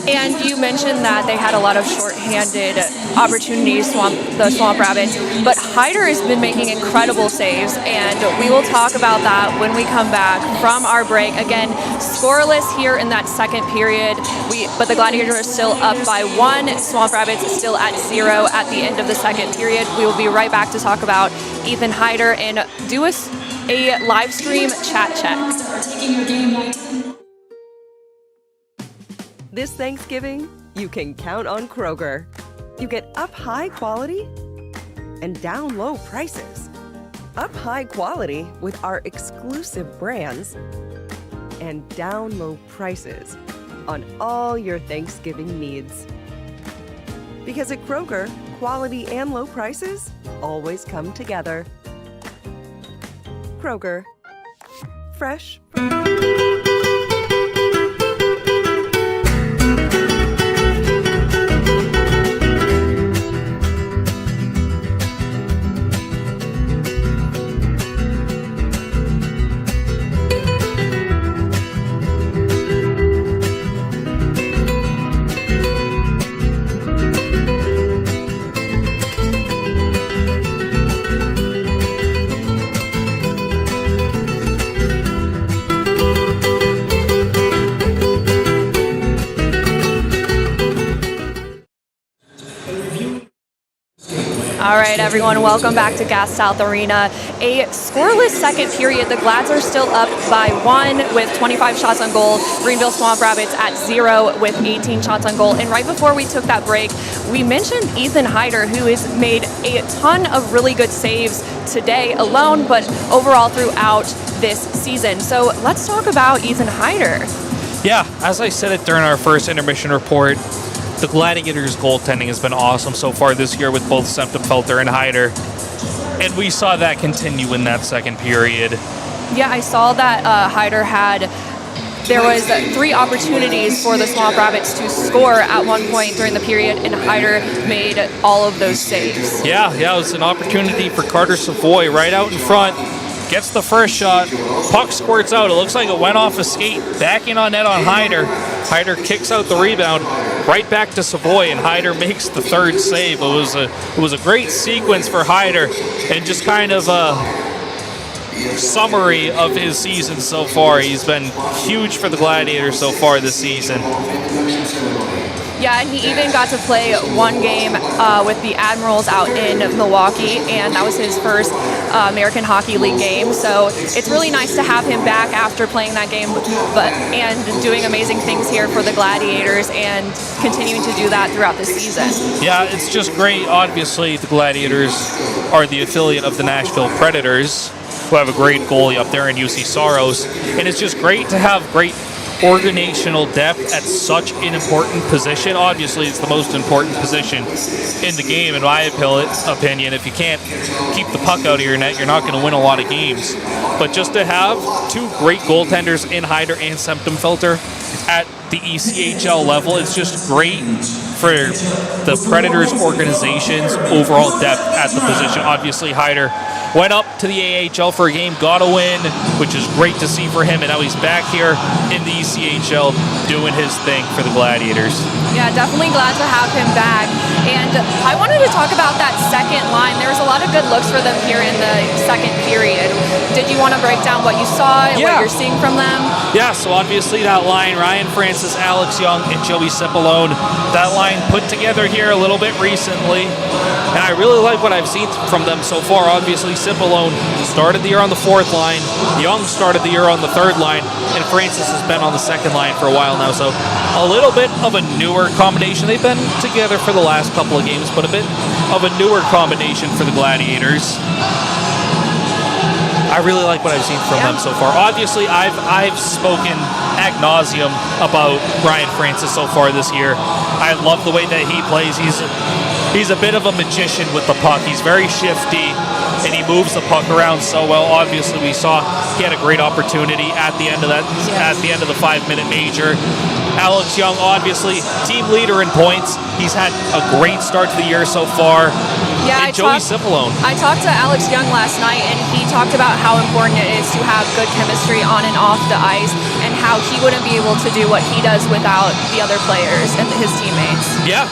And you mentioned that they had a lot of shorthanded opportunities, the Swamp Rabbits, but Hyder has been making incredible saves, and we will talk about that when we come back from our break. Again, scoreless here in that second period, but the Gladiators are still up by 1. Swamp Rabbits is still at 0 at the end of the second period. We will be right back to talk about Ethan Hyder and do us a live stream chat check. This Thanksgiving, you can count on Kroger. You get up high quality and down low prices. Up high quality with our exclusive brands and down low prices on all your Thanksgiving needs. Because at Kroger, quality and low prices always come together. Kroger. Fresh. All right, everyone, welcome back to Gas South Arena. A scoreless second period. The Glads are still up by 1 with 25 shots on goal. Greenville Swamp Rabbits at 0 with 18 shots on goal. And right before we took that break, we mentioned Ethan Hyder, who has made a ton of really good saves today alone, but overall throughout this season. So let's talk about Ethan Hyder. Yeah, as I said it during our first intermission report, the Gladiators' goaltending has been awesome so far this year with both Septemfelter and Hyder. And we saw that continue in that second period. Yeah, I saw that Hyder there was 3 opportunities for the Swamp Rabbits to score at one point during the period, and Hyder made all of those saves. Yeah, it was an opportunity for Carter Savoy right out in front. Gets the first shot, puck squirts out. It looks like it went off a skate, back in on net on Hyder. Hyder kicks out the rebound, right back to Savoy, and Hyder makes the third save. It was a great sequence for Hyder, and just kind of a summary of his season so far. He's been huge for the Gladiators so far this season. Yeah, and he even got to play one game with the Admirals out in Milwaukee, and that was his first American Hockey League game. So it's really nice to have him back after playing that game and doing amazing things here for the Gladiators and continuing to do that throughout the season. Yeah, it's just great. Obviously, the Gladiators are the affiliate of the Nashville Predators, who have a great goalie up there in UC Soros. And it's just great to have great organizational depth at such an important position. Obviously, it's the most important position in the game, in my opinion. If you can't keep the puck out of your net, you're not going to win a lot of games. But just to have 2 great goaltenders in Hyder and Septemfelter at the ECHL level, it's just great for the Predators organization's overall depth at the position. Obviously, Hyder went up to the AHL for a game, got a win, which is great to see for him, and now he's back here in the ECHL doing his thing for the Gladiators. Yeah, definitely glad to have him back. And I wanted to talk about that second line. There was a lot of good looks for them here in the second period. Did you want to break down what you saw and what you're seeing from them? Yeah, so obviously that line, Ryan Francis, Alex Young, and Joey Cipollone, that line put together here a little bit recently. And I really like what I've seen from them so far. Obviously, Cipollone started the year on the 4th line, Young started the year on the 3rd line, and Francis has been on the 2nd line for a while now. So a little bit of a newer combination. They've been together for the last couple of games, but a bit of a newer combination for the Gladiators. I really like what I've seen from them so far. Obviously, I've spoken ad nauseum about Ryan Francis so far this year. I love the way that he plays. He's a bit of a magician with the puck. He's very shifty, and he moves the puck around so well. Obviously, we saw he had a great opportunity at the end of the 5-minute major. Alex Young, obviously, team leader in points. He's had a great start to the year so far. Yeah, and Joey Cipollone. I talked to Alex Young last night, and he talked about how important it is to have good chemistry on and off the ice, and how he wouldn't be able to do what he does without the other players and his teammates. Yeah.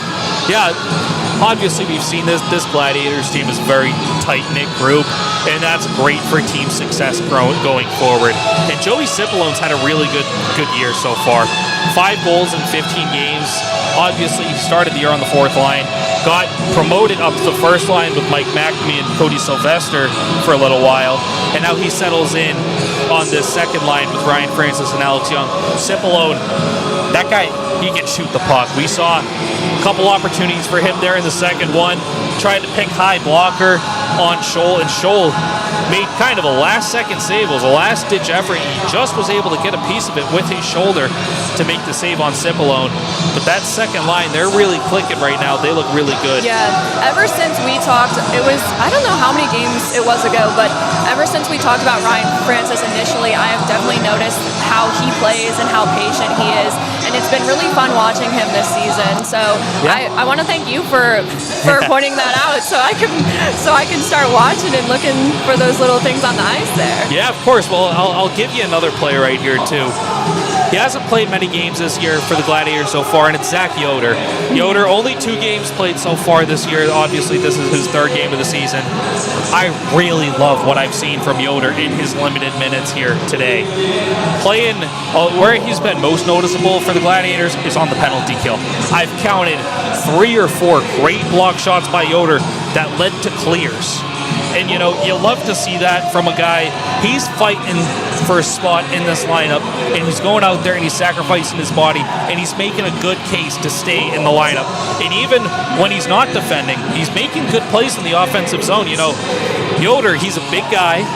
Obviously, we've seen this Gladiators team is a very tight-knit group, and that's great for team success going forward. And Joey Cipollone's had a really good year so far. 5 goals in 15 games. Obviously, he started the year on the 4th line, got promoted up to the 1st line with Mike McNamee and Cody Sylvester for a little while, and now he settles in on this 2nd line with Ryan Francis and Alex Young. Cipollone, that guy, he can shoot the puck. We saw a couple opportunities for him there in the second one. Tried to pick high blocker on Scholl, and Scholl made kind of a last-second save. It was a last-ditch effort. He just was able to get a piece of it with his shoulder to make the save on Cipolone. But that second line, they're really clicking right now. They look really good. Yeah, ever since we talked, it was, I don't know how many games it was ago, but ever since we talked about Ryan Francis initially, I have definitely noticed how he plays and how patient he is. And it's been really fun watching him this season. So I want to thank you for pointing that out so I can start watching and looking for those little things on the ice there. Yeah, of course. Well, I'll give you another play right here, too. He hasn't played many games this year for the Gladiators so far, and it's Zach Yoder. Yoder, only 2 games played so far this year. Obviously, this is his 3rd game of the season. I really love what I've seen from Yoder in his limited minutes here today. Playing where he's been most noticeable for the Gladiators is on the penalty kill. I've counted 3 or 4 great block shots by Yoder that led to clears. And, you know, you love to see that from a guy. He's fighting for a spot in this lineup, and he's going out there and he's sacrificing his body, and he's making a good case to stay in the lineup. And even when he's not defending, he's making good plays in the offensive zone. You know, Yoder, he's a big guy.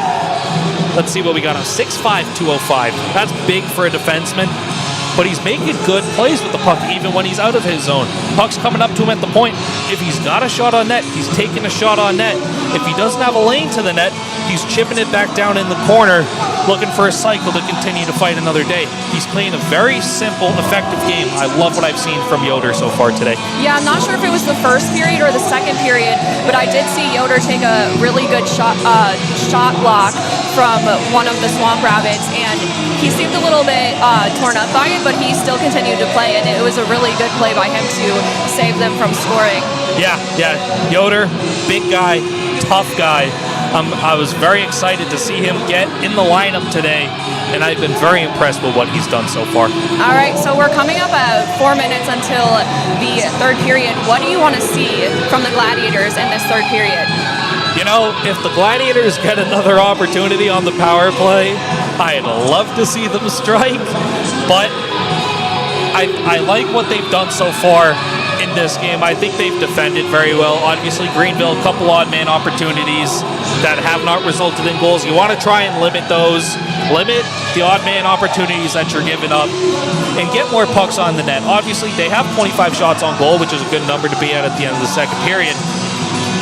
Let's see what we got on 6'5", 205. That's big for a defenseman. But he's making good plays with the puck, even when he's out of his zone. Puck's coming up to him at the point. If he's got a shot on net, he's taking a shot on net. If he doesn't have a lane to the net, he's chipping it back down in the corner, looking for a cycle to continue to fight another day. He's playing a very simple, effective game. I love what I've seen from Yoder so far today. Yeah, I'm not sure if it was the first period or the second period, but I did see Yoder take a really good shot block from one of the Swamp Rabbits, and he seemed a little bit torn up by it, but he still continued to play, and it was a really good play by him to save them from scoring. Yeah. Yoder, big guy, tough guy. I was very excited to see him get in the lineup today, and I've been very impressed with what he's done so far. All right, so we're coming up at 4 minutes until the 3rd period. What do you want to see from the Gladiators in this 3rd period? You know, if the Gladiators get another opportunity on the power play, I'd love to see them strike, but I like what they've done so far in this game. I think they've defended very well. Obviously, Greenville, a couple odd man opportunities that have not resulted in goals. You want to try and limit those. Limit the odd man opportunities that you're giving up and get more pucks on the net. Obviously, they have 25 shots on goal, which is a good number to be at the end of the 2nd period.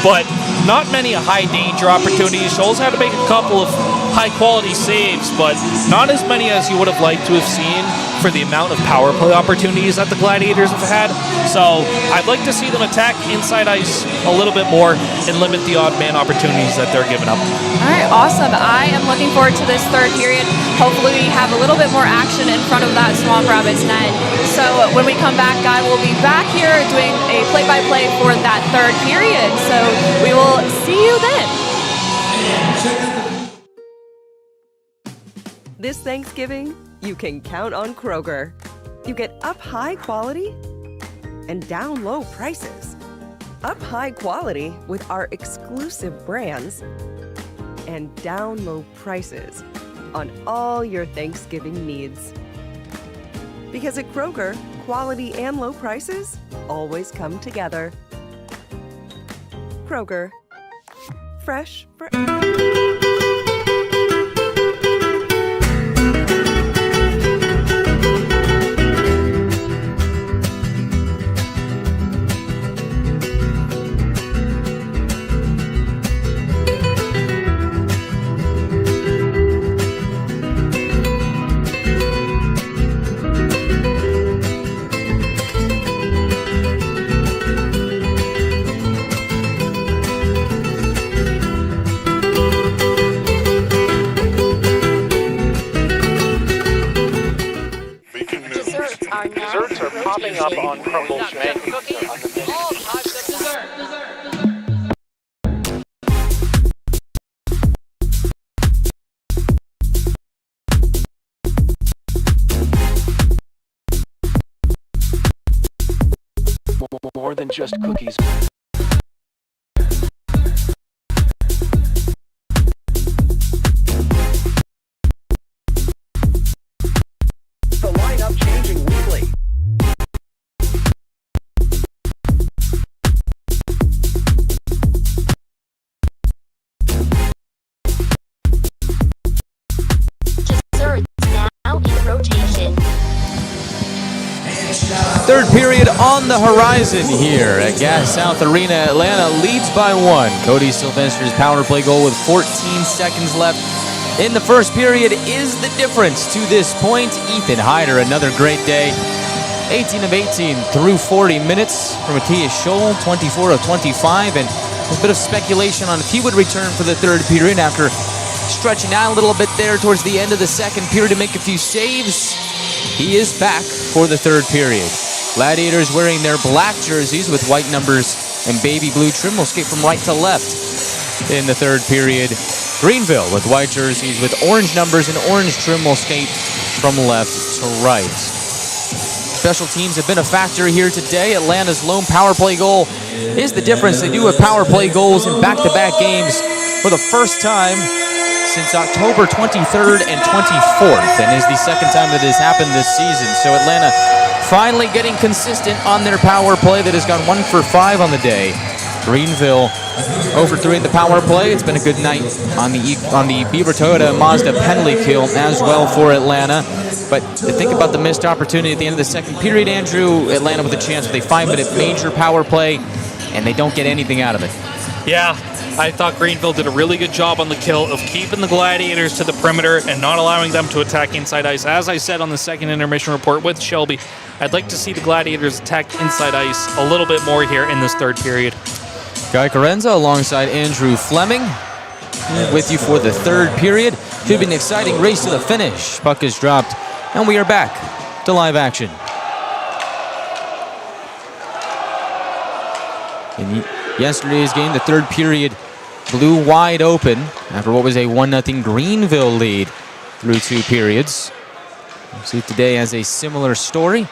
But not many high danger opportunities. Scholes had to make a couple of high quality saves, but not as many as you would have liked to have seen for the amount of power play opportunities that the Gladiators have had. So I'd like to see them attack inside ice a little bit more and limit the odd man opportunities that they're giving up. All right, awesome. I am looking forward to this 3rd period. Hopefully we have a little bit more action in front of that Swamp Rabbits net. So when we come back, Guy will be back here doing a play-by-play for that 3rd period. So we will see you then. This Thanksgiving, you can count on Kroger. You get up high quality and down low prices. Up high quality with our exclusive brands and down low prices on all your Thanksgiving needs. Because at Kroger, quality and low prices always come together. Kroger, fresh for... Desserts are popping up on Crumble's menu. All types of dessert. More than just cookies. The lineup changing weekly. Third period on the horizon here at Gas South Arena. Atlanta leads by 1. Cody Sylvester's power play goal with 14 seconds left in the first period is the difference to this point. Ethan Hyder, another great day. 18 of 18 through 40 minutes for Matthias Scholl, 24 of 25, and a bit of speculation on if he would return for the third period after stretching out a little bit there towards the end of the second period to make a few saves. He is back for the third period. Gladiators wearing their black jerseys with white numbers and baby blue trim will skate from right to left in the third period. Greenville with white jerseys with orange numbers and orange trim will skate from left to right. Special teams have been a factor here today. Atlanta's lone power play goal is the difference. They do have power play goals in back-to-back games for the first time since October 23rd and 24th, and is the second time that has happened this season. So Atlanta finally getting consistent on their power play that has gone 1 for 5 on the day. Greenville 0 for 3 in the power play. It's been a good night on the Beaver Toyota Mazda penalty kill as well for Atlanta. But to think about the missed opportunity at the end of the second period, Andrew, Atlanta with a chance with a 5-minute major power play, and they don't get anything out of it. Yeah, I thought Greenville did a really good job on the kill of keeping the Gladiators to the perimeter and not allowing them to attack inside ice. As I said on the second intermission report with Shelby, I'd like to see the Gladiators attack inside ice a little bit more here in this third period. Guy Chiarenza alongside Andrew Fleming with you for the third period. Should be an exciting race to the finish. Puck is dropped, and we are back to live action. In yesterday's game, the third period blew wide open after what was a 1-0 Greenville lead through 2 periods. We'll see if today has a similar story.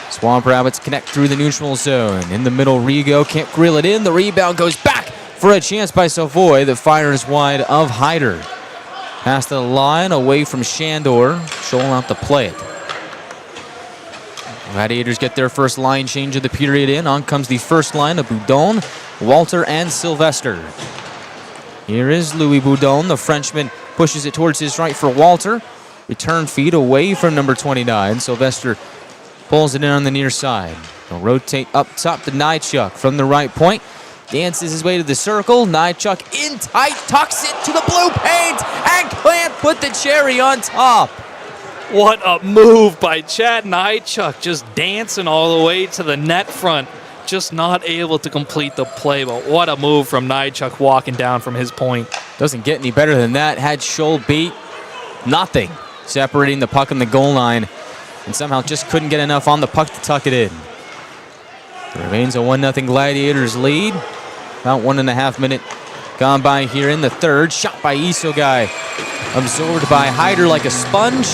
Swamp Rabbits connect through the neutral zone. In the middle, Rigo can't grill it in. The rebound goes back for a chance by Savoy that fires wide of Hyder. Past the line, away from Shandor. Scholl out to play it. Gladiators get their first line change of the period in. On comes the first line of Boudon, Walter, and Sylvester. Here is Louis Boudon. The Frenchman pushes it towards his right for Walter. Return feed away from number 29. Sylvester pulls it in on the near side. He'll rotate up top to Nychuk from the right point. Dances his way to the circle. Nychuk in tight, tucks it to the blue paint, and can't put the cherry on top. What a move by Chad Nychuk, just dancing all the way to the net front. Just not able to complete the play, but what a move from Nychuk walking down from his point. Doesn't get any better than that. Had Scholl beat, nothing separating the puck and the goal line, and somehow just couldn't get enough on the puck to tuck it in. It remains a 1-0 Gladiators lead. About 1.5 minutes gone by here in the third. Shot by Isogai, absorbed by Hyder like a sponge.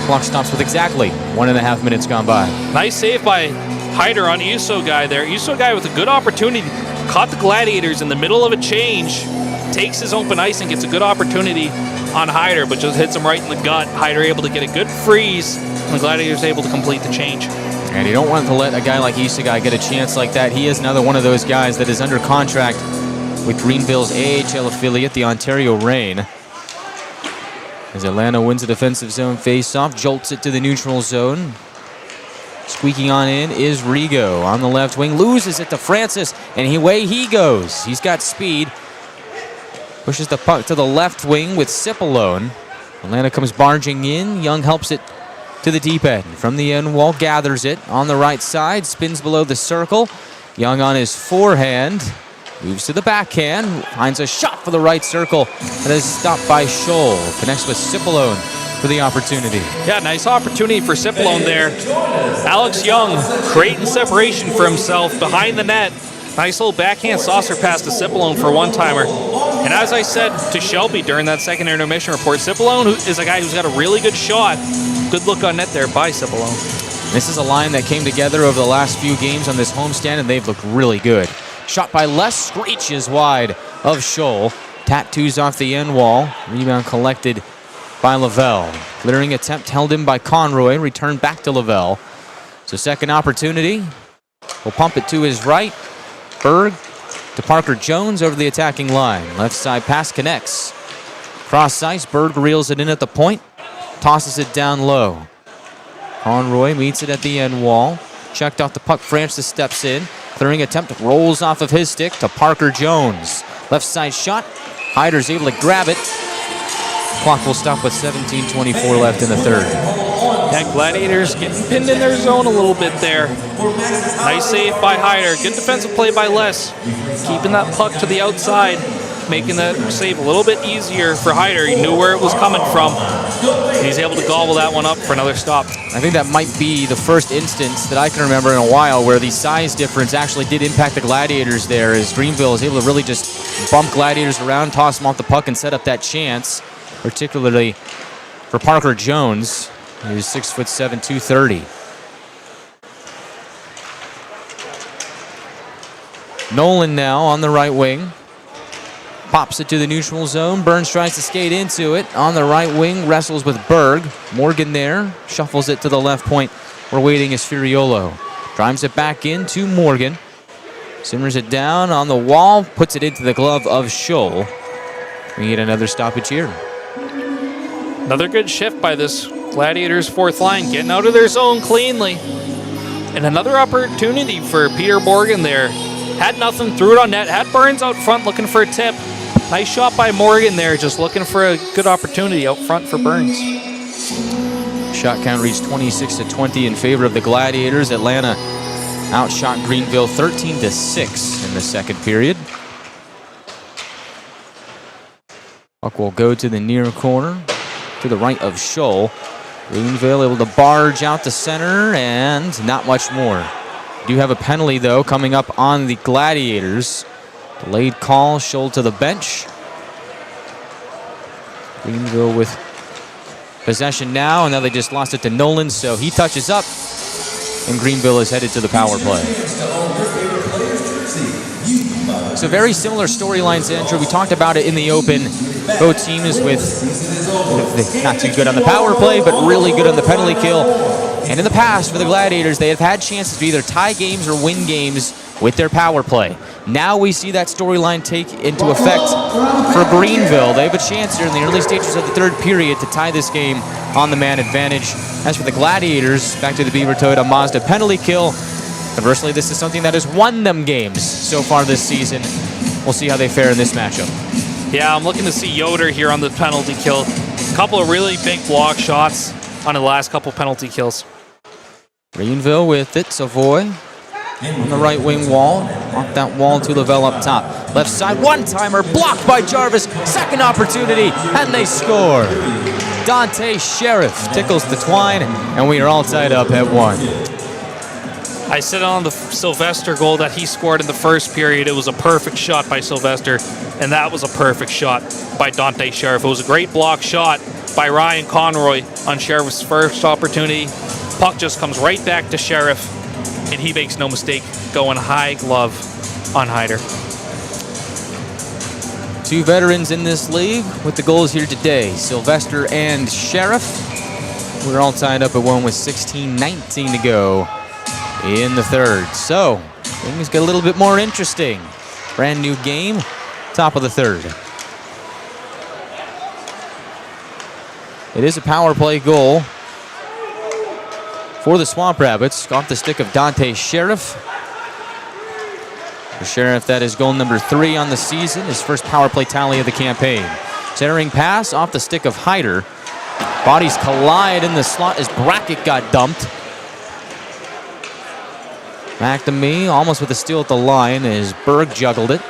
Clock stops with exactly 1.5 minutes gone by. Nice save by Hyder on Isogai there. Isogai with a good opportunity. Caught the Gladiators in the middle of a change. Takes his open ice and gets a good opportunity on Hyder, but just hits him right in the gut. Hyder able to get a good freeze, and the Gladiators able to complete the change. And you don't want to let a guy like Isogai get a chance like that. He is another one of those guys that is under contract with Greenville's AHL affiliate, the Ontario Reign. As Atlanta wins a defensive zone faceoff, jolts it to the neutral zone. Squeaking on in is Rigo on the left wing, loses it to Francis, and away he goes. He's got speed. Pushes the puck to the left wing with Cipollone. Atlanta comes barging in. Young helps it to the deep end. From the end wall, gathers it on the right side, spins below the circle. Young on his forehand, moves to the backhand, finds a shot for the right circle, and is stopped by Scholl. Connects with Cipollone for the opportunity. Yeah, nice opportunity for Cipollone there. Alex Young creating separation for himself behind the net. Nice little backhand saucer pass to Cipollone for a one-timer. And as I said to Shelby during that second intermission report, Cipollone is a guy who's got a really good shot. Good look on net there by Cipollone. This is a line that came together over the last few games on this homestand, and they've looked really good. Shot by Les, screeches wide of Scholl. Tattoos off the end wall. Rebound collected by Lavelle. Clearing attempt held in by Conroy. Returned back to Lavelle. So second opportunity. Will pump it to his right. Berg to Parker Jones over the attacking line. Left side pass connects. Cross ice, Berg reels it in at the point. tosses it down low. Conroy meets it at the end wall. Checked off the puck, Francis steps in. Clearing attempt, rolls off of his stick to Parker Jones. Left side shot, Hyder's able to grab it. Clock will stop with 17:24 left in the third. Yeah, Gladiators getting pinned in their zone a little bit there. Nice save by Hyder. Good defensive play by Les. Keeping that puck to the outside, making that save a little bit easier for Hyder. He knew where it was coming from. And he's able to gobble that one up for another stop. I think that might be the first instance that I can remember in a while where the size difference actually did impact the Gladiators there, as Greenville is able to really just bump Gladiators around, toss them off the puck, and set up that chance, particularly for Parker Jones, who's 6'7", 230. Nolan now on the right wing. Pops it to the neutral zone. Burns tries to skate into it. On the right wing, wrestles with Berg. Morgan there, shuffles it to the left point. We're waiting as Furiolo. Drives it back in to Morgan. Simmers it down on the wall, puts it into the glove of Scholl. We get another stoppage here. Another good shift by this Gladiators fourth line, getting out of their zone cleanly. And another opportunity for Peter Morgan there. Had nothing, threw it on net, had Burns out front looking for a tip. Nice shot by Morgan there, just looking for a good opportunity out front for Burns. Shot count reached 26-20 in favor of the Gladiators. Atlanta outshot Greenville 13-6 in the second period. Puck will go to the near corner, to the right of Scholl. Greenville able to barge out to center, and not much more. Do have a penalty, though, coming up on the Gladiators. Delayed call, Scholl to the bench. Greenville with possession now, and now they just lost it to Nolan, so he touches up, and Greenville is headed to the power play. So very similar storylines, Andrew. We talked about it in the open. Both teams with not too good on the power play, but really good on the penalty kill. And in the past, for the Gladiators, they have had chances to either tie games or win games with their power play. Now we see that storyline take into effect for Greenville. They have a chance here in the early stages of the third period to tie this game on the man advantage. As for the Gladiators, back to the Beaver Toyota Mazda penalty kill. Conversely, this is something that has won them games so far this season. We'll see how they fare in this matchup. Yeah, I'm looking to see Yoder here on the penalty kill. A couple of really big block shots on the last couple penalty kills. Greenville with it, Savoy on the right wing wall. Off that wall to Lavelle up top. Left side, one-timer, blocked by Jarvis. Second opportunity, and they score. Dante Sheriff tickles the twine, and we are all tied up at 1. I said on the Sylvester goal that he scored in the first period, it was a perfect shot by Sylvester, and that was a perfect shot by Dante Sheriff. It was a great block shot by Ryan Conroy on Sheriff's first opportunity. Puck just comes right back to Sheriff, and he makes no mistake going high glove on Hyder. Two veterans in this league with the goals here today, Sylvester and Sheriff. We're all tied up at 1 with 16:19 to go in the third. So things get a little bit more interesting. Brand new game, top of the third. It is a power play goal for the Swamp Rabbits, off the stick of Dante Sheriff. For Sheriff, that is goal number 3 on the season, his first power play tally of the campaign. Centering pass off the stick of Hyder. Bodies collide in the slot as Brackett got dumped. Back to me, almost with a steal at the line as Berg juggled it.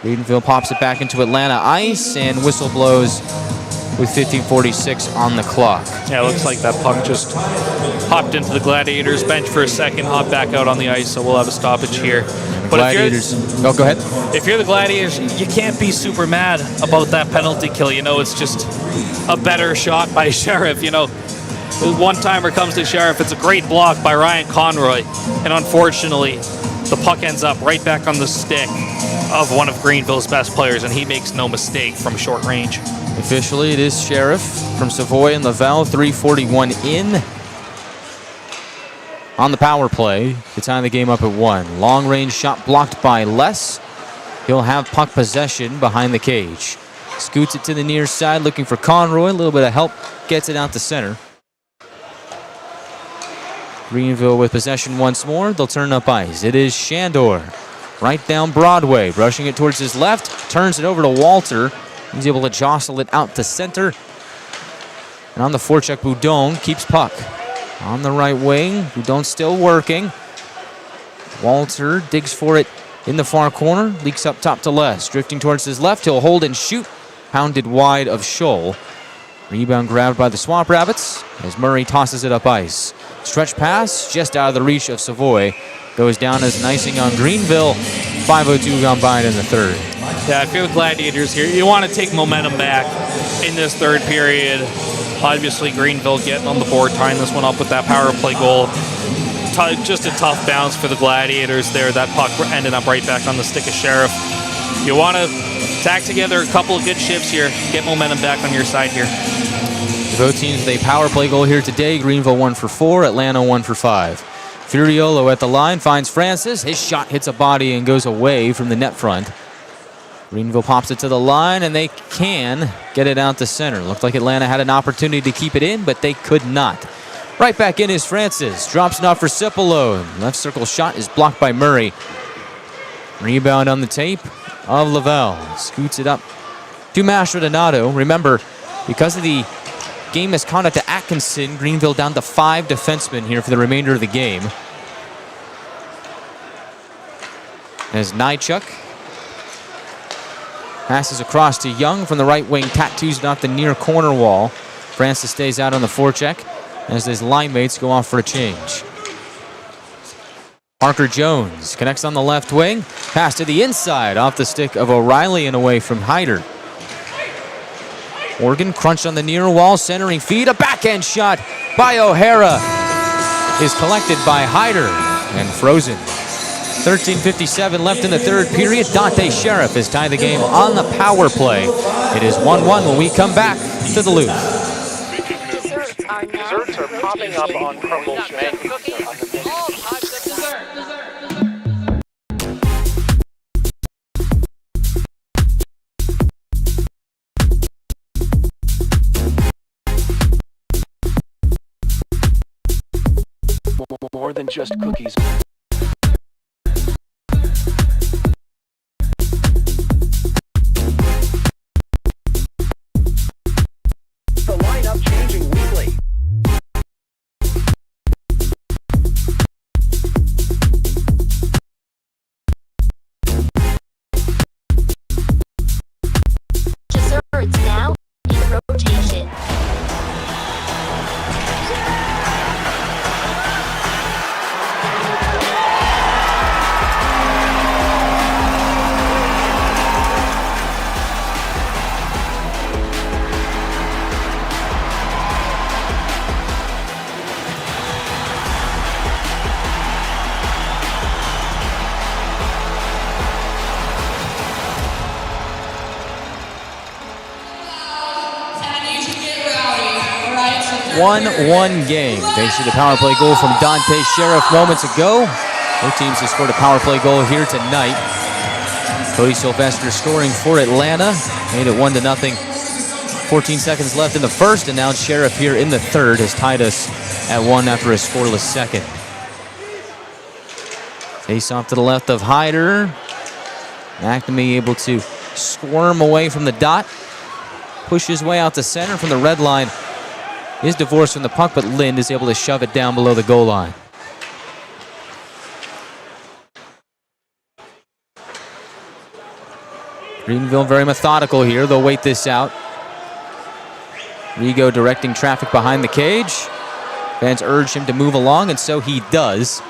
Greenville pops it back into Atlanta ice, and whistle blows with 15:46 on the clock. Yeah, it looks like that puck just hopped into the Gladiators bench for a second, hopped back out on the ice, so we'll have a stoppage here. But Gladiators, go ahead. If you're the Gladiators, you can't be super mad about that penalty kill. You know, it's just a better shot by Sheriff. You know, one-timer comes to Sheriff. It's a great block by Ryan Conroy, and unfortunately, the puck ends up right back on the stick of one of Greenville's best players, and he makes no mistake from short range. Officially, it is Sheriff from Savoy and Lavelle, 3:41 in on the power play to tie the game up at 1. Long range shot blocked by Les. He'll have puck possession behind the cage. Scoots it to the near side, looking for Conroy. A little bit of help, gets it out to center. Greenville with possession once more. They'll turn up ice. It is Shandor. Right down Broadway, brushing it towards his left. Turns it over to Walter. He's able to jostle it out to center. And on the forecheck, Boudon keeps puck. On the right wing, Boudon still working. Walter digs for it in the far corner. Leaks up top to Les. Drifting towards his left. He'll hold and shoot. Pounded wide of Scholl. Rebound grabbed by the Swamp Rabbits as Murray tosses it up ice. Stretch pass just out of the reach of Savoy. Goes down as an icing on Greenville. 5:02 gone by in the third. Yeah, if you're the Gladiators here, you want to take momentum back in this third period. Obviously, Greenville getting on the board, tying this one up with that power play goal. Just a tough bounce for the Gladiators there. That puck ended up right back on the stick of Sheriff. You want to tack together a couple of good shifts here. Get momentum back on your side here. Both teams with a power play goal here today. Greenville 1 for 4, Atlanta 1 for 5. Furiolo at the line finds Francis. His shot hits a body and goes away from the net front. Greenville pops it to the line, and they can get it out to center. Looked like Atlanta had an opportunity to keep it in, but they could not. Right back in is Francis. Drops it off for Cipolo. Left circle shot is blocked by Murray. Rebound on the tape of Lavelle. Scoots it up to Mastrodonato. Remember, because of the game misconduct to Atkinson, Greenville down to 5 defensemen here for the remainder of the game. As Nychuk passes across to Young from the right wing, tattoos it off the near corner wall. Francis stays out on the forecheck as his line mates go off for a change. Parker Jones connects on the left wing. Pass to the inside off the stick of O'Reilly and away from Hyder. Morgan crunched on the near wall, centering feed. A backhand shot by O'Hara is collected by Hyder and frozen. 13:57 left in the third period. Dante Sheriff has tied the game on the power play. It is 1-1 when we come back to the loop. Desserts are popping up on crumble menu. More than just cookies. The lineup changing weekly. Desserts now in rotation. One game. Thanks to the power play goal from Dante Sheriff moments ago. Both teams have scored a power play goal here tonight. Cody Sylvester scoring for Atlanta. Made it 1-0. 14 seconds left in the first, and now Sheriff here in the third has tied us at 1 after a scoreless second. Face off to the left of Hyder. McNamee able to squirm away from the dot. Push his way out to center from the red line. Is divorced from the puck, but Lind is able to shove it down below the goal line. Greenville very methodical here. They'll wait this out. Rigo directing traffic behind the cage. Fans urge him to move along, and so he does.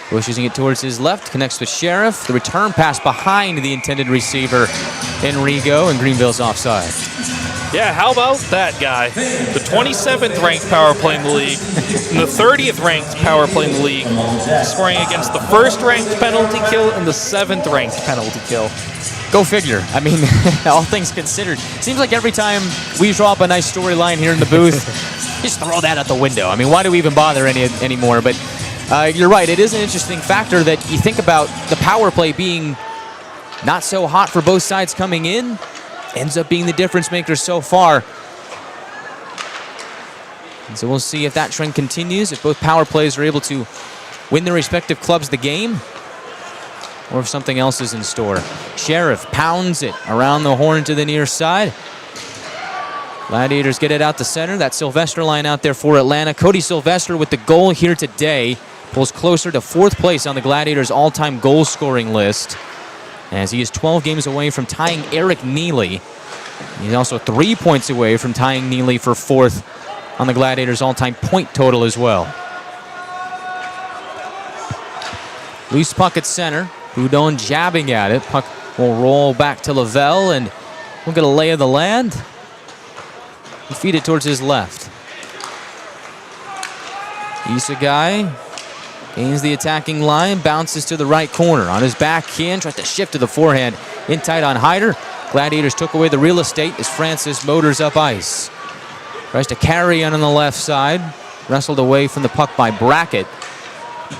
Pushes it towards his left, connects with Sheriff. The return pass behind the intended receiver in Rigo, and Greenville's offside. Yeah, how about that guy? The 27th ranked power play in the league, and the 30th ranked power play in the league, scoring against the first ranked penalty kill and the 7th ranked penalty kill. Go figure. I mean, all things considered. Seems like every time we draw up a nice storyline here in the booth, just throw that out the window. I mean, why do we even bother anymore? But you're right. It is an interesting factor that you think about the power play being not so hot for both sides coming in. ends up being the difference maker so far. And so we'll see if that trend continues, if both power plays are able to win their respective clubs the game, or if something else is in store. Sheriff pounds it around the horn to the near side. Gladiators get it out the center. That Sylvester line out there for Atlanta. Cody Sylvester with the goal here today pulls closer to 4th place on the Gladiators' all-time goal-scoring list, as he is 12 games away from tying Eric Neely. He's also 3 points away from tying Neely for 4th on the Gladiators' all-time point total as well. Loose puck at center. Boudon jabbing at it. Puck will roll back to Lavelle, and we'll get a lay of the land. And feed it towards his left. Isagai gains the attacking line, bounces to the right corner. On his backhand, tries to shift to the forehand. In tight on Hyder. Gladiators took away the real estate as Francis motors up ice. Tries to carry on the left side. Wrestled away from the puck by Brackett.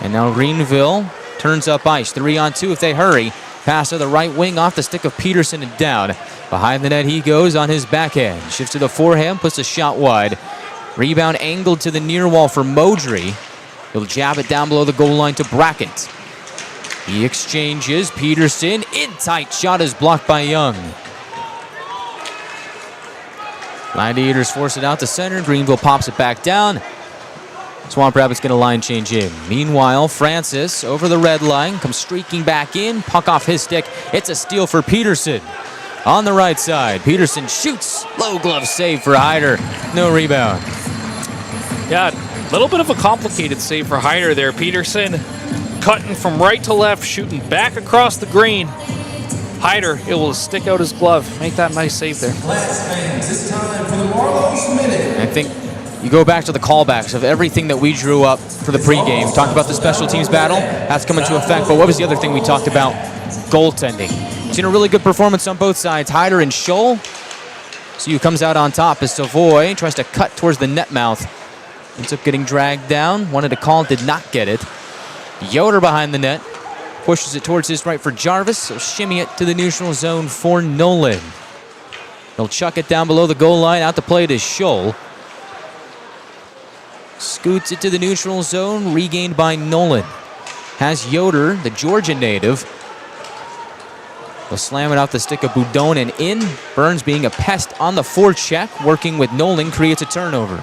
And now Greenville turns up ice. 3-on-2 if they hurry. Pass to the right wing off the stick of Peterson and down. Behind the net he goes on his backhand. Shifts to the forehand, puts a shot wide. Rebound angled to the near wall for Modry. He'll jab it down below the goal line to Brackett. He exchanges. Peterson in tight. Shot is blocked by Young. Gladiators force it out to center. Greenville pops it back down. Swamp Rabbits get a line change in. Meanwhile, Francis over the red line, comes streaking back in. Puck off his stick. It's a steal for Peterson. On the right side, Peterson shoots. Low glove save for Hyder. No rebound. Yeah, a little bit of a complicated save for Hyder there. Peterson cutting from right to left, shooting back across the green. Hyder able to stick out his glove. Make that nice save there. I think you go back to the callbacks of everything that we drew up for the pregame. We talked about the special teams battle. That's come into effect. But what was the other thing we talked about? Goaltending. Seen a really good performance on both sides. Hyder and Scholl. See who comes out on top as Savoy tries to cut towards the net mouth. Ends up getting dragged down. Wanted to call, did not get it. Yoder behind the net. Pushes it towards his right for Jarvis. He'll shimmy it to the neutral zone for Nolan. He'll chuck it down below the goal line. Out to play to Scholl. Scoots it to the neutral zone, regained by Nolan. Has Yoder, the Georgian native. Will slam it off the stick of Boudon and in. Burns being a pest on the forecheck, working with Nolan, creates a turnover.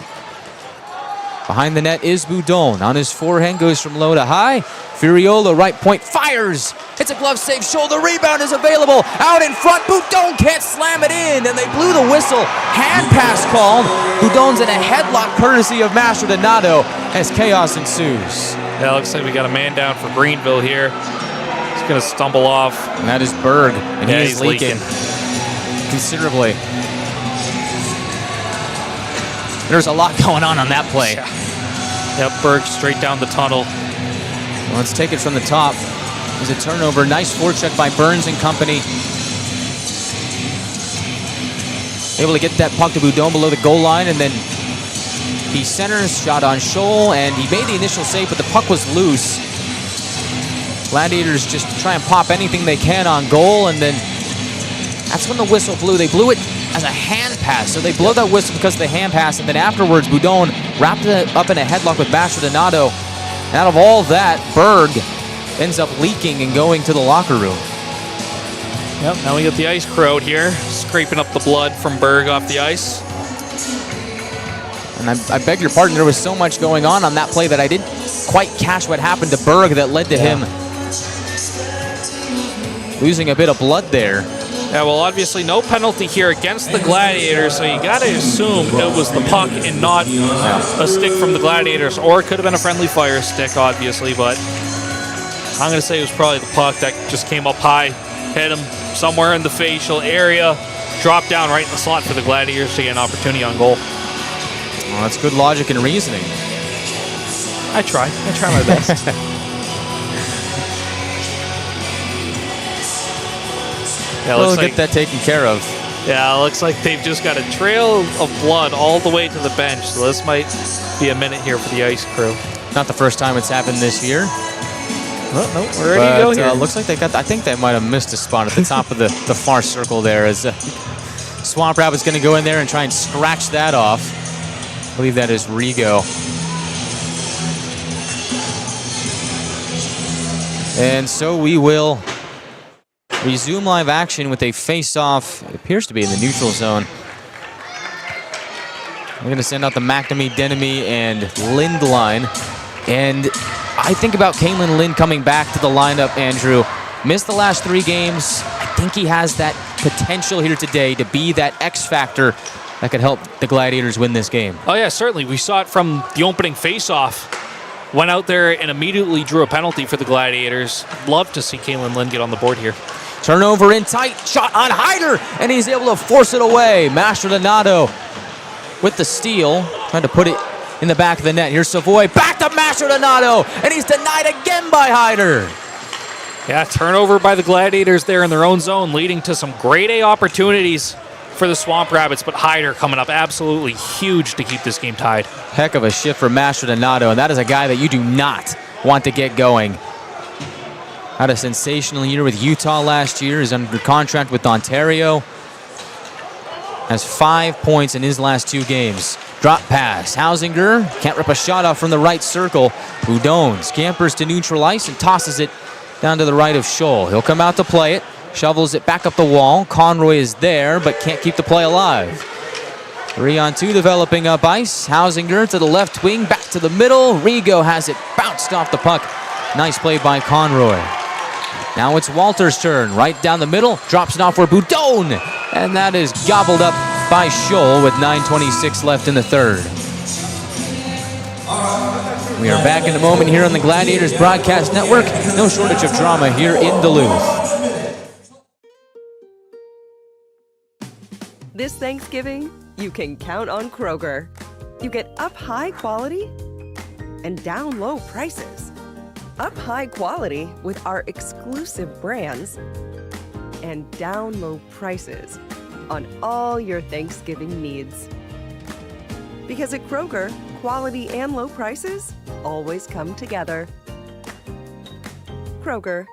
Behind the net is Boudon. On his forehand, goes from low to high. Furiola, right point, fires. It's a glove save. Shoulder rebound is available. Out in front, Boudon can't slam it in, and they blew the whistle. Hand pass called. Boudon's in a headlock courtesy of Mastrodonado as chaos ensues. Yeah, looks like we got a man down for Greenville here. He's going to stumble off. And that is Berg, and yeah, he is leaking considerably. There's a lot going on that play. Yep, Berg straight down the tunnel. Let's take it from the top. There's a turnover. Nice forecheck by Burns and company. Able to get that puck to Boudon below the goal line, and then he centers, shot on Scholl, and he made the initial save, but the puck was loose. Gladiators just try and pop anything they can on goal, and then that's when the whistle blew. They blew it as a hand pass, so they blow that whistle because of the hand pass, and then afterwards, Boudon wrapped it up in a headlock with Mastrodonado. And out of all that, Berg ends up leaking and going to the locker room. Yep, now we got the ice crew out here, scraping up the blood from Berg off the ice. And I beg your pardon, there was so much going on that play that I didn't quite catch what happened to Berg that led to him losing a bit of blood there. Yeah, well, obviously no penalty here against the Gladiators, so you got to assume it was the puck and not a stick from the Gladiators, or it could have been a friendly fire stick, obviously, but I'm going to say it was probably the puck that just came up high, hit him somewhere in the facial area, dropped down right in the slot for the Gladiators to get an opportunity on goal. Well, that's good logic and reasoning. I try my best. Yeah, we'll get that taken care of. Yeah, it looks like they've just got a trail of blood all the way to the bench, so this might be a minute here for the ice crew. Not the first time it's happened this year. Oh, no, we're ready to go here. Looks like they got, I think they might have missed a spot at the top of the far circle there as Swamp Rabbit's going to go in there and try and scratch that off. I believe that is Rigo. And so we will resume live action with a face-off. It appears to be in the neutral zone. We're going to send out the McNamee, Denemy, and Lind line. And I think about Kalen Lind coming back to the lineup, Andrew. Missed the last 3 games. I think he has that potential here today to be that X factor that could help the Gladiators win this game. Oh, yeah, certainly. We saw it from the opening face-off. Went out there and immediately drew a penalty for the Gladiators. Love to see Kalen Lind get on the board here. Turnover in tight, shot on Hyder, and he's able to force it away. Mastrodonato with the steal, trying to put it in the back of the net. Here's Savoy, back to Mastrodonato, and he's denied again by Hyder. Yeah, turnover by the Gladiators there in their own zone, leading to some grade A opportunities for the Swamp Rabbits, but Hyder coming up absolutely huge to keep this game tied. Heck of a shift for Mastrodonato, and that is a guy that you do not want to get going. Had a sensational year with Utah last year, is under contract with Ontario. Has 5 points in his last 2 games. Drop pass, Hausinger can't rip a shot off from the right circle. Boudon scampers to neutral ice and tosses it down to the right of Scholl. He'll come out to play it. Shovels it back up the wall. Conroy is there, but can't keep the play alive. 3-on-2 developing up ice. Hausinger to the left wing, back to the middle. Rigo has it bounced off the puck. Nice play by Conroy. Now it's Walter's turn. Right down the middle. Drops it off for Boudon. And that is gobbled up by Scholl with 9:26 left in the third. We are back in a moment here on the Gladiators Broadcast Network. No shortage of drama here in Duluth. This Thanksgiving, you can count on Kroger. You get up high quality and down low prices. Up high quality with our exclusive brands and down low prices on all your Thanksgiving needs. Because at Kroger, quality and low prices always come together. Kroger,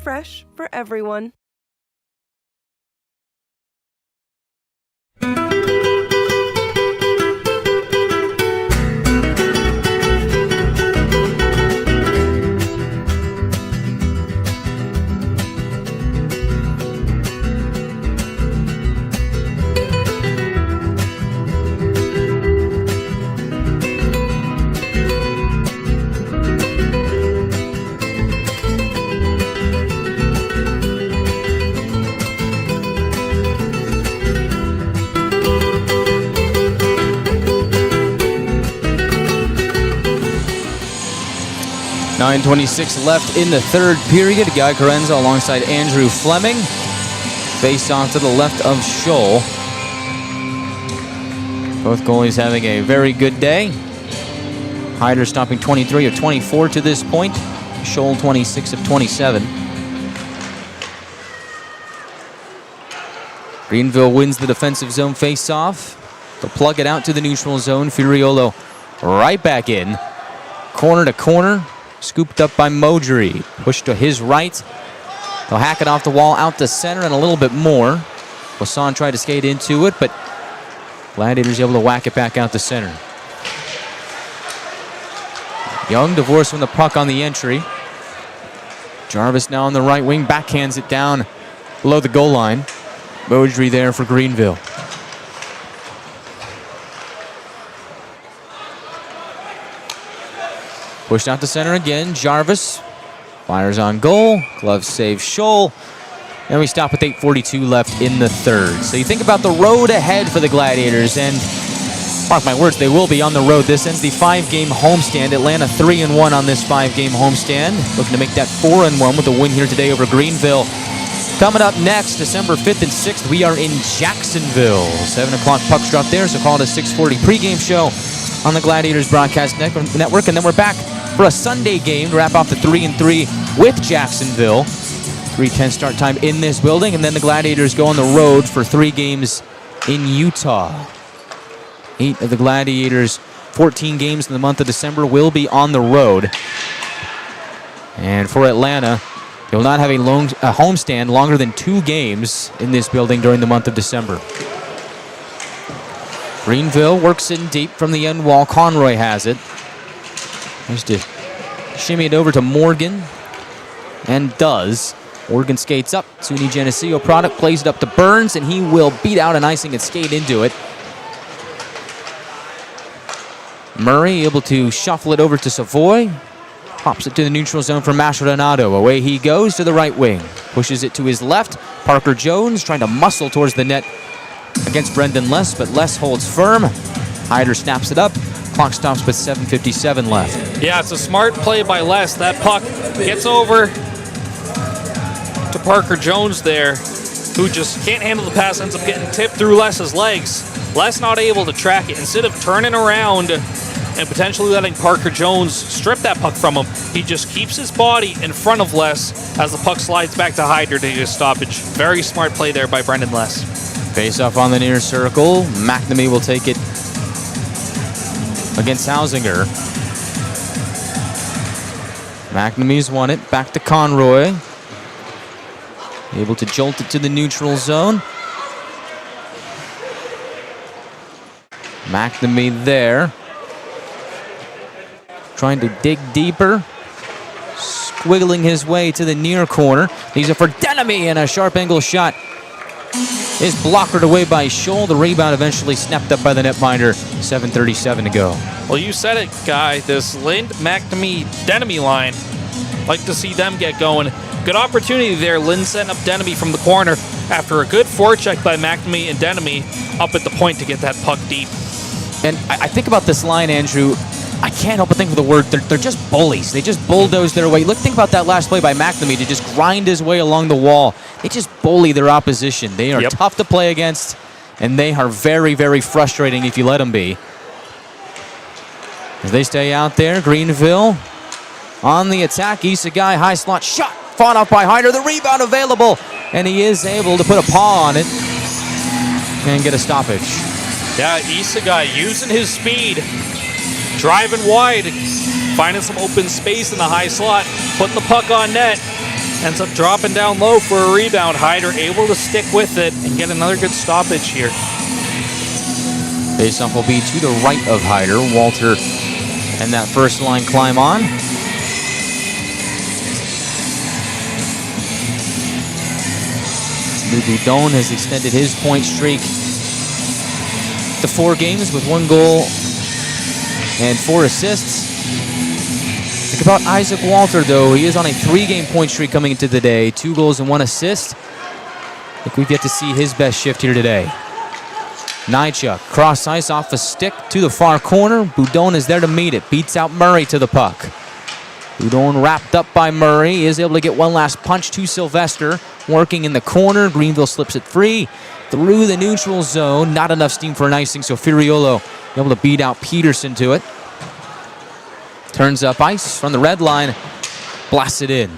fresh for everyone. .26 left in the third period. Guy Chiarenza alongside Andrew Fleming. Face off to the left of Scholl. Both goalies having a very good day. Hyder stopping 23 of 24 to this point. Scholl 26 of 27. Greenville wins the defensive zone face-off. They'll plug it out to the neutral zone. Furiolo right back in. Corner to corner. Scooped up by Modry. Pushed to his right. They'll hack it off the wall out to center and a little bit more. Wasson tried to skate into it, but Gladiators able to whack it back out to center. Young divorced from the puck on the entry. Jarvis now on the right wing, backhands it down below the goal line. Modry there for Greenville. Pushed out to center again. Jarvis fires on goal. Glove save Scholl. And we stop with 8:42 left in the third. So you think about the road ahead for the Gladiators, and mark my words, they will be on the road. This ends the 5-game homestand. Atlanta 3-1 on this 5-game homestand. Looking to make that 4-1 with a win here today over Greenville. Coming up next, December 5th and 6th, we are in Jacksonville. 7 o'clock pucks drop there, so call it a 6:40 pregame show on the Gladiators Broadcast Network. And then we're back for a Sunday game to wrap off the 3-3 with Jacksonville. 3:10 start time in this building, and then the Gladiators go on the road for 3 games in Utah. 8 of the Gladiators' 14 games in the month of December will be on the road. And for Atlanta, You'll not have a homestand longer than 2 games in this building during the month of December. Greenville works in deep from the end wall. Conroy has it. Has to shimmy it over to Morgan, and does. Morgan skates up. SUNY Geneseo product plays it up to Burns, and he will beat out an icing and skate into it. Murray able to shuffle it over to Savoy. Pops it to the neutral zone for Mastrodonato. Away he goes to the right wing. Pushes it to his left. Parker Jones trying to muscle towards the net against Brendan Less, but Less holds firm. Hyder snaps it up. Clock stops with 7:57 left. Yeah, it's a smart play by Les. That puck gets over to Parker Jones there, who just can't handle the pass, ends up getting tipped through Les's legs. Les not able to track it. Instead of turning around and potentially letting Parker Jones strip that puck from him, he just keeps his body in front of Les as the puck slides back to Hyder to get a stoppage. Very smart play there by Brendan Les. Face off on the near circle. McNamee will take it against Hausinger. McNamee's won it. Back to Conroy. Able to jolt it to the neutral zone. McNamee there. Trying to dig deeper. Squiggling his way to the near corner. These are for Denemy, and a sharp angle shot is blockered away by Scholl. The rebound eventually snapped up by the netminder. 7:37 to go. Well, you said it, Guy. This Lind, McNamee, Denemy line, like to see them get going. Good opportunity there. Lind setting up Denemy from the corner after a good forecheck by McNamee and Denemy up at the point to get that puck deep. And I think about this line, Andrew. I can't help but think of the word. They're just bullies. They just bulldoze their way. Think about that last play by McNamee to just grind his way along the wall. They just bully their opposition. They are tough to play against, and they are very, very frustrating if you let them be. As they stay out there, Greenville on the attack. Isagai, high slot shot. Fought off by Hyder. The rebound available, and he is able to put a paw on it and get a stoppage. Yeah, Isagai using his speed. Driving wide, finding some open space in the high slot, putting the puck on net, ends up dropping down low for a rebound. Hyder able to stick with it and get another good stoppage here. Faceoff will be to the right of Hyder. Walter and that first line climb on. Boudon has extended his point streak to 4 games with 1 goal and 4 assists. Think about Isaac Walter, though. He is on a 3-game point streak coming into the day. 2 goals and 1 assist. I think we've yet to see his best shift here today. Nychuk, cross ice off a stick to the far corner. Boudon is there to meet it. Beats out Murray to the puck. Boudon wrapped up by Murray. He is able to get one last punch to Sylvester. Working in the corner. Greenville slips it free. Through the neutral zone. Not enough steam for an icing, so Firiolo able to beat out Peterson to it. Turns up ice from the red line. Blasts it in.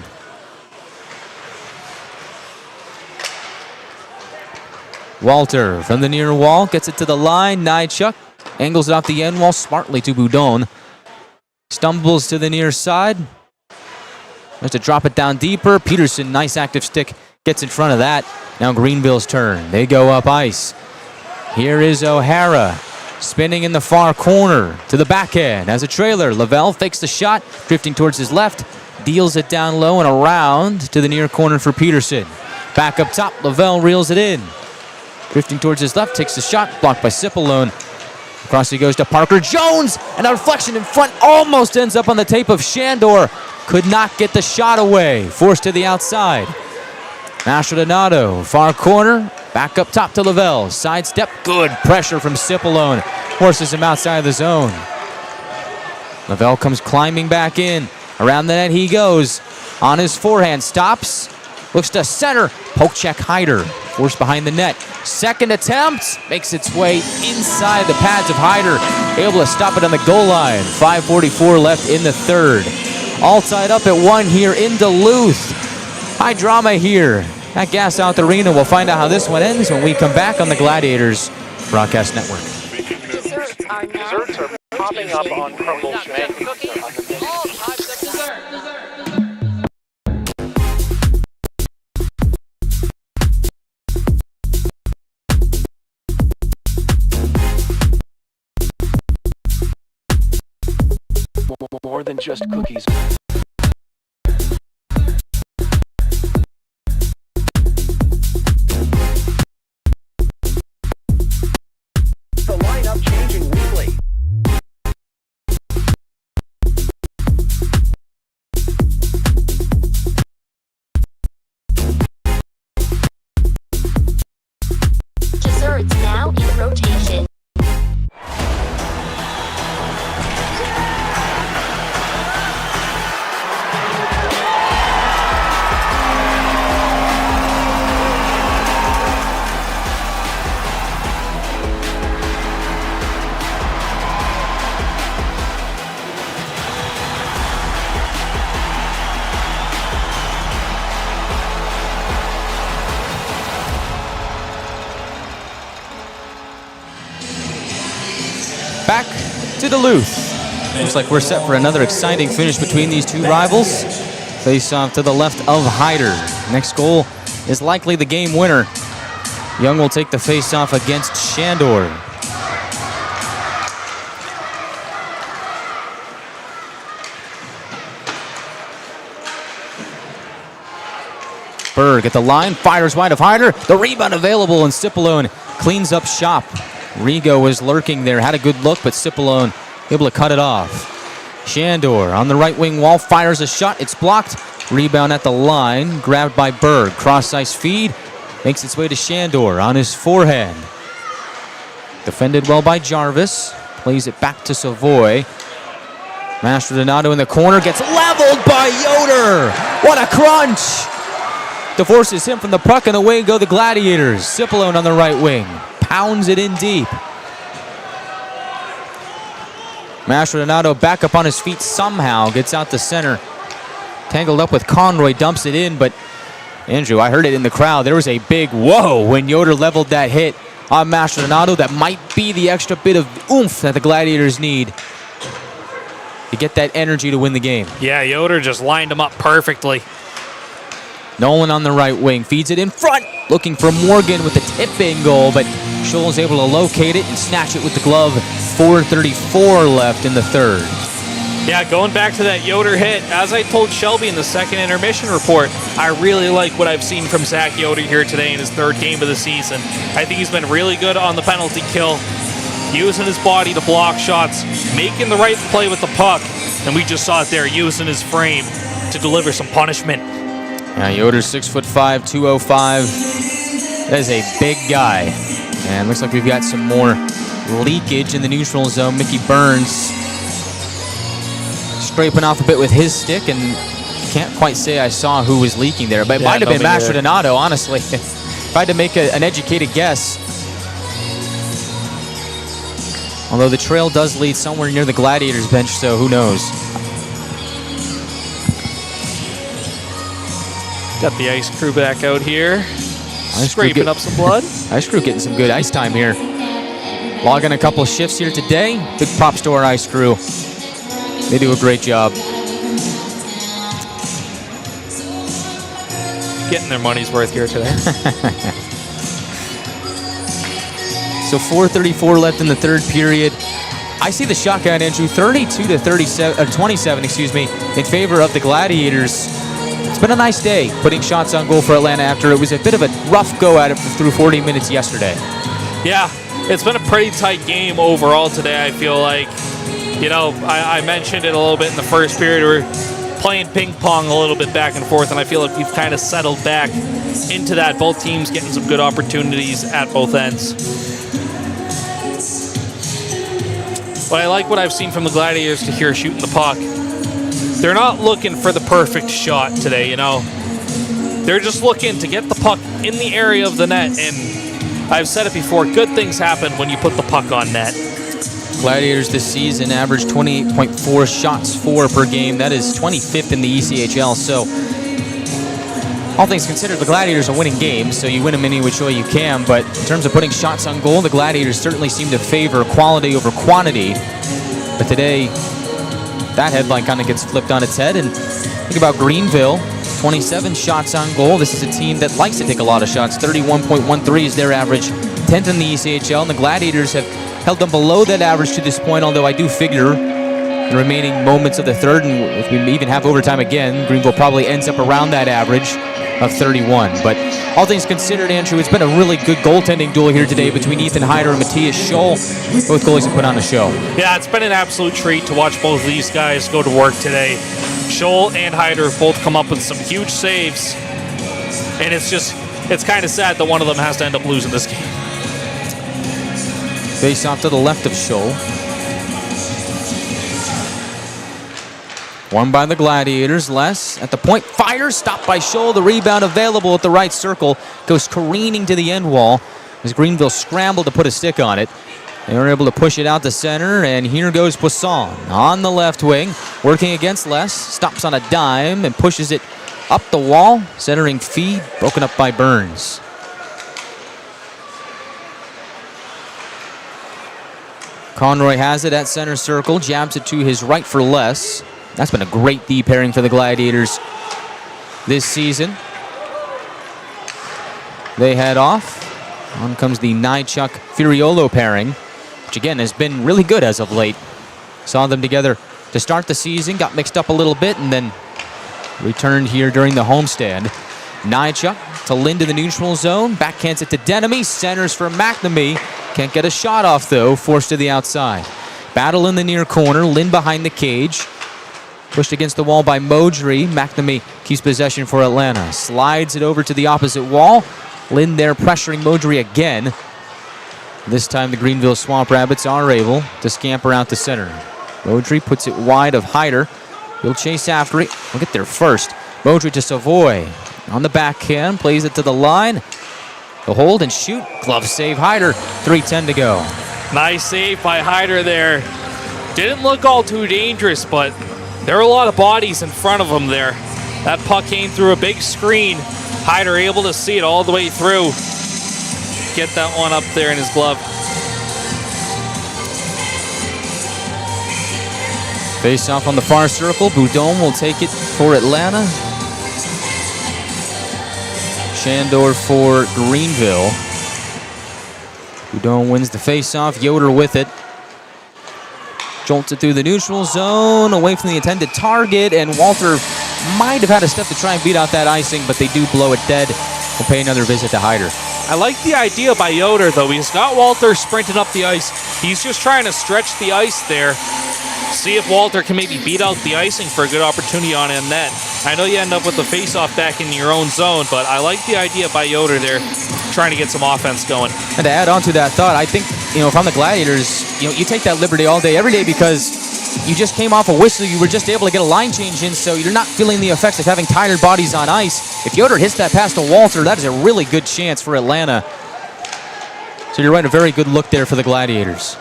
Walter from the near wall. Gets it to the line. Nychuk angles it off the end wall smartly to Boudon. Stumbles to the near side. Has to drop it down deeper. Peterson, nice active stick. Gets in front of that. Now Greenville's turn. They go up ice. Here is O'Hara. Spinning in the far corner to the backhand as a trailer. Lavelle fakes the shot, drifting towards his left, deals it down low and around to the near corner for Peterson. Back up top, Lavelle reels it in. Drifting towards his left, takes the shot, blocked by Cipollone. Across he goes to Parker Jones, and a reflection in front almost ends up on the tape of Shandor. Could not get the shot away, forced to the outside. Mastrodonato, far corner, back up top to Lavelle. Sidestep, good pressure from Cipollone. Forces him outside of the zone. Lavelle comes climbing back in. Around the net he goes. On his forehand, stops. Looks to center. Poke check Hyder. Forced behind the net. Second attempt. Makes its way inside the pads of Hyder. Able to stop it on the goal line. 5:44 left in the third. All tied up at 1 here in Duluth. High drama here at Gas South Arena. We'll find out how this one ends when we come back on the Gladiators Broadcast Network. Desserts are popping up on Crumble's menu. than just cookies. The lineup changing weekly. Desserts now in rotation. Back to Duluth. Looks like we're set for another exciting finish between these two rivals. Face off to the left of Hyder. Next goal is likely the game winner. Young will take the face off against Shandor. Berg at the line, fires wide of Hyder. The rebound available, and Cipollone cleans up shop. Rigo was lurking there, had a good look, but Cipollone able to cut it off. Shandor on the right wing wall, fires a shot. It's blocked. Rebound at the line, grabbed by Berg. Cross-ice feed, makes its way to Shandor on his forehand. Defended well by Jarvis. Plays it back to Savoy. Mastrodonato in the corner, gets leveled by Yoder. What a crunch! Divorces him from the puck, and away go the Gladiators. Cipollone on the right wing. Pounds it in deep. Mastrodonato back up on his feet somehow. Gets out to center. Tangled up with Conroy. Dumps it in, but Andrew, I heard it in the crowd. There was a big whoa when Yoder leveled that hit on Mastrodonato. That might be the extra bit of oomph that the Gladiators need to get that energy to win the game. Yeah, Yoder just lined him up perfectly. Nolan on the right wing, feeds it in front, looking for Morgan with the tip-in goal, but Scholl's able to locate it and snatch it with the glove. 4:34 left in the third. Yeah, going back to that Yoder hit, as I told Shelby in the second intermission report, I really like what I've seen from Zach Yoder here today in his third game of the season. I think he's been really good on the penalty kill, using his body to block shots, making the right play with the puck, and we just saw it there, using his frame to deliver some punishment. Yeah, Yoder's 6'5", 205. That is a big guy. And looks like we've got some more leakage in the neutral zone. Mickey Burns scraping off a bit with his stick, and can't quite say I saw who was leaking there, but it might have been Mastrodonato, honestly. If I had to make an educated guess. Although the trail does lead somewhere near the Gladiators bench, so who knows. Got the ice crew back out here, scraping up some blood. Ice crew getting some good ice time here. Logging a couple of shifts here today. Big props to our ice crew. They do a great job. Getting their money's worth here today. So 4:34 left in the third period. I see the shot count, Andrew, 27 in favor of the Gladiators. It's been a nice day putting shots on goal for Atlanta after it was a bit of a rough go at it through 40 minutes yesterday. Yeah, it's been a pretty tight game overall today, I feel like. You know, I mentioned it a little bit in the first period. We're playing ping pong a little bit back and forth, and I feel like we've kind of settled back into that. Both teams getting some good opportunities at both ends. But I like what I've seen from the Gladiators to here shooting the puck. They're not looking for the perfect shot today, you know. They're just looking to get the puck in the area of the net, and I've said it before, good things happen when you put the puck on net. Gladiators this season average 28.4 shots for per game. That is 25th in the ECHL. So, all things considered, the Gladiators are winning games, so you win them any which way you can. But in terms of putting shots on goal, the Gladiators certainly seem to favor quality over quantity. But today, that headline kind of gets flipped on its head. And think about Greenville, 27 shots on goal. This is a team that likes to take a lot of shots. 31.13 is their average, 10th in the ECHL. And the Gladiators have held them below that average to this point, although I do figure the remaining moments of the third, and if we even have overtime again, Greenville probably ends up around that average of 31. But all things considered, Andrew, it's been a really good goaltending duel here today between Ethan Hyder and Matthias Scholl. Both goalies have put on a show. Yeah, it's been an absolute treat to watch both of these guys go to work today. Scholl and Hyder have both come up with some huge saves, and it's kind of sad that one of them has to end up losing this game. Face off to the left of Scholl. Won by the Gladiators. Les at the point, fires, stopped by Scholl. The rebound available at the right circle. Goes careening to the end wall as Greenville scrambled to put a stick on it. They were able to push it out to center, and here goes Poisson on the left wing, working against Les. Stops on a dime and pushes it up the wall. Centering feed, broken up by Burns. Conroy has it at center circle, jabs it to his right for Les. That's been a great D pairing for the Gladiators this season. They head off. On comes the Nychuk-Furiolo pairing, which again has been really good as of late. Saw them together to start the season, got mixed up a little bit, and then returned here during the homestand. Nychuk to Lind in the neutral zone, backhands it to Denemy, centers for McNamee. Can't get a shot off though, forced to the outside. Battle in the near corner, Lind behind the cage. Pushed against the wall by Modry. McNamee keeps possession for Atlanta. Slides it over to the opposite wall. Lind there pressuring Modry again. This time the Greenville Swamp Rabbits are able to scamper out to center. Modry puts it wide of Hyder. He'll chase after it. We'll get there first. Modry to Savoy. On the backhand, plays it to the line. The hold and shoot. Glove save Hyder. 3:10 to go. Nice save by Hyder there. Didn't look all too dangerous, but there were a lot of bodies in front of him there. That puck came through a big screen. Hyder able to see it all the way through. Get that one up there in his glove. Face off on the far circle. Boudon will take it for Atlanta. Shandor for Greenville. Boudon wins the face-off. Yoder with it. Jolts it through the neutral zone, away from the intended target, and Walter might have had a step to try and beat out that icing, but they do blow it dead. We'll pay another visit to Hyder. I like the idea by Yoder, though. He's got Walter sprinting up the ice. He's just trying to stretch the ice there. See if Walter can maybe beat out the icing for a good opportunity on end net. I know you end up with the face-off back in your own zone, but I like the idea by Yoder there, trying to get some offense going. And to add on to that thought, I think, if I'm the Gladiators, you take that liberty all day, every day, because you just came off a whistle. You were just able to get a line change in, so you're not feeling the effects of having tired bodies on ice. If Yoder hits that pass to Walter, that is a really good chance for Atlanta. So you're right, a very good look there for the Gladiators.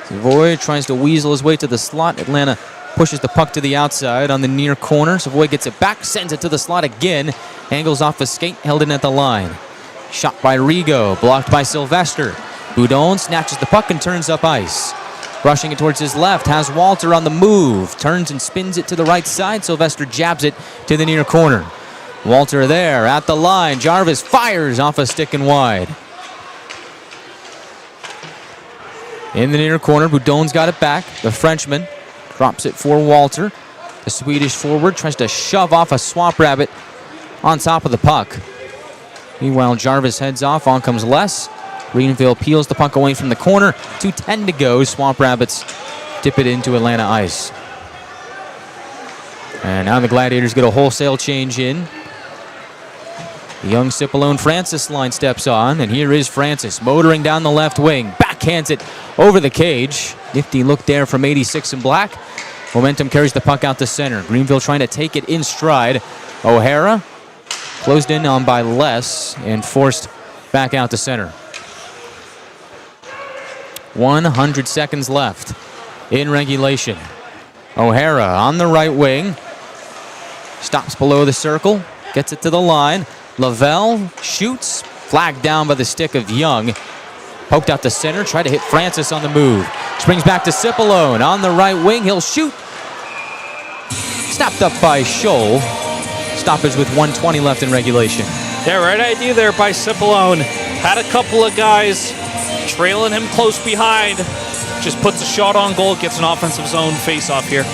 Savoy tries to weasel his way to the slot. Atlanta pushes the puck to the outside on the near corner. Savoy gets it back, sends it to the slot again. Angles off a skate, held in at the line. Shot by Rigo, blocked by Sylvester. Boudon snatches the puck and turns up ice. Brushing it towards his left, has Walter on the move. Turns and spins it to the right side. Sylvester jabs it to the near corner. Walter there at the line. Jarvis fires off a stick and wide. In the near corner, Boudon's got it back. The Frenchman drops it for Walter. The Swedish forward tries to shove off a Swamp Rabbit on top of the puck. Meanwhile, Jarvis heads off. On comes Les. Greenville peels the puck away from the corner. 2:10 to go. Swamp Rabbits dip it into Atlanta ice. And now the Gladiators get a wholesale change in. The young Cipollone Francis line steps on, and here is Francis motoring down the left wing. Backhands it over the cage. Nifty look there from 86 in black. Momentum carries the puck out to center. Greenville trying to take it in stride. O'Hara closed in on by Les and forced back out to center. 100 seconds left in regulation. O'Hara on the right wing. Stops below the circle. Gets it to the line. Lavelle shoots. Flagged down by the stick of Young. Poked out to center. Tried to hit Francis on the move. Springs back to Cipollone on the right wing. He'll shoot. Snapped up by Scholl. Stoppage with 1:20 left in regulation. Yeah, right idea there by Cipollone. Had a couple of guys trailing him close behind. just puts a shot on goal, gets an offensive zone face-off here.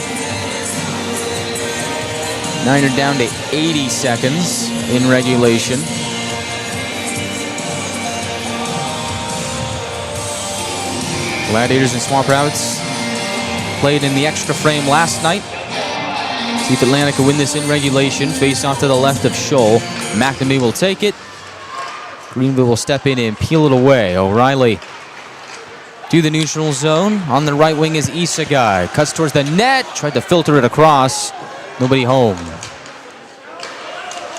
Niner down to 80 seconds in regulation. Gladiators and Swamp Rabbits played in the extra frame last night. See if Atlanta can win this in regulation. Face off to the left of Scholl. McNamee will take it. Greenville will step in and peel it away. O'Reilly to the neutral zone. On the right wing is Isagai. Cuts towards the net. Tried to filter it across. Nobody home.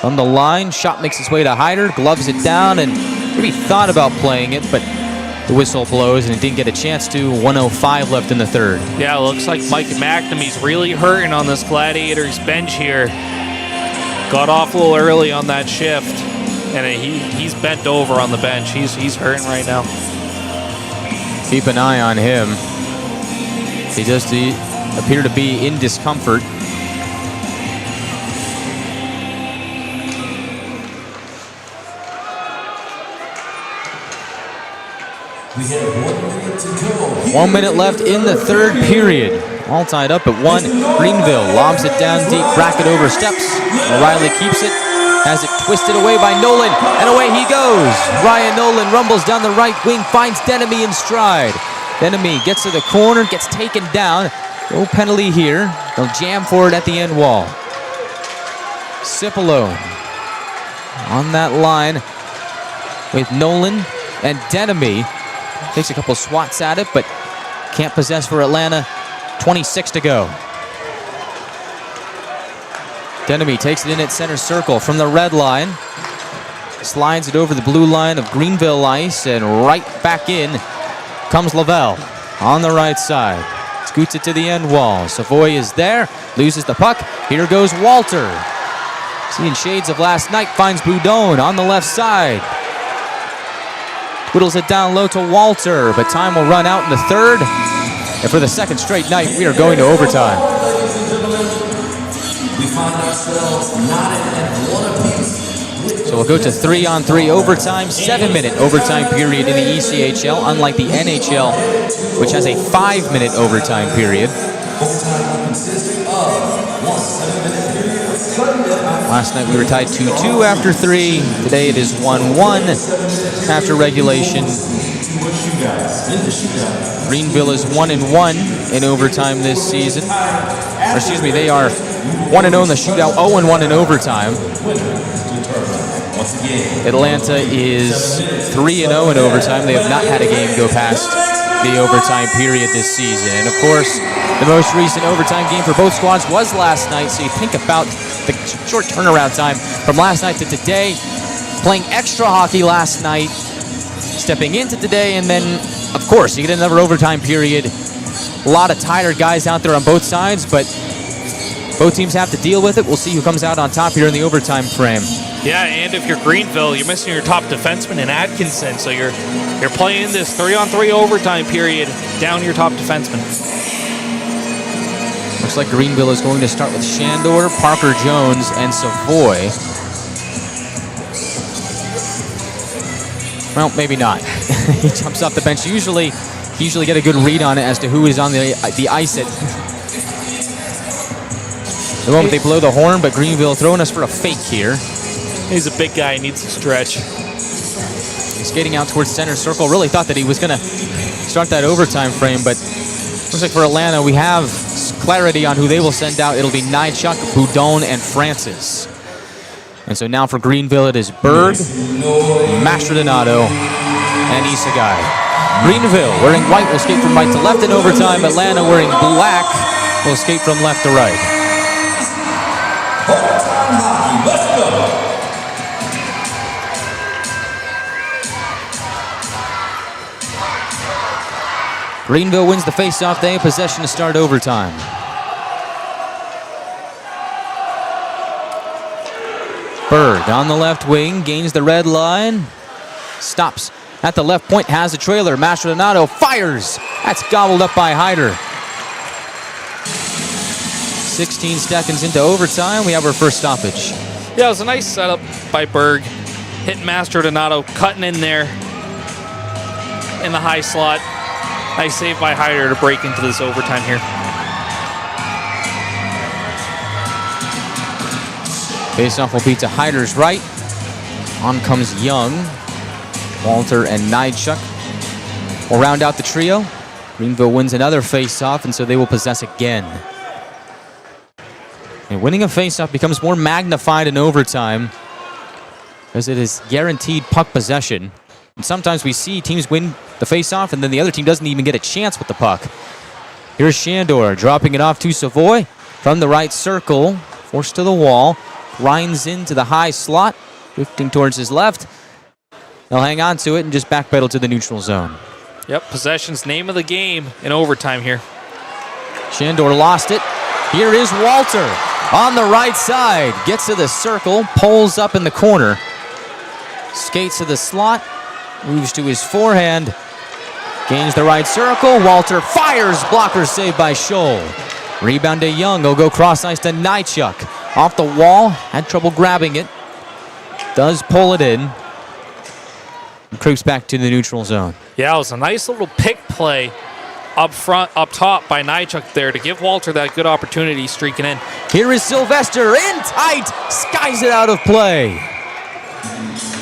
On the line, shot makes its way to Hyder. Gloves it down and maybe thought about playing it, but the whistle blows and it didn't get a chance to. 1:05 left in the third. Yeah, it looks like Mike McNamee's really hurting on this Gladiators bench here. Got off a little early on that shift, and he's bent over on the bench. He's hurting right now. Keep an eye on him. He does appear to be in discomfort. We have 1 minute to go. 1 minute left in the third period. All tied up at 1. Greenville lobs it down deep. Brackett oversteps. O'Reilly keeps it. Has it twisted away by Nolan. And away he goes. Ryan Nolan rumbles down the right wing. Finds Denemy in stride. Denemy gets to the corner. Gets taken down. No penalty here. They'll jam for it at the end wall. Cipolone on that line with Nolan and Denemy. Takes a couple swats at it, but can't possess for Atlanta. 26 to go. Denemy takes it in at center circle from the red line. Slides it over the blue line of Greenville ice, and right back in comes Lavelle on the right side. Scoots it to the end wall. Savoy is there, loses the puck. Here goes Walter. Seeing shades of last night, finds Boudon on the left side. Whittles it down low to Walter, but time will run out in the third. And for the second straight night, we are going to overtime. We find ourselves knotted at 1 apiece. So we'll go to 3-on-3 overtime, 7-minute overtime period in the ECHL, unlike the NHL, which has a 5-minute overtime period. Overtime consisting of 1 7-minute period. Last night we were tied 2-2 after 3. Today it is 1-1 after regulation. Greenville is 1-1 in overtime this season. Or excuse me, they are 1-0 in the shootout, 0-1 in overtime. Atlanta is 3-0 in overtime. They have not had a game go past the overtime period this season. And of course, the most recent overtime game for both squads was last night, so you think about the short turnaround time from last night to today. Playing extra hockey last night, stepping into today, and then, of course, you get another overtime period. A lot of tired guys out there on both sides, but both teams have to deal with it. We'll see who comes out on top here in the overtime frame. Yeah, and if you're Greenville, you're missing your top defenseman in Atkinson, so you're playing this 3-on-3 overtime period down your top defenseman. Looks like Greenville is going to start with Shandor, Parker Jones, and Savoy. Well, maybe not. He jumps off the bench. Usually get a good read on it as to who is on the ice at the moment they blow the horn, but Greenville throwing us for a fake here. He's a big guy. He needs to stretch. He's skating out towards center circle. Really thought that he was going to start that overtime frame, but looks like for Atlanta, we have clarity on who they will send out. It'll be Nychuk, Boudon, and Francis. And so now for Greenville, it is Berg, Mastrodonato, and Isagai. Greenville, wearing white, will skate from right to left in overtime. Atlanta, wearing black, will skate from left to right. Overtime hockey, let's go. Greenville wins the faceoff. They have possession to start overtime. Berg on the left wing, gains the red line, stops at the left point, has a trailer. Mastrodonato fires. That's gobbled up by Hyder. 16 seconds into overtime, we have our first stoppage. Yeah, it was a nice setup by Berg. Hitting Mastrodonato, cutting in there in the high slot. Nice save by Hyder to break into this overtime here. Faceoff will be to Hyder's right. On comes Young. Walter and Nijchuk will round out the trio. Greenville wins another faceoff, and so they will possess again. And winning a faceoff becomes more magnified in overtime as it is guaranteed puck possession. And sometimes we see teams win the faceoff, and then the other team doesn't even get a chance with the puck. Here's Shandor dropping it off to Savoy from the right circle, forced to the wall, grinds into the high slot, drifting towards his left. They'll hang on to it and just backpedal to the neutral zone. Yep, possession's name of the game in overtime here. Shandor lost it. Here is Walter on the right side. Gets to the circle, pulls up in the corner. Skates to the slot, moves to his forehand. Gains the right circle. Walter fires. Blocker saved by Scholl. Rebound to Young. He'll go cross ice to Nijchuk. Off the wall. Had trouble grabbing it. Does pull it in. And creeps back to the neutral zone. Yeah, it was a nice little pick play up front, up top by Nijchuk there to give Walter that good opportunity streaking in. Here is Sylvester in tight. Skies it out of play.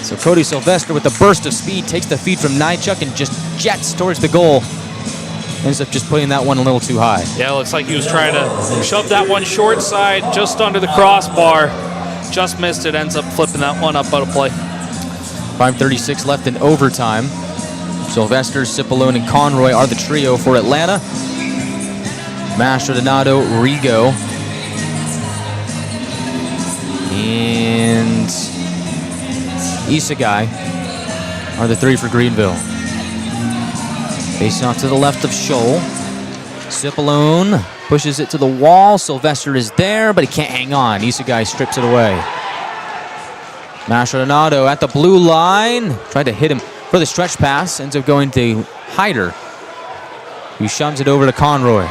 So Cody Sylvester with a burst of speed takes the feed from Nijchuk and just jets towards the goal. Ends up just putting that one a little too high. Yeah, looks like he was trying to shove that one short side just under the crossbar. Just missed it, ends up flipping that one up out of play. 5:36 left in overtime. Sylvester, Cipollone, and Conroy are the trio for Atlanta. Mastrodonado, Rigo, and Isagai are the three for Greenville. Facing off to the left of Scholl. Cipollone pushes it to the wall. Sylvester is there, but he can't hang on. Isagai strips it away. Mastrodonado at the blue line. Tried to hit him for the stretch pass. Ends up going to Hyder, who shoves it over to Conroy.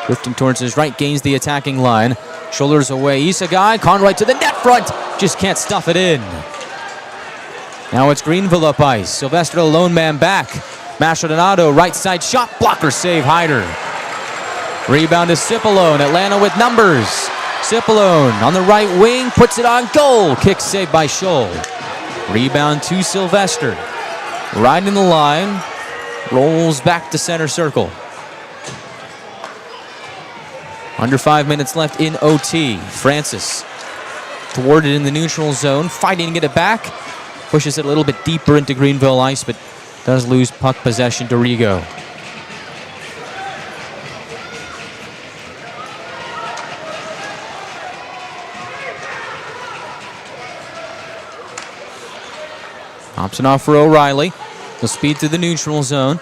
Drifting towards his right, gains the attacking line. Shoulders away, Isagai. Conroy to the net front. Just can't stuff it in. Now it's Greenville up ice. Sylvester, a lone man back. Mastrodonado, right side shot. Blocker save, Hyder. Rebound to Cipollone. Atlanta with numbers. Cipollone on the right wing, puts it on goal. Kick saved by Scholl. Rebound to Sylvester. Riding the line, rolls back to center circle. Under 5 minutes left in OT. Francis thwarted in the neutral zone, fighting to get it back. Pushes it a little bit deeper into Greenville ice, but does lose puck possession to Rigo. Thompson off for O'Reilly. He'll speed through the neutral zone.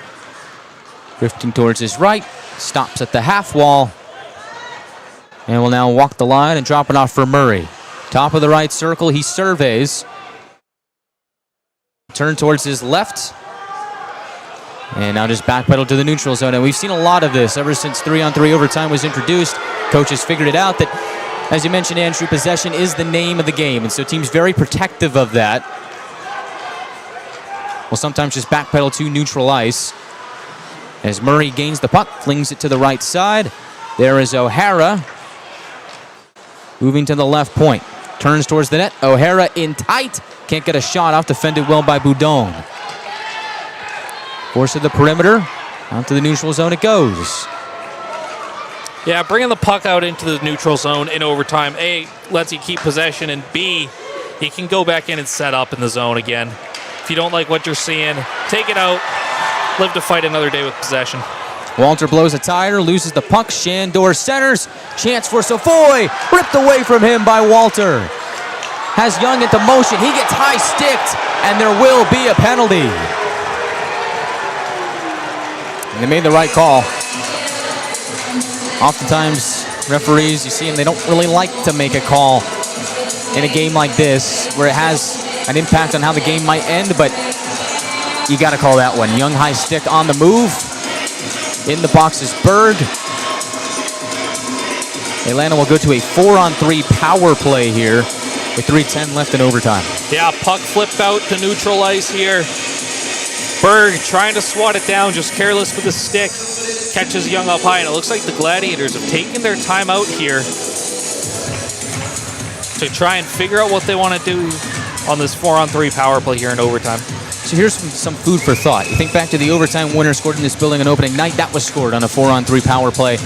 Drifting towards his right. Stops at the half wall. And will now walk the line and drop it off for Murray. Top of the right circle, he surveys. Turn towards his left. And now just backpedal to the neutral zone. And we've seen a lot of this ever since 3-on-3 overtime was introduced. Coaches figured it out that, as you mentioned, Andrew, possession is the name of the game. And so teams very protective of that. Will sometimes just backpedal to neutral ice. As Murray gains the puck, flings it to the right side. There is O'Hara. Moving to the left point. Turns towards the net. O'Hara in tight. Can't get a shot off. Defended well by Boudon. Force to the perimeter. Out to the neutral zone it goes. Yeah, bringing the puck out into the neutral zone in overtime, A, lets you keep possession, and B, you can go back in and set up in the zone again. If you don't like what you're seeing, take it out. Live to fight another day with possession. Walter blows a tire, loses the puck. Shandor centers. Chance for Savoy. Ripped away from him by Walter. Has Young into motion. He gets high-sticked, and there will be a penalty. And they made the right call. Oftentimes, referees, you see them, they don't really like to make a call in a game like this, where it has an impact on how the game might end, but you got to call that one. Young high stick on the move. In the box is Berg. Atlanta will go to a 4-on-3 power play here with 3:10 left in overtime. Yeah, puck flipped out to neutral ice here. Berg trying to swat it down, just careless with the stick. Catches Young up high, and it looks like the Gladiators have taken their time out here to try and figure out what they want to do on this 4-on-3 power play here in overtime. So here's some food for thought. You think back to the overtime winner scored in this building on opening night. That was scored on a 4-on-3 power play.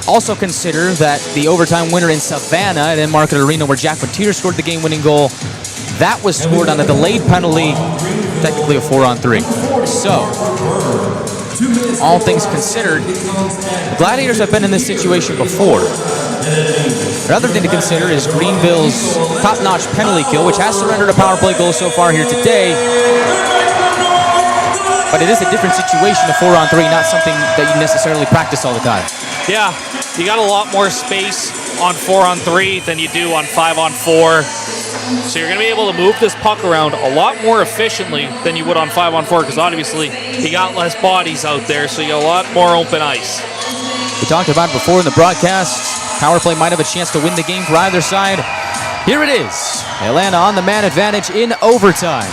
Also consider that the overtime winner in Savannah at Market Arena, where Jack Mateer scored the game-winning goal, that was scored on a delayed penalty, technically a 4-on-3. So, all things considered, the Gladiators have been in this situation before. Another thing to consider is Greenville's top-notch penalty kill, which has surrendered a power play goal so far here today. But it is a different situation, a 4-on-3, not something that you necessarily practice all the time. Yeah, you got a lot more space on 4-on-3 than you do on 5-on-4. So you're going to be able to move this puck around a lot more efficiently than you would on 5-on-4, because obviously you got less bodies out there, so you got a lot more open ice. We talked about it before in the broadcast. Power play might have a chance to win the game for either side. Here it is. Atlanta on the man advantage in overtime.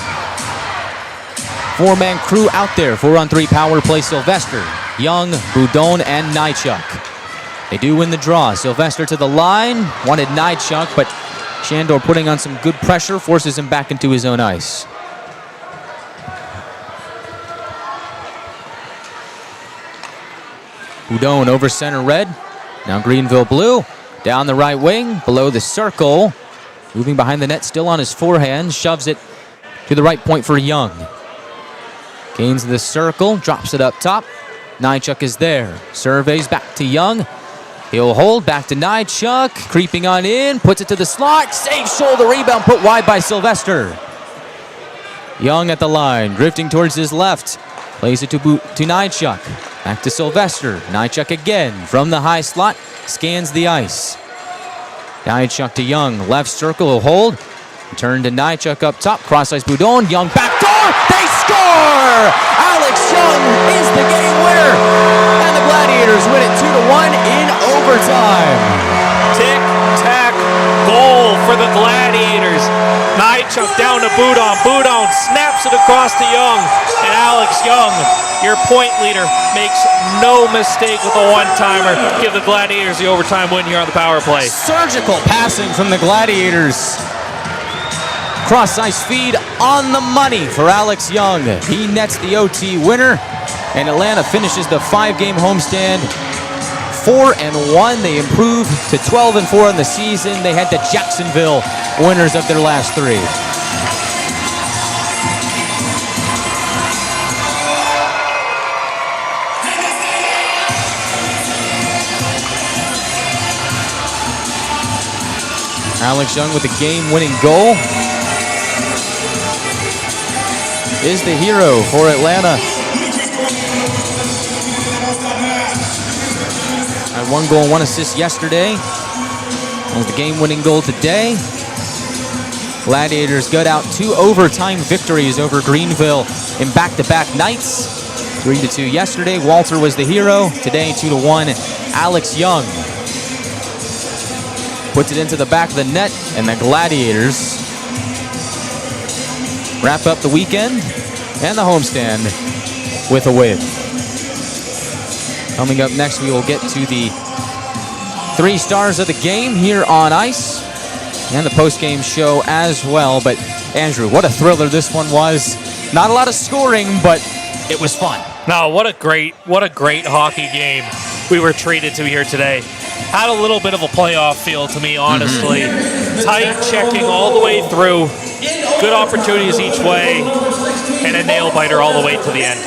4-man crew out there. 4-on-3 power play. Sylvester, Young, Boudon, and Nychuk. They do win the draw. Sylvester to the line. Wanted Nychuk, but Shandor putting on some good pressure, forces him back into his own ice. Boudon over center red. Now Greenville blue. Down the right wing, below the circle. Moving behind the net, still on his forehand. Shoves it to the right point for Young. Gains the circle, drops it up top. Nychuk is there. Surveys back to Young. He'll hold back to Nychuk. Creeping on in, puts it to the slot. Safe shoulder rebound, put wide by Sylvester. Young at the line, drifting towards his left. Plays it to Nychuk. Back to Sylvester. Nychuk again from the high slot. Scans the ice. Nychuk to Young. Left circle, he'll hold. Turn to Nychuk up top. Cross ice Boudon. Young backdoor. They score! Alex Young is the game winner. And the Gladiators win it 2-1 in overtime. Tic-tac goal for the Gladiators. Nychuk down to Boudon. Boudon snaps it across to Young. And Alex Young, your point leader, makes no mistake with a one-timer. Give the Gladiators the overtime win here on the power play. Surgical passing from the Gladiators. Cross-ice feed on the money for Alex Young. He nets the OT winner, and Atlanta finishes the 5-game homestand 4-1. They improve to 12-4 in the season. They head to Jacksonville, winners of their last 3. Alex Young with the game-winning goal is the hero for Atlanta. Had 1 goal, 1 assist yesterday. That was the game-winning goal today. Gladiators gut out 2 overtime victories over Greenville in back-to-back nights. 3-2 yesterday. Walter was the hero. Today, 2-1. Alex Young puts it into the back of the net, and the Gladiators wrap up the weekend and the homestand with a win. Coming up next, we will get to the 3 stars of the game here on ice and the post-game show as well. But Andrew, what a thriller this one was. Not a lot of scoring, but it was fun. No, what a great hockey game we were treated to here today. Had a little bit of a playoff feel to me, honestly. Tight checking all the way through. Good opportunities each way. And a nail-biter all the way to the end.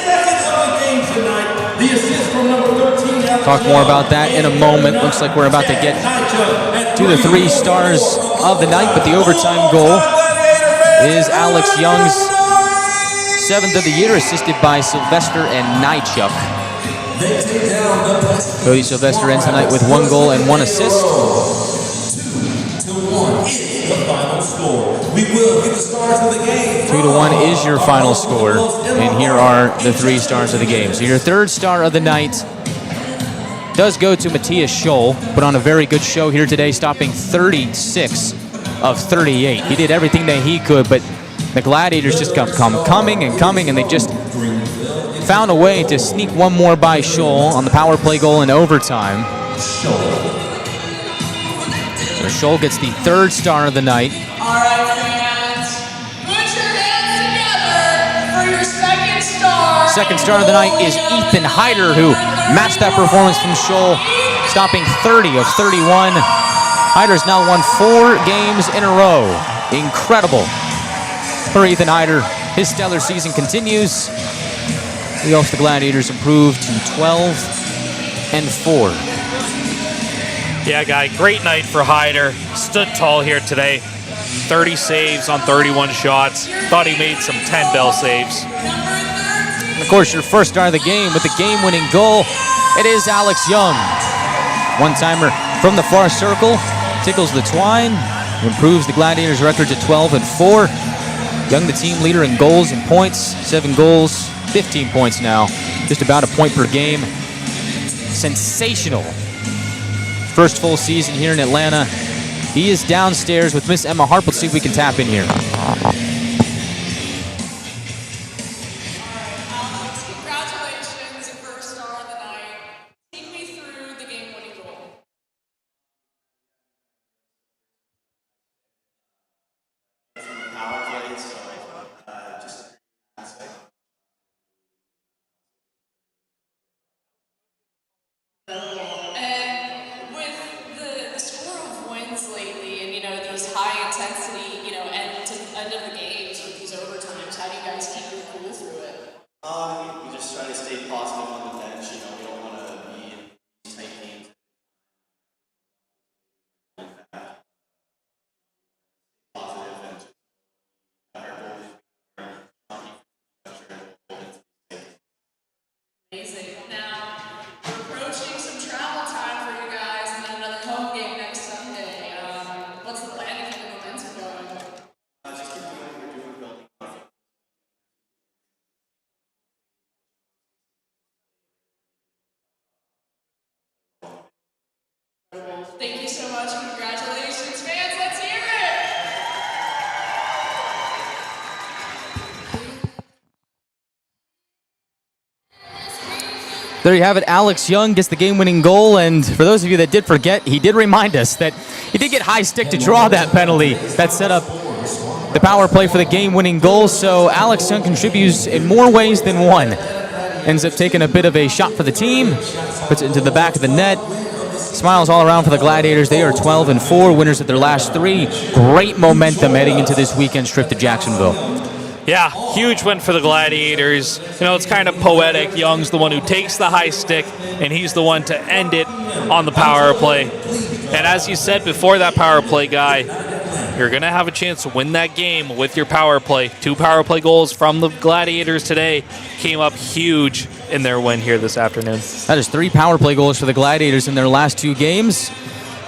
Talk more about that in a moment. Looks like we're about to get to the 3 stars of the night, but the overtime goal is Alex Young's 7th of the year, assisted by Sylvester and Nychuk. Cody Sylvester ends the night with 1 goal and 1 assist. 2-1 is the final score. We will get the stars of the game. 2-1 is your final score, and here are the 3 stars of the game. So your 3rd star of the night does go to Matthias Scholl. Put on a very good show here today, stopping 36 of 38. He did everything that he could, but the Gladiators just kept coming, and they just found a way to sneak one more by Scholl on the power play goal in overtime. So Scholl gets the third star of the night. All right, fans, put your hands together for your second star. Second star of the night is Ethan Hyder, who matched that performance from Scholl, stopping 30 of 31. Hyder's now won 4 games in a row. Incredible for Ethan Hyder. His stellar season continues. He helps the Gladiators improve to 12-4. Yeah, guy, great night for Hyder. Stood tall here today. 30 saves on 31 shots. Thought he made some 10-bell saves. And of course, your first star of the game with the game-winning goal, it is Alex Young. One-timer from the far circle, tickles the twine, improves the Gladiators' record to 12-4. Young, the team leader in goals and points, 7 goals, 15 points now, just about a point per game. Sensational first full season here in Atlanta. He is downstairs with Miss Emma Harp. Let's see if we can tap in here. Congratulations, first star of the night. Take me through the game-winning goal. And with the score of wins lately, and these high intensity, end of the games with these overtimes, how do you guys keep your cool through it? We just try to stay positive on the bench. We don't want to be in these tight games. Positive and just our goal is Amazing. Now, we're approaching some travel time for you guys, and then another home game next Sunday. What's the plan to keep the momentum going? just keep doing what we're doing, building confidence. Thank you so much. Congratulations, fans. Let's hear it. There you have it. Alex Young gets the game-winning goal, and for those of you that did forget, he did remind us that he did get high stick to draw that penalty that set up the power play for the game-winning goal. So Alex Young contributes in more ways than one. Ends up taking a bit of a shot for the team, puts it into the back of the net. Smiles all around for the Gladiators. They are 12-4, winners of their last 3. Great momentum heading into this weekend's trip to Jacksonville. Yeah, huge win for the Gladiators. It's kind of poetic. Young's the one who takes the high stick, and he's the one to end it on the power play. And as you said before, that power play guy, you're going to have a chance to win that game with your power play. 2 power play goals from the Gladiators today came up huge in their win here this afternoon. That is 3 power play goals for the Gladiators in their last 2 games.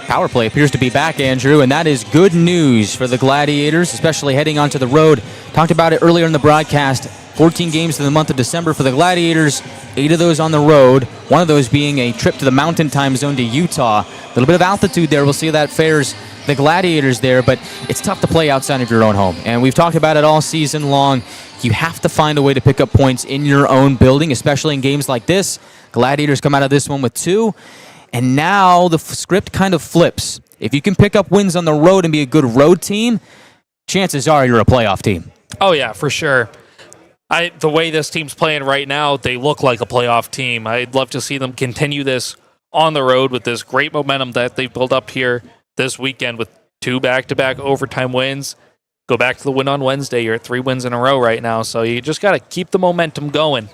Power play appears to be back, Andrew, and that is good news for the Gladiators, especially heading onto the road. Talked about it earlier in the broadcast. 14 games in the month of December for the Gladiators, 8 of those on the road, one of those being a trip to the Mountain Time Zone to Utah. A little bit of altitude there. We'll see how that fares the Gladiators there, but it's tough to play outside of your own home. And we've talked about it all season long. You have to find a way to pick up points in your own building, especially in games like this. Gladiators come out of this one with 2. And now the script kind of flips. If you can pick up wins on the road and be a good road team, chances are you're a playoff team. Oh, yeah, for sure. The way this team's playing right now, they look like a playoff team. I'd love to see them continue this on the road with this great momentum that they've built up here this weekend with 2 back-to-back overtime wins. Go back to the win on Wednesday. You're at 3 wins in a row right now, so you just got to keep the momentum going.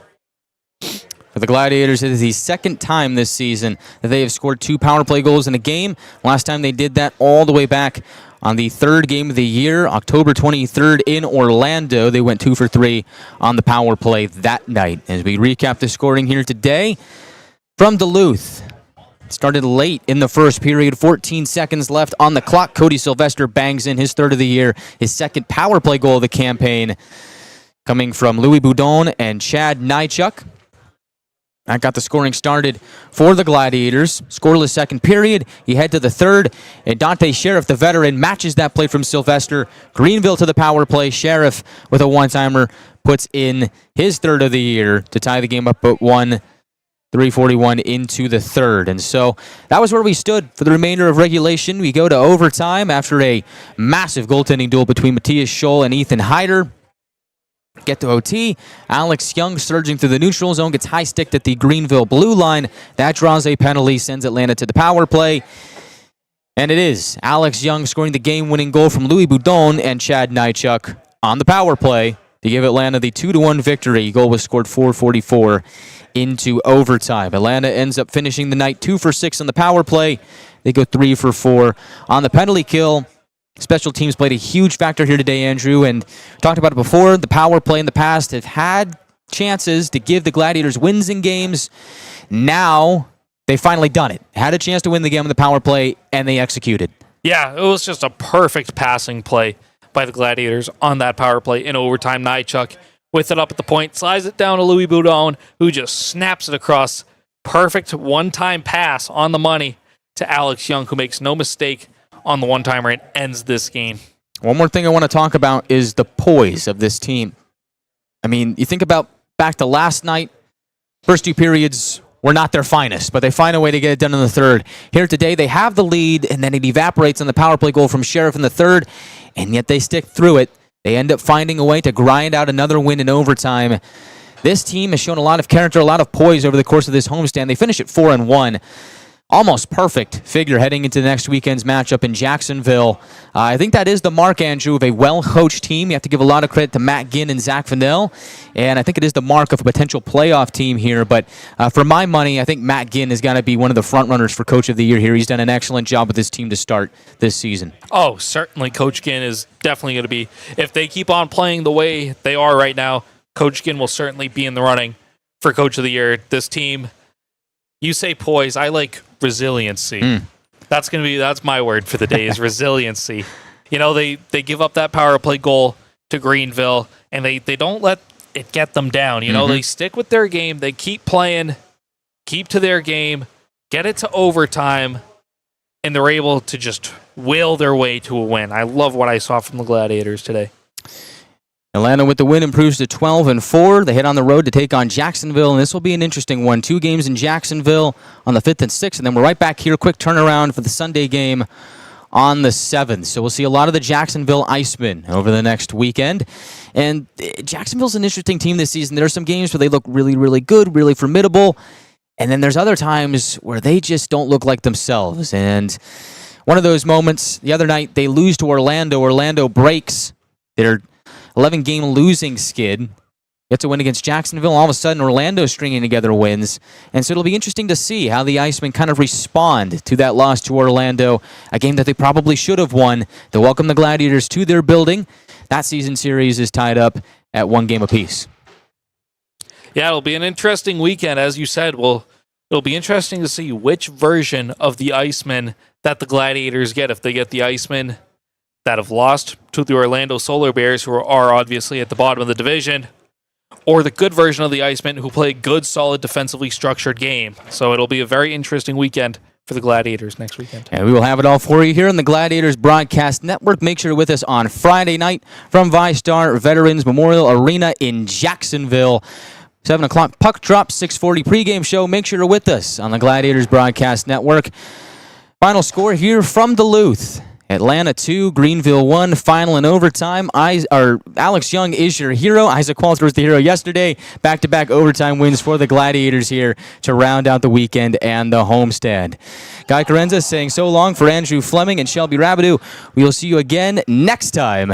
For the Gladiators, it is the second time this season that they have scored 2 power play goals in a game. Last time they did that all the way back on the 3rd game of the year, October 23rd in Orlando. They went 2 for 3 on the power play that night. As we recap the scoring here today from Duluth. It started late in the first period, 14 seconds left on the clock. Cody Sylvester bangs in his 3rd of the year, his 2nd power play goal of the campaign, coming from Louis Boudon and Chad Nychuk. That got the scoring started for the Gladiators. Scoreless second period. You head to the third, and Dante Sheriff, the veteran, matches that play from Sylvester. Greenville to the power play. Sheriff with a one-timer puts in his third of the year to tie the game up at 3:41 into the third. And so that was where we stood for the remainder of regulation. We go to overtime after a massive goaltending duel between Matthias Scholl and Ethan Hyder. Get to OT. Alex Young surging through the neutral zone, gets high-sticked at the Greenville blue line. That draws a penalty, sends Atlanta to the power play. And it is Alex Young scoring the game-winning goal from Louis Boudon and Chad Nychuk on the power play to give Atlanta the 2-1 victory. Goal was scored 4:44 into overtime. Atlanta ends up finishing the night 2 for 6 on the power play. They go 3 for 4 on the penalty kill. Special teams played a huge factor here today, Andrew, and we talked about it before. The power play in the past have had chances to give the Gladiators wins in games. Now they finally done it. Had a chance to win the game on the power play, and they executed. Yeah, it was just a perfect passing play by the Gladiators on that power play in overtime. Nychuk with it up at the point, slides it down to Louis Boudon, who just snaps it across. Perfect one-time pass on the money to Alex Young, who makes no mistake on the one-timer and ends this game. One more thing I want to talk about is the poise of this team. I mean, you think about back to last night, first 2 periods were not their finest, but they find a way to get it done in the third. Here today, they have the lead, and then it evaporates on the power play goal from Sheriff in the third, and yet they stick through it. They end up finding a way to grind out another win in overtime. This team has shown a lot of character, a lot of poise over the course of this homestand. They finish at 4-1. Almost perfect figure heading into the next weekend's matchup in Jacksonville. I think that is the mark, Andrew, of a well-coached team. You have to give a lot of credit to Matt Ginn and Zach Fennell, and I think it is the mark of a potential playoff team here. But for my money, I think Matt Ginn is going to be one of the front-runners for Coach of the Year here. He's done an excellent job with his team to start this season. Oh, certainly Coach Ginn is definitely going to be, if they keep on playing the way they are right now, Coach Ginn will certainly be in the running for Coach of the Year. This team, you say poise, I like resiliency. That's my word for the day is resiliency. You know, they give up that power play goal to Greenville, and they don't let it get them down. You know, they stick with their game. They keep playing, keep to their game, get it to overtime, and they're able to just will their way to a win. I love what I saw from the Gladiators today. Atlanta with the win improves to 12-4. They head on the road to take on Jacksonville, and this will be an interesting one. 2 games in Jacksonville on the 5th and 6th, and then we're right back here. Quick turnaround for the Sunday game on the 7th. So we'll see a lot of the Jacksonville Icemen over the next weekend. And Jacksonville's an interesting team this season. There are some games where they look really, really good, really formidable, and then there's other times where they just don't look like themselves. And one of those moments, the other night, they lose to Orlando. Orlando breaks their 11-game losing skid. Gets a win against Jacksonville. All of a sudden, Orlando's stringing together wins. And so it'll be interesting to see how the Icemen kind of respond to that loss to Orlando, a game that they probably should have won. They'll welcome the Gladiators to their building. That season series is tied up at 1 game apiece. Yeah, it'll be an interesting weekend, as you said. Well, it'll be interesting to see which version of the Icemen that the Gladiators get. If they get the Icemen that have lost to the Orlando Solar Bears, who are obviously at the bottom of the division, or the good version of the Icemen who play a good, solid, defensively structured game. So it'll be a very interesting weekend for the Gladiators next weekend. And we will have it all for you here on the Gladiators Broadcast Network. Make sure you're with us on Friday night from ViStar Veterans Memorial Arena in Jacksonville. 7 o'clock puck drop, 6:40 pregame show. Make sure you're with us on the Gladiators Broadcast Network. Final score here from Duluth. Atlanta 2, Greenville 1, final in overtime. Alex Young is your hero. Isaac Walter was the hero yesterday. Back-to-back overtime wins for the Gladiators here to round out the weekend and the homestand. Guy Chiarenza saying so long for Andrew Fleming and Shelby Rabideau. We will see you again next time